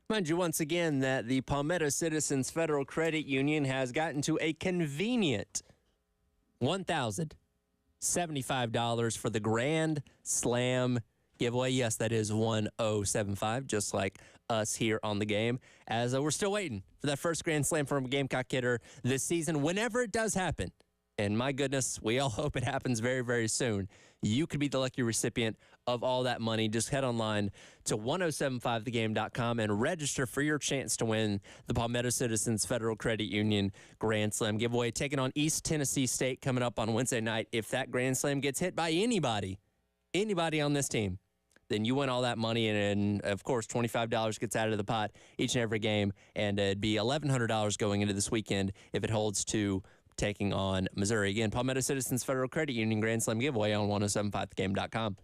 Mind you, once again, that the Palmetto Citizens Federal Credit Union has gotten to a convenient $1,075 for the Grand Slam giveaway. Yes, that is 1075, just like us here on the game. As we're still waiting for that first Grand Slam from a Gamecock hitter this season, whenever it does happen. And my goodness, we all hope it happens very, very soon. You could be the lucky recipient of all that money. Just head online to 1075thegame.com and register for your chance to win the Palmetto Citizens Federal Credit Union Grand Slam giveaway, taking on East Tennessee State coming up on Wednesday night. If that Grand Slam gets hit by anybody on this team, then you win all that money, and of course, $25 gets added to the pot each and every game, and it'd be $1,100 going into this weekend if it holds to taking on Missouri. Again, Palmetto Citizens Federal Credit Union Grand Slam giveaway on 1075thegame.com.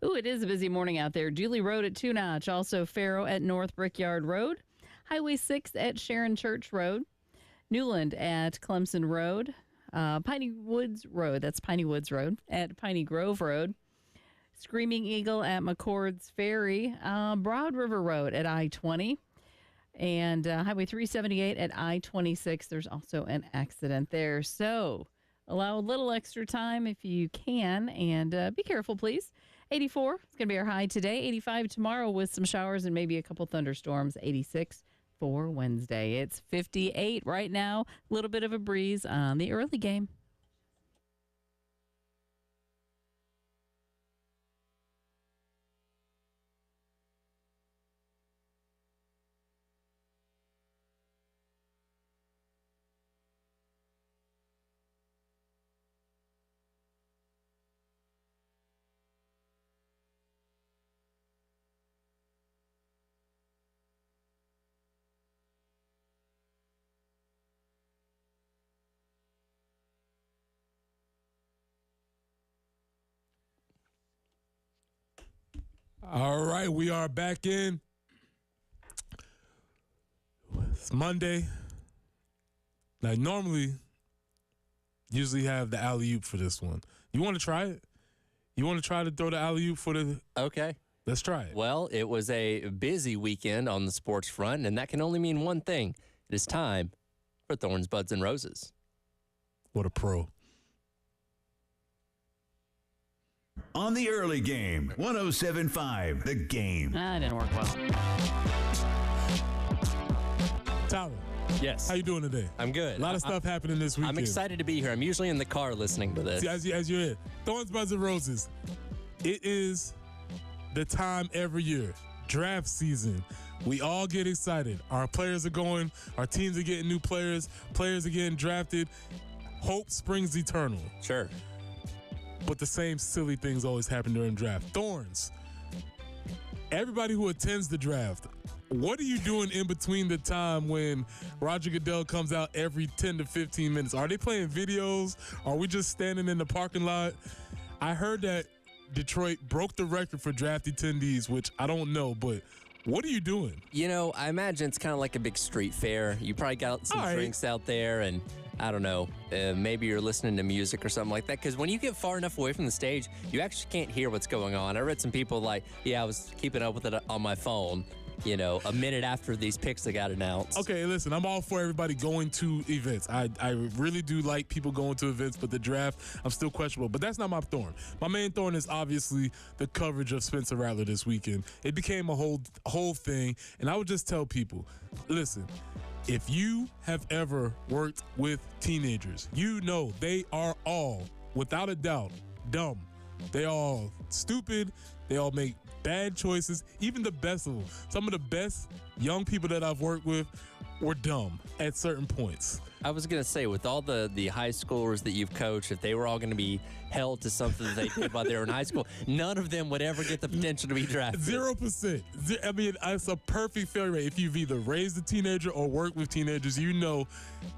Ooh, it is a busy morning out there. Dooley Road at Two Notch, also Faro at North Brickyard Road, Highway 6 at Sharon Church Road, Newland at Clemson Road, Piney Woods Road, that's Piney Woods Road, at Piney Grove Road, Screaming Eagle at McCord's Ferry, Broad River Road at I-20, and Highway 378 at I-26. There's also an accident there. So allow a little extra time if you can, and be careful, please. 84 is going to be our high today. 85 tomorrow with some showers and maybe a couple thunderstorms. 86 for Wednesday. It's 58 right now. A little bit of a breeze on the early game. All right, we are back in. It's Monday. Now, normally, usually have the alley-oop for this one. You want to try it? You want to try to throw the alley-oop for the... Okay. Let's try it. Well, it was a busy weekend on the sports front, and that can only mean one thing. It is time for Thorns, Buds, and Roses. What a pro. On the early game, 107.5, The Game. That didn't work well. Tyler. Yes. How you doing today? I'm good. A lot of stuff happening this weekend. I'm excited to be here. I'm usually in the car listening to this. See, as you're in. Thorns, Buds, and Roses. It is the time every year. Draft season. We all get excited. Our players are going. Our teams are getting new players. Players are getting drafted. Hope springs eternal. Sure. But the same silly things always happen during draft. Thorns. Everybody who attends the draft, what are you doing in between the time when Roger Goodell comes out every 10 to 15 minutes? Are they playing videos? Are we just standing in the parking lot? I heard that Detroit broke the record for draft attendees, which I don't know, but what are you doing? You know, I imagine it's kind of like a big street fair. You probably got some drinks out there, and I don't know, maybe you're listening to music or something like that. Because when you get far enough away from the stage, you actually can't hear what's going on. I read some people like, yeah, I was keeping up with it on my phone, you know, a minute after these picks that got announced. Okay, listen, I'm all for everybody going to events. I really do like people going to events, but the draft, I'm still questionable. But that's not my thorn. My main thorn is obviously the coverage of Spencer Rattler this weekend. It became a whole thing, and I would just tell people, listen, if you have ever worked with teenagers, you know they are all, without a doubt, dumb. They all stupid. They all make bad choices. Even the best of them. Some of the best young people that I've worked with were dumb at certain points. I was going to say, with all the high schoolers that you've coached, if they were all going to be held to something that they did while they were in high school, none of them would ever get the potential to be drafted. 0%. I mean, it's a perfect failure rate. If you've either raised a teenager or worked with teenagers, you know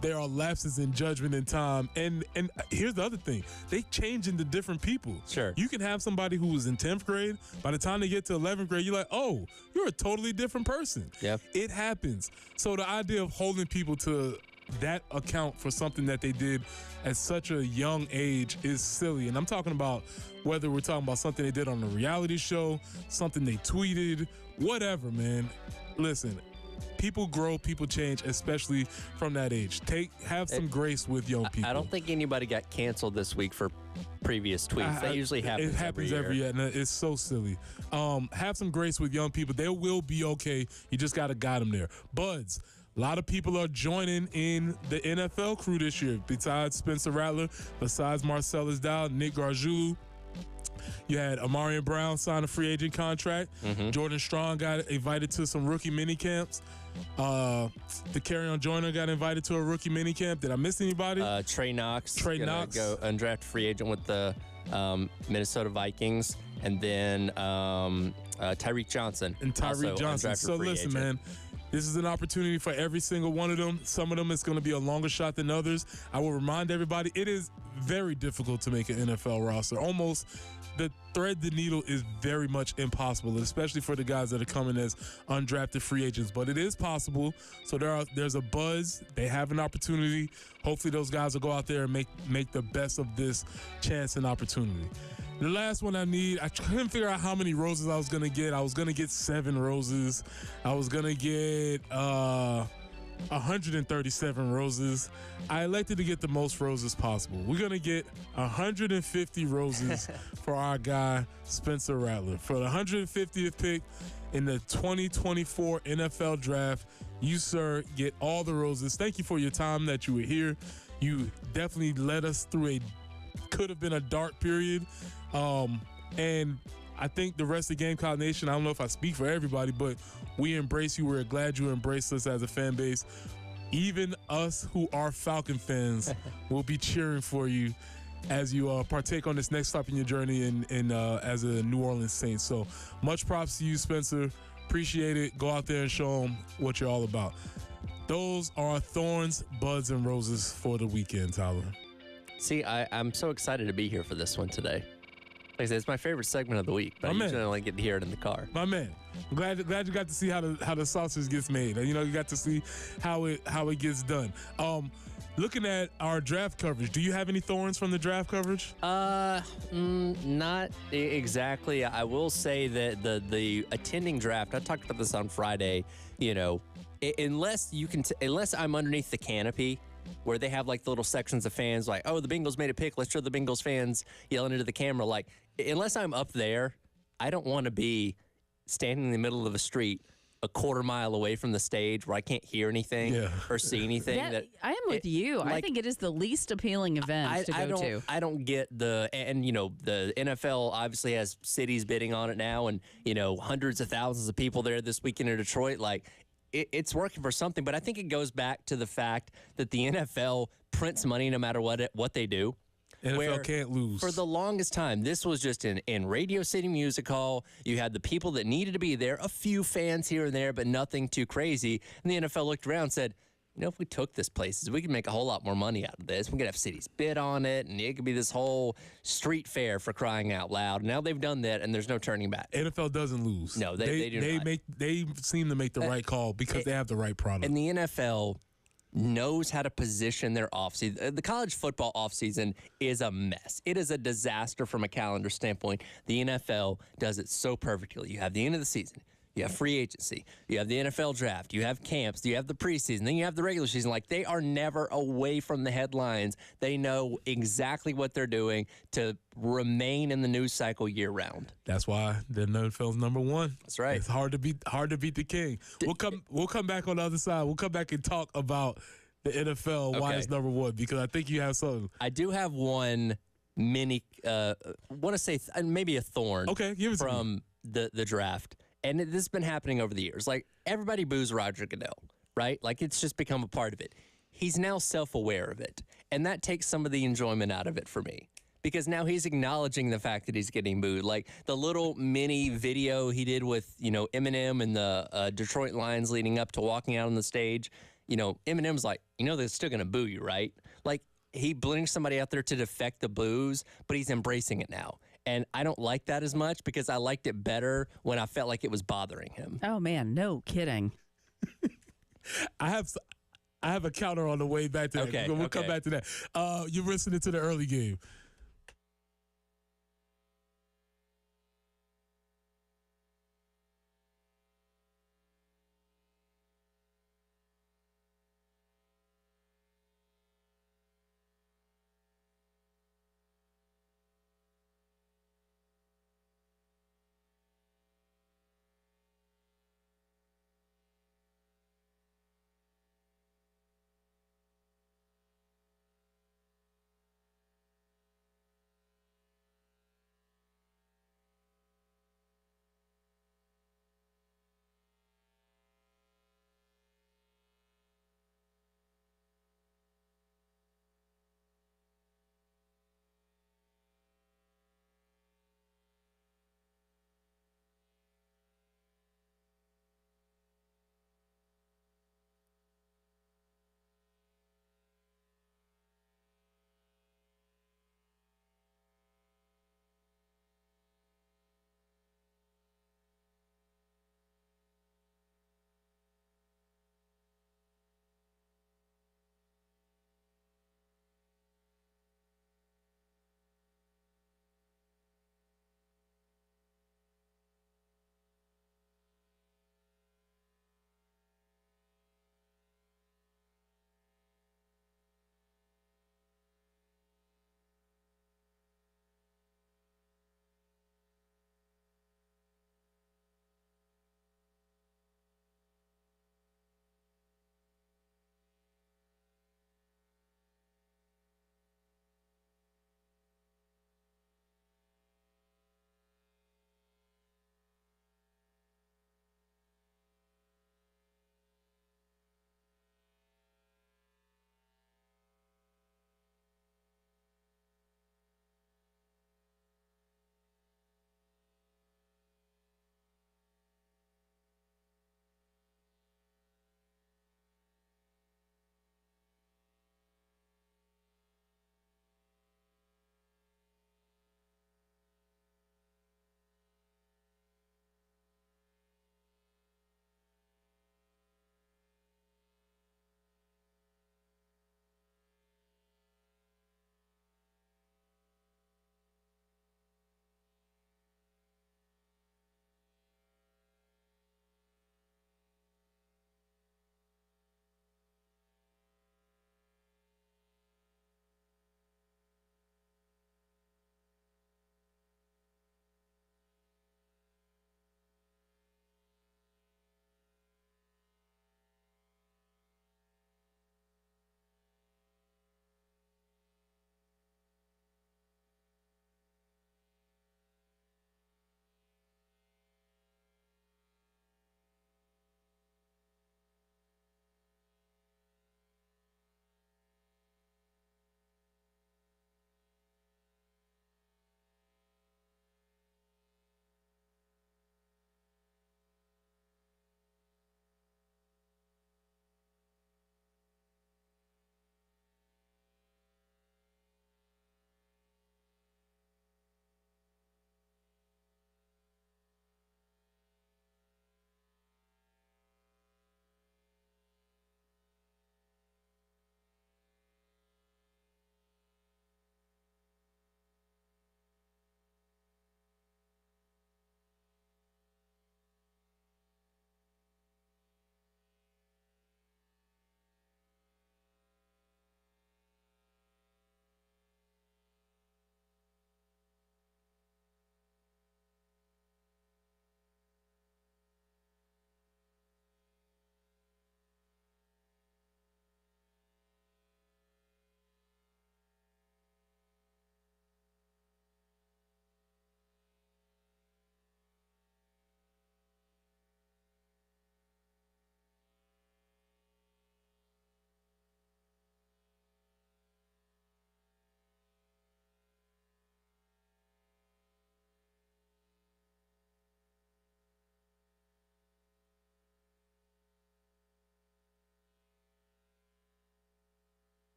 there are lapses in judgment and time. And here's the other thing. They change into different people. Sure. You can have somebody who was in 10th grade. By the time they get to 11th grade, you're like, oh, you're a totally different person. Yep. It happens. So the idea of holding people to that account for something that they did at such a young age is silly. And I'm talking about whether we're talking about something they did on a reality show, something they tweeted, whatever, man. Listen, people grow, people change, especially from that age. Have some grace with young people. I don't think anybody got canceled this week for previous tweets. That usually happens. It happens every year, and it's so silly. Have some grace with young people. They will be okay. You just got to guide them there. Buds. A lot of people are joining in the NFL crew this year. Besides Spencer Rattler, besides Marcellus Dow, Nick Gargiulo, you had Amarian Brown sign a free agent contract. Mm-hmm. Jordan Strong got invited to some rookie mini camps. The Carry-On Joyner got invited to a rookie mini camp. Did I miss anybody? Trey Knox. Trey Knox. Go undrafted free agent with the Minnesota Vikings. And then Tyreek Johnson. And Tyreek Johnson. So listen, man. This is an opportunity for every single one of them. Some of them it's going to be a longer shot than others. I will remind everybody, it is very difficult to make an NFL roster. Almost thread the needle is very much impossible, especially for the guys that are coming as undrafted free agents. But it is possible. So there's a buzz. They have an opportunity. Hopefully those guys will go out there and make the best of this chance and opportunity. The last one I couldn't figure out how many roses I was going to get. I was going to get 7 roses. I was going to get 137 roses. I elected to get the most roses possible. We're going to get 150 roses for our guy, Spencer Rattler. For the 150th pick in the 2024 NFL Draft, you, sir, get all the roses. Thank you for your time that you were here. You definitely led us through could have been a dark period. And I think the rest of Gamecock Nation, I don't know if I speak for everybody, but we embrace you. We're glad you embraced us as a fan base. Even us who are Falcon fans will be cheering for you as you partake on this next stop in your journey as a New Orleans Saints. So much props to you, Spencer. Appreciate it. Go out there and show them what you're all about. Those are thorns, buds, and roses for the weekend, Tyler. See, I'm so excited to be here for this one today. Like I said, it's my favorite segment of the week, but I usually only get to hear it in the car. My man, I'm glad you got to see how the sausage gets made. You know, you got to see how it gets done. Looking at our draft coverage, do you have any thorns from the draft coverage? Not exactly. I will say that the attending draft, I talked about this on Friday, you know, unless I'm underneath the canopy where they have like the little sections of fans like, oh, the Bengals made a pick, let's show the Bengals fans yelling into the camera. Like, unless I'm up there, I don't want to be standing in the middle of a street a quarter mile away from the stage where I can't hear anything or see anything. I am with you. Like, I think it is the least appealing event to go to. I don't get the NFL obviously has cities bidding on it now, and hundreds of thousands of people there this weekend in Detroit. Like, it's working for something, but I think it goes back to the fact that the NFL prints money no matter what they do. NFL can't lose. For the longest time, this was just in Radio City Music Hall. You had the people that needed to be there, a few fans here and there, but nothing too crazy. And the NFL looked around and said, if we took this places, we could make a whole lot more money out of this. We could have cities bid on it, and it could be this whole street fair for crying out loud. Now they've done that, and there's no turning back. NFL doesn't lose. No, they do not. They seem to make the right call because they have the right product. And the NFL knows how to position their offseason. The college football offseason is a mess. It is a disaster from a calendar standpoint. The NFL does it so perfectly. You have the end of the season. You have free agency. You have the NFL draft. You have camps. You have the preseason. Then you have the regular season. Like, they are never away from the headlines. They know exactly what they're doing to remain in the news cycle year round. That's why the NFL's number one. That's right. It's hard to beat the king. We'll come back on the other side. We'll come back and talk about the NFL, why it's number one, because I think you have something. I do have one mini, want to say maybe a thorn. Okay, give it from the draft. And this has been happening over the years. Like, everybody boos Roger Goodell, right? Like, it's just become a part of it. He's now self-aware of it. And that takes some of the enjoyment out of it for me. Because now he's acknowledging the fact that he's getting booed. Like, the little mini video he did with, Eminem and the Detroit Lions leading up to walking out on the stage. Eminem's like, they're still going to boo you, right? Like, he brings somebody out there to defect the boos, but he's embracing it now. And I don't like that as much because I liked it better when I felt like it was bothering him. Oh, man, no kidding. I have a counter on the way back to that. Okay, we'll come back to that. You're listening to the early game.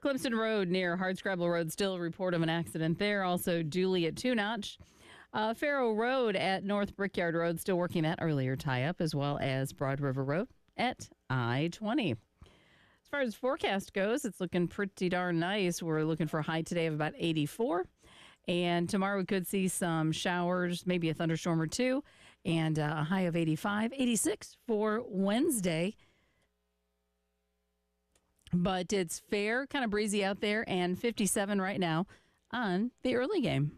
Clemson Road near Hardscrabble Road, still a report of an accident there. Also, Dooley at Two Notch. Faro Road at North Brickyard Road, still working that earlier tie-up, as well as Broad River Road at I-20. As far as forecast goes, it's looking pretty darn nice. We're looking for a high today of about 84. And tomorrow we could see some showers, maybe a thunderstorm or two, and a high of 85, 86 for Wednesday. But it's fair, kind of breezy out there, and 57 right now on the early game.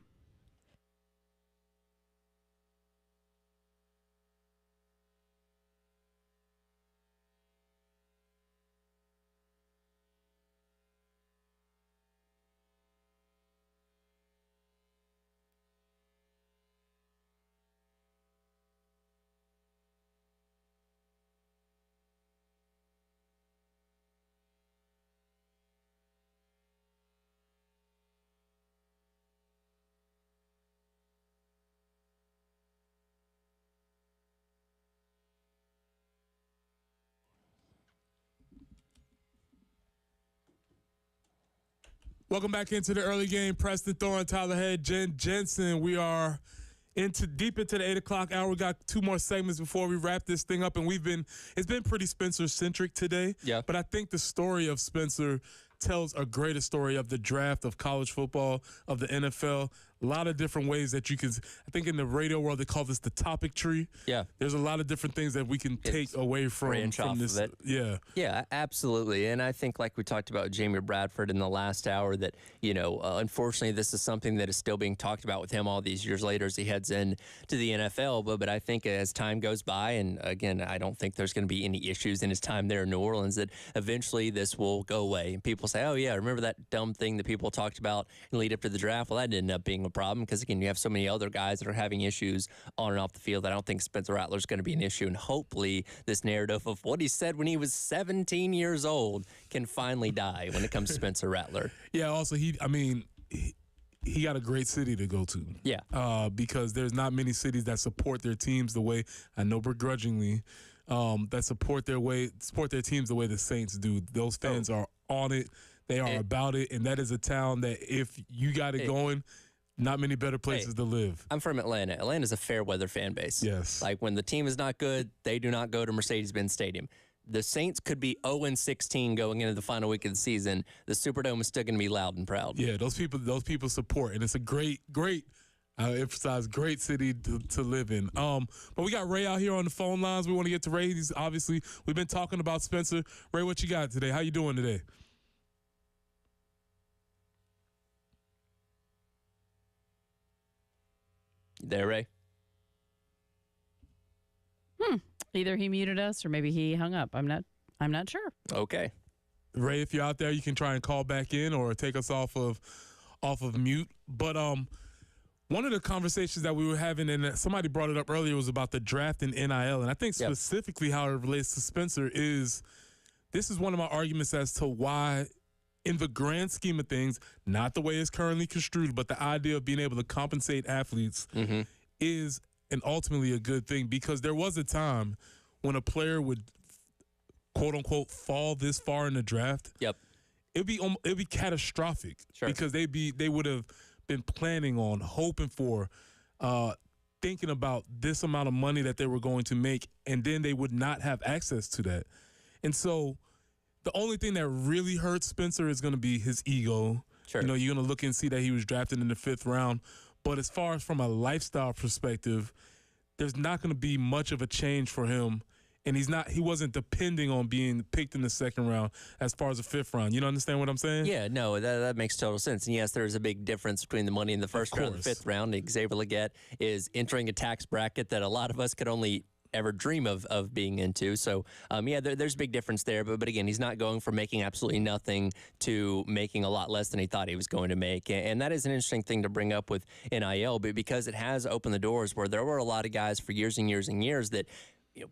Welcome back into the early game. Preston Thorne, Tyler Head, Jen Jensen. We are deep into the 8 o'clock hour. We got 2 more segments before we wrap this thing up, and it's been pretty Spencer-centric today. Yeah. But I think the story of Spencer tells a greater story of the draft, of college football, of the NFL. A lot of different ways that you can, I think in the radio world, they call this the topic tree. Yeah. There's a lot of different things that we can take away from this. Of it. Yeah. Yeah, absolutely. And I think like we talked about Jamie Bradford in the last hour that, unfortunately this is something that is still being talked about with him all these years later as he heads in to the NFL. But I think as time goes by, and again, I don't think there's going to be any issues in his time there in New Orleans, that eventually this will go away. And people say, oh yeah, remember that dumb thing that people talked about in the lead up to the draft? Well, that ended up being a problem because, again, you have so many other guys that are having issues on and off the field. I don't think Spencer Rattler is going to be an issue, and hopefully this narrative of what he said when he was 17 years old can finally die when it comes to Spencer Rattler. Yeah, also, he got a great city to go to. Yeah. Because there's not many cities that support their teams the way, I know begrudgingly, that support their teams the way the Saints do. Those fans are on it. They are about it, and that is a town that if you got it going, not many better places to live. I'm from Atlanta. Atlanta's a fair weather fan base. Yes. Like when the team is not good, they do not go to Mercedes-Benz Stadium. The Saints could be 0-16 going into the final week of the season. The Superdome is still going to be loud and proud. Yeah, those people support, and it's a great emphasize great city to live in. But we got Ray out here on the phone lines. We want to get to Ray. We've been talking about Spencer. Ray, what you got today? How you doing today? There, Ray? Either he muted us or maybe he hung up. I'm not sure. Okay. Ray, if you're out there, you can try and call back in or take us off of mute. But one of the conversations that we were having, and somebody brought it up earlier, was about the draft and NIL. And I think specifically how it relates to Spencer is this is one of my arguments as to why, in the grand scheme of things, not the way it's currently construed, but the idea of being able to compensate athletes is ultimately a good thing, because there was a time when a player would, quote unquote, fall this far in the draft. Yep. It'd be catastrophic. Sure. Because they would have been planning on, hoping for, thinking about this amount of money that they were going to make, and then they would not have access to that. And so the only thing that really hurts Spencer is going to be his ego. Sure. You're going to look and see that he was drafted in the 5th round. But as far as from a lifestyle perspective, there's not going to be much of a change for him. And he wasn't depending on being picked in the 2nd round as far as the 5th round. You understand what I'm saying? Yeah, no, that makes total sense. And yes, there's a big difference between the money in the 1st round and the 5th round. Xavier Legette is entering a tax bracket that a lot of us could only ever dream of being into. So, there's a big difference there. But again, he's not going from making absolutely nothing to making a lot less than he thought he was going to make. And that is an interesting thing to bring up with NIL, but because it has opened the doors where there were a lot of guys for years and years and years that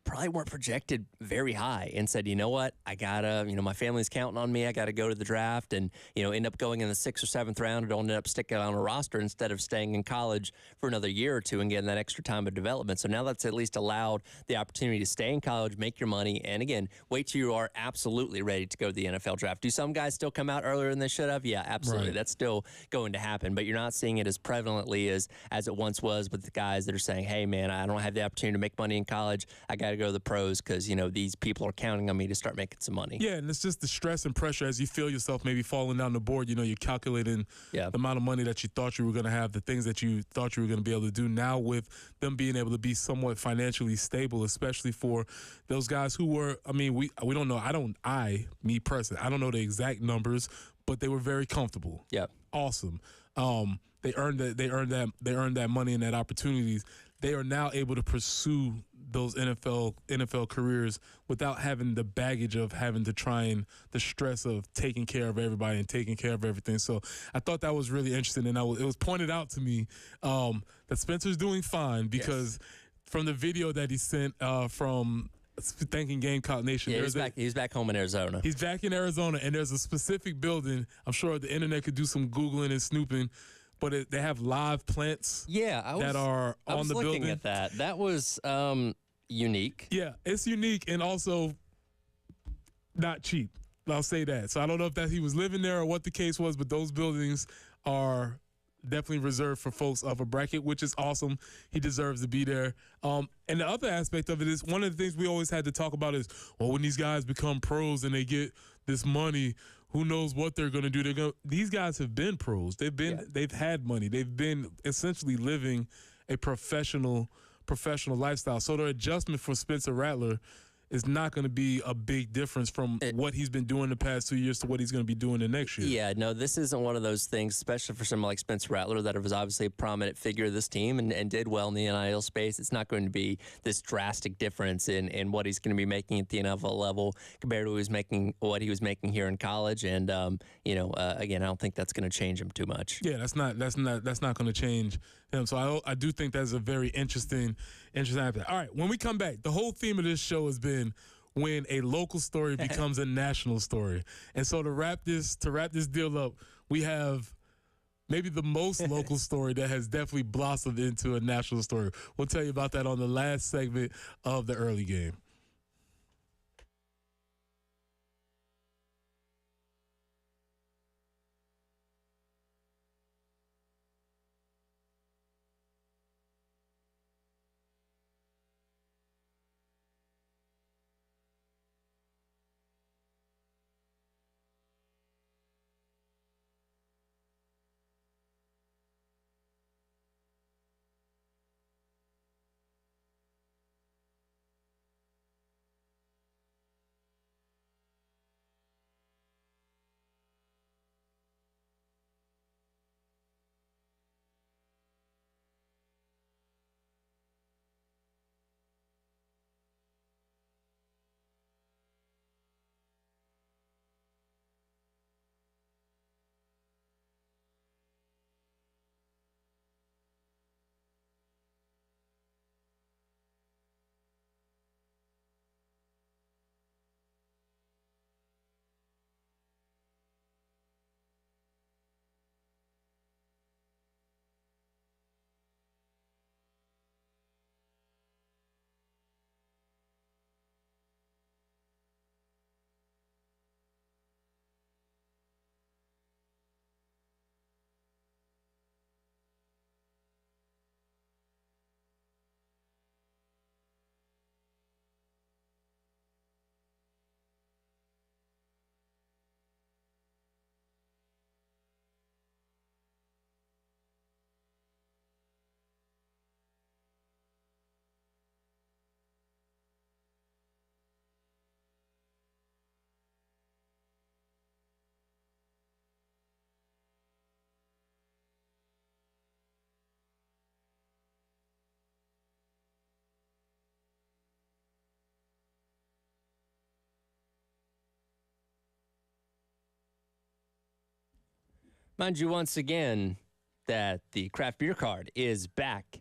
probably weren't projected very high and said, you know what, I gotta, my family's counting on me. I got to go to the draft and, end up going in the 6th or 7th round and don't end up sticking on a roster instead of staying in college for another year or two and getting that extra time of development. So now that's at least allowed the opportunity to stay in college, make your money, and again, wait till you are absolutely ready to go to the NFL draft. Do some guys still come out earlier than they should have? Yeah, absolutely. Right. That's still going to happen, but you're not seeing it as prevalently as it once was with the guys that are saying, hey, man, I don't have the opportunity to make money in college. I got to go to the pros because, these people are counting on me to start making some money. Yeah, and it's just the stress and pressure as you feel yourself maybe falling down the board. You're calculating the amount of money that you thought you were going to have, the things that you thought you were going to be able to do. Now with them being able to be somewhat financially stable, especially for those guys who were, we don't know. Me personally, I don't know the exact numbers, but they were very comfortable. Yeah. Awesome. They earned that money and that opportunities. They are now able to pursue those NFL careers without having the baggage of having to try and the stress of taking care of everybody and taking care of everything. So I thought that was really interesting, and it was pointed out to me that Spencer's doing fine because from the video that he sent from thanking Gamecock Nation. Yeah, he's back home in Arizona. He's back in Arizona, and there's a specific building. I'm sure the internet could do some Googling and snooping, but they have live plants that are on the building. I was looking at that. That was unique. Yeah, it's unique and also not cheap. I'll say that. So I don't know if that he was living there or what the case was, but those buildings are definitely reserved for folks of a bracket, which is awesome. He deserves to be there. And the other aspect of it is one of the things we always had to talk about is, well, when these guys become pros and they get this money, who knows what they're going to do? These guys have been pros. They've had money. They've been essentially living a professional lifestyle. So the adjustment for Spencer Rattler is not going to be a big difference from what he's been doing the past 2 years to what he's going to be doing the next year. Yeah, no, this isn't one of those things, especially for someone like Spencer Rattler that was obviously a prominent figure of this team and did well in the NIL space. It's not going to be this drastic difference in what he's going to be making at the NFL level compared to what he was making here in college. And again, I don't think that's going to change him too much. Yeah, that's not going to change him. So I do think that's a very interesting aspect. All right, when we come back, the whole theme of this show has been when a local story becomes a national story. And so to wrap this deal up, we have maybe the most local story that has definitely blossomed into a national story. We'll tell you about that on the last segment of the early game. Mind you, once again, that the craft beer card is back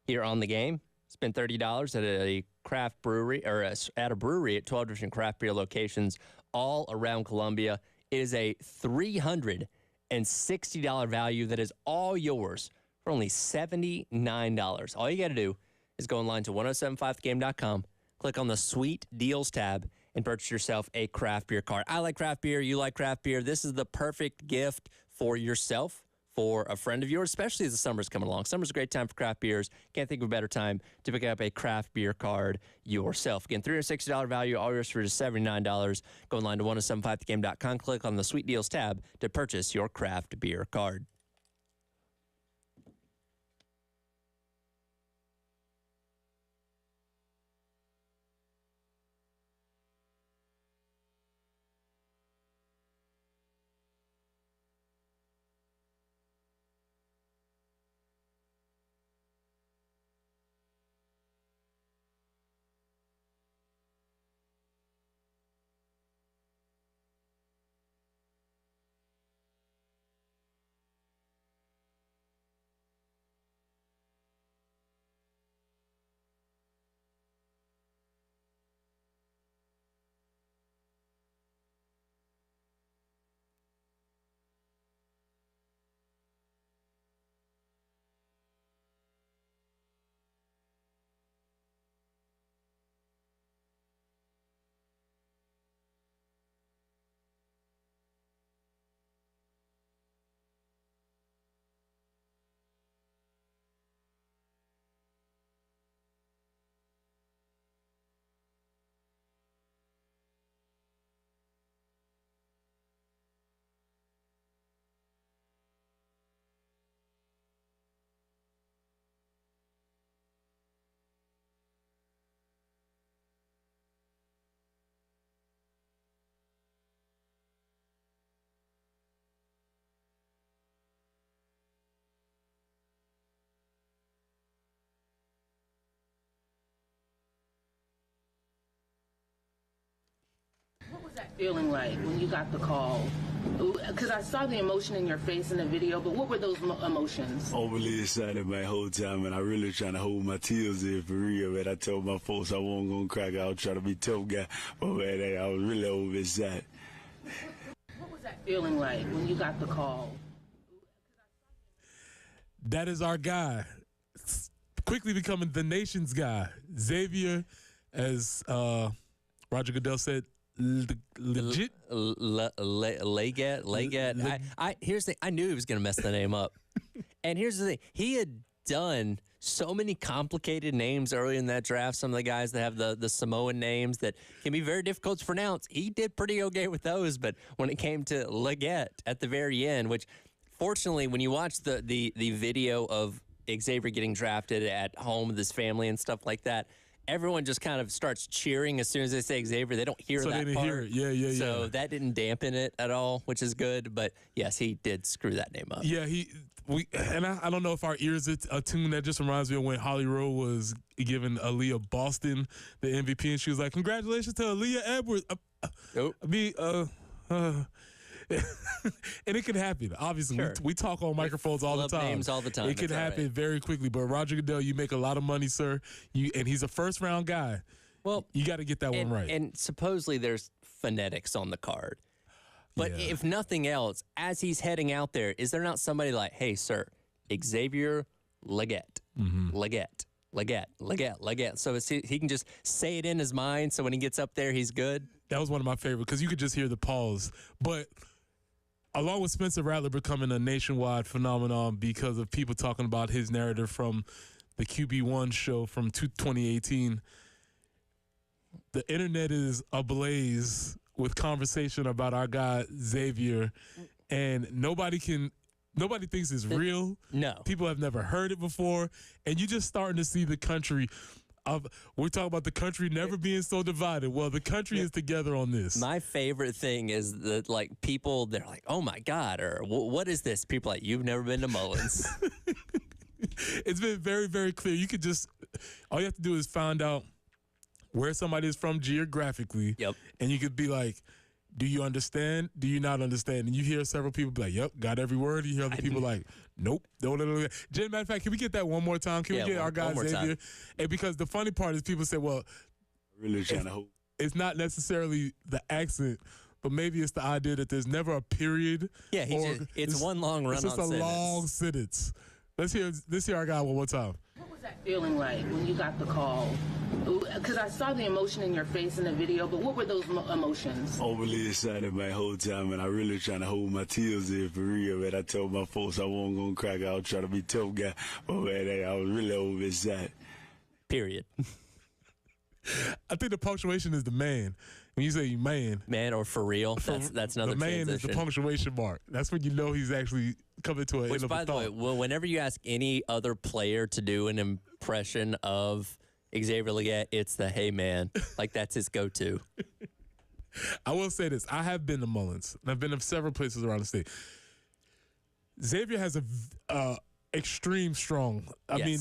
here on the game. Spend $30 at a craft brewery or at a brewery at 12 different craft beer locations all around Columbia. It is a $360 value that is all yours for only $79. All you got to do is go online to 1075thegame.com, click on the Sweet Deals tab, and purchase yourself a craft beer card. I like craft beer. You like craft beer. This is the perfect gift for yourself, for a friend of yours, especially as the summer's coming along. Summer's a great time for craft beers. Can't think of a better time to pick up a craft beer card yourself. Again, $360 value, all yours for just $79. Go online to 1075thegame.com, click on the Sweet Deals tab to purchase your craft beer card. What was that feeling like when you got the call? Because I saw the emotion in your face in the video, but what were those emotions? Overly excited my whole time, and I really trying to hold my tears in for real. And I told my folks I wasn't going to crack out, trying to be tough guy. But man, I was really over excited. What was that feeling like when you got the call? That is our guy. Quickly becoming the nation's guy. Xavier, as Roger Goodell said, legit. Leggett. Here's the thing. I knew he was going to mess the name up. And here's the thing. He had done so many complicated names early in that draft. Some of the guys that have the Samoan names that can be very difficult to pronounce. He did pretty okay with those. But when it came to Leggett at the very end, which fortunately, when you watch the video of Xavier getting drafted at home with his family and stuff like that, everyone just kind of starts cheering as soon as they say Xavier. They don't hear so that they didn't part. Hear it. Yeah. So that didn't dampen it at all, which is good. But yes, he did screw that name up. Yeah, I don't know if our ears attuned. That just reminds me of when Holly Rowe was giving Aaliyah Boston the MVP, and she was like, "Congratulations to Aaliyah Edwards." And it can happen. Obviously, sure. we talk on microphones all the time. Names all the time. It can happen very quickly. But Roger Goodell, you make a lot of money, sir. And he's a first-round guy. Well, you got to get that one right. And supposedly there's phonetics on the card. But if nothing else, as he's heading out there, is there not somebody like, hey, sir, Xavier Leggett, Leggett. So he can just say it in his mind, so when he gets up there, he's good? That was one of my favorites, because you could just hear the pause. But along with Spencer Rattler becoming a nationwide phenomenon because of people talking about his narrative from the QB1 show from 2018, the internet is ablaze with conversation about our guy Xavier, and nobody thinks it's real. No. People have never heard it before, and you're just starting to see the country. We're talking about the country never being so divided. Well, the country is together on this. My favorite thing is that, like, people, they're like, oh, my God, or what is this? People are like, you've never been to Mullins. It's been very, very clear. You could just, all you have to do is find out where somebody is from geographically. Yep. And you could be like, do you understand? Do you not understand? And you hear several people be like, yep, got every word. You hear other people like, nope. Jen, matter of fact, can we get that one more time? Can we get our guy Xavier? And because the funny part is people say, well, really trying to hope. It's not necessarily the accent, but maybe it's the idea that there's never a period. Yeah, it's one long run-on sentence. It's just a long sentence. Let's hear our guy one more time. What was that feeling like when you got the call? Because I saw the emotion in your face in the video, but what were those emotions? Overly excited my whole time, and I really trying to hold my tears in for real, man. I told my folks I wasn't going to crack out, try to be tough guy, but man, I was really over excited. Period. I think the punctuation is the man. When you say man or for real, that's another the man transition. Is the punctuation mark. That's when you know he's actually coming to an end of a thought. Which, by the way, whenever you ask any other player to do an impression of Xavier Legette, it's the hey man. Like, that's his go-to. I will say this. I have been to Mullins, and I've been to several places around the state. Xavier has a extreme strong. I mean,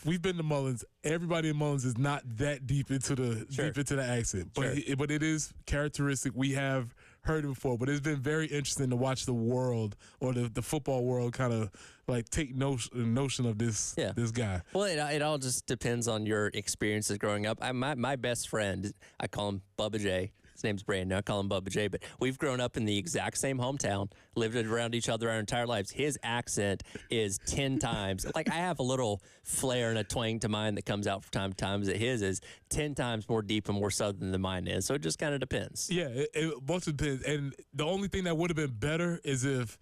we've been to Mullins. Everybody in Mullins is not that deep into the accent, but but it is characteristic. We have heard it before, but it's been very interesting to watch the world or the football world kind of like take notion of this guy. Well, it all just depends on your experiences growing up. My best friend, I call him Bubba J. His name's Brandon. I call him Bubba J. But we've grown up in the exact same hometown, lived around each other our entire lives. His accent is 10 times. Like, I have a little flair and a twang to mine that comes out from time to time. That his is 10 times more deep and more southern than mine is. So it just kind of depends. Yeah, it mostly depends. And the only thing that would have been better is if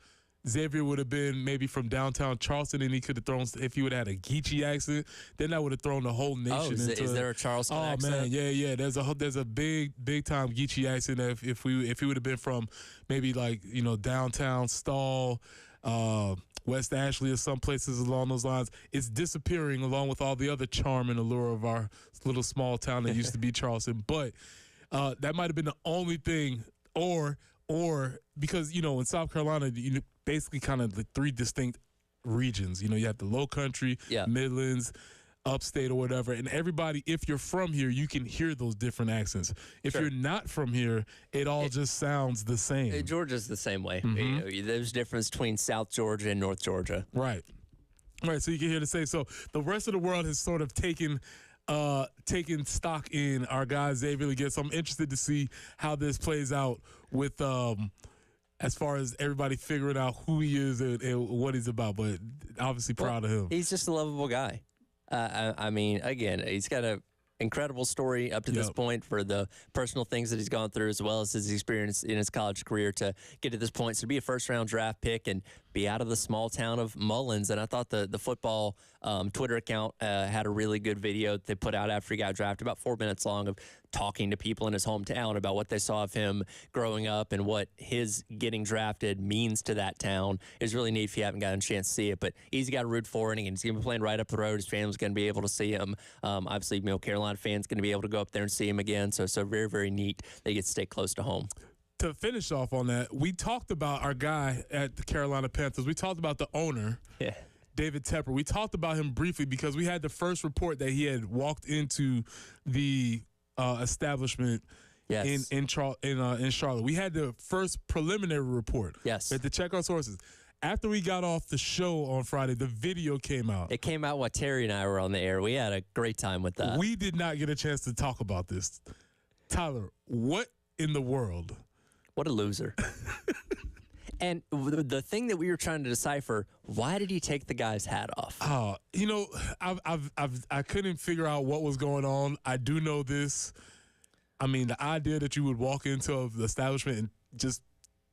Xavier would have been maybe from downtown Charleston, and he could have thrown, if he would have had a Geechee accent, then that would have thrown the whole nation into. Is there a Charleston accent? Oh man, yeah. There's a big time Geechee accent. If he would have been from maybe like downtown Stall, West Ashley, or some places along those lines, it's disappearing along with all the other charm and allure of our little small town that used to be Charleston. But that might have been the only thing, or because in South Carolina, basically kind of the three distinct regions. You have the Low Country, Midlands, Upstate, or whatever. And everybody, if you're from here, you can hear those different accents. If you're not from here, it all just sounds the same. Georgia's the same way. There's a difference between South Georgia and North Georgia. Right. So you can hear the same. So the rest of the world has sort of taken stock in our guy Xavier Legette. So I'm interested to see how this plays out with as far as everybody figuring out who he is and what he's about. But obviously proud of him. He's just a lovable guy. I mean, again, he's got an incredible story up to this point for the personal things that he's gone through, as well as his experience in his college career to get to this point. So to be a first-round draft pick and be out of the small town of Mullins. And I thought the football Twitter account had a really good video that they put out after he got drafted, about 4 minutes long, of talking to people in his hometown about what they saw of him growing up and what his getting drafted means to that town. It's really neat if you haven't gotten a chance to see it. But he's got to root for it, and he's going to be playing right up the road. His family's going to be able to see him. Obviously, Carolina fans going to be able to go up there and see him again. So very, very neat they get to stay close to home. To finish off on that, we talked about our guy at the Carolina Panthers. We talked about the owner, David Tepper. We talked about him briefly because we had the first report that he had walked into the establishment in Charlotte. We had the first preliminary report. Yes. We had to check our sources. After we got off the show on Friday, the video came out. It came out while Terry and I were on the air. We had a great time with that. We did not get a chance to talk about this. Tyler, what in the world? What a loser. And the thing that we were trying to decipher, why did he take the guy's hat off? I couldn't figure out what was going on. I do know this. I mean, the idea that you would walk into the establishment and just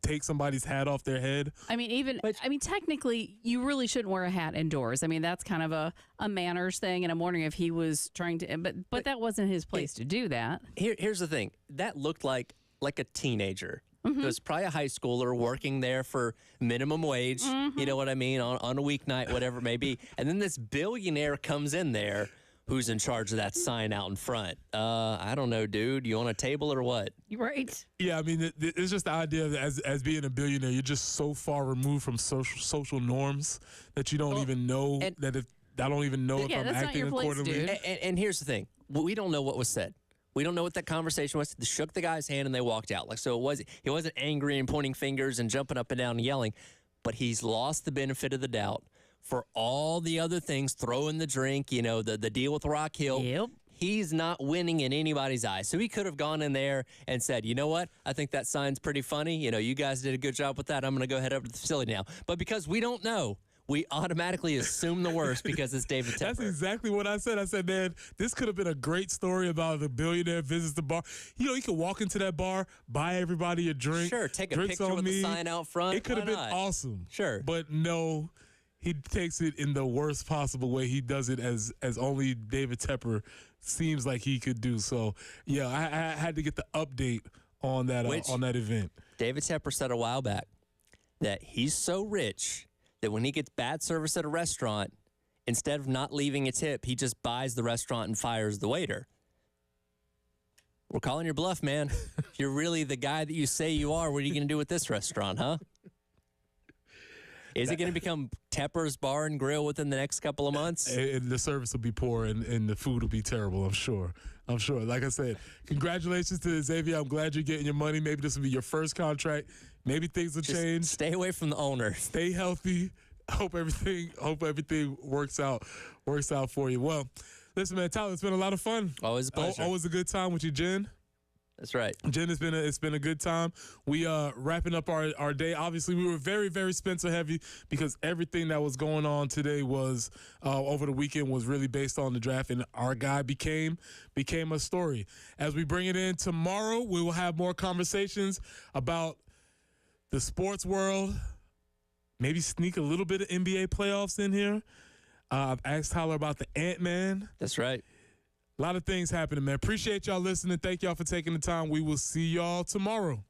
take somebody's hat off their head. I mean, technically, you really shouldn't wear a hat indoors. I mean, that's kind of a manners thing, and I'm wondering if he was trying to, but that wasn't his place to do that. Here's the thing. That looked like a teenager. Mm-hmm. It was probably a high schooler working there for minimum wage, you know what I mean, on a weeknight, whatever it may be. And then this billionaire comes in there who's in charge of that sign out in front. I don't know, dude. You on a table or what? Right. Yeah, I mean, it's just the idea that as being a billionaire, you're just so far removed from social norms that you don't even know I don't even know if I'm acting accordingly. And here's the thing. We don't know what was said. We don't know what that conversation was. They shook the guy's hand and they walked out. Like, so he wasn't angry and pointing fingers and jumping up and down and yelling, but he's lost the benefit of the doubt for all the other things, throwing the drink, the deal with Rock Hill. Yep. He's not winning in anybody's eyes. So he could have gone in there and said, you know what? I think that sign's pretty funny. You guys did a good job with that. I'm going to go head over to the facility now. But because we don't know, we automatically assume the worst because it's David Tepper. That's exactly what I said. I said, man, this could have been a great story about the billionaire visits the bar. He could walk into that bar, buy everybody a drink. Sure, take a picture with the sign out front. It could have been awesome. Sure. But no, he takes it in the worst possible way. He does it as only David Tepper seems like he could do. So, yeah, I had to get the update on that event. David Tepper said a while back that he's so rich that when he gets bad service at a restaurant, instead of not leaving a tip, he just buys the restaurant and fires the waiter. We're calling your bluff, man. If you're really the guy that you say you are, what are you going to do with this restaurant, huh? Is it going to become Tepper's Bar and Grill within the next couple of months? And the service will be poor and the food will be terrible, I'm sure. Like I said, congratulations to Xavier. I'm glad you're getting your money. Maybe this will be your first contract. Maybe things will change. Stay away from the owner. Stay healthy. Hope everything works out for you. Well, listen, man, Tyler, it's been a lot of fun. Always a pleasure. Always a good time with you, Jen. That's right. Jen, it's been a good time. We wrapping up our day. Obviously, we were very, very Spencer heavy because everything that was going on today was over the weekend was really based on the draft, and our guy became a story. As we bring it in tomorrow, we will have more conversations about the sports world. Maybe sneak a little bit of NBA playoffs in here. I've asked Tyler about the Ant-Man. That's right. A lot of things happening, man. Appreciate y'all listening. Thank y'all for taking the time. We will see y'all tomorrow.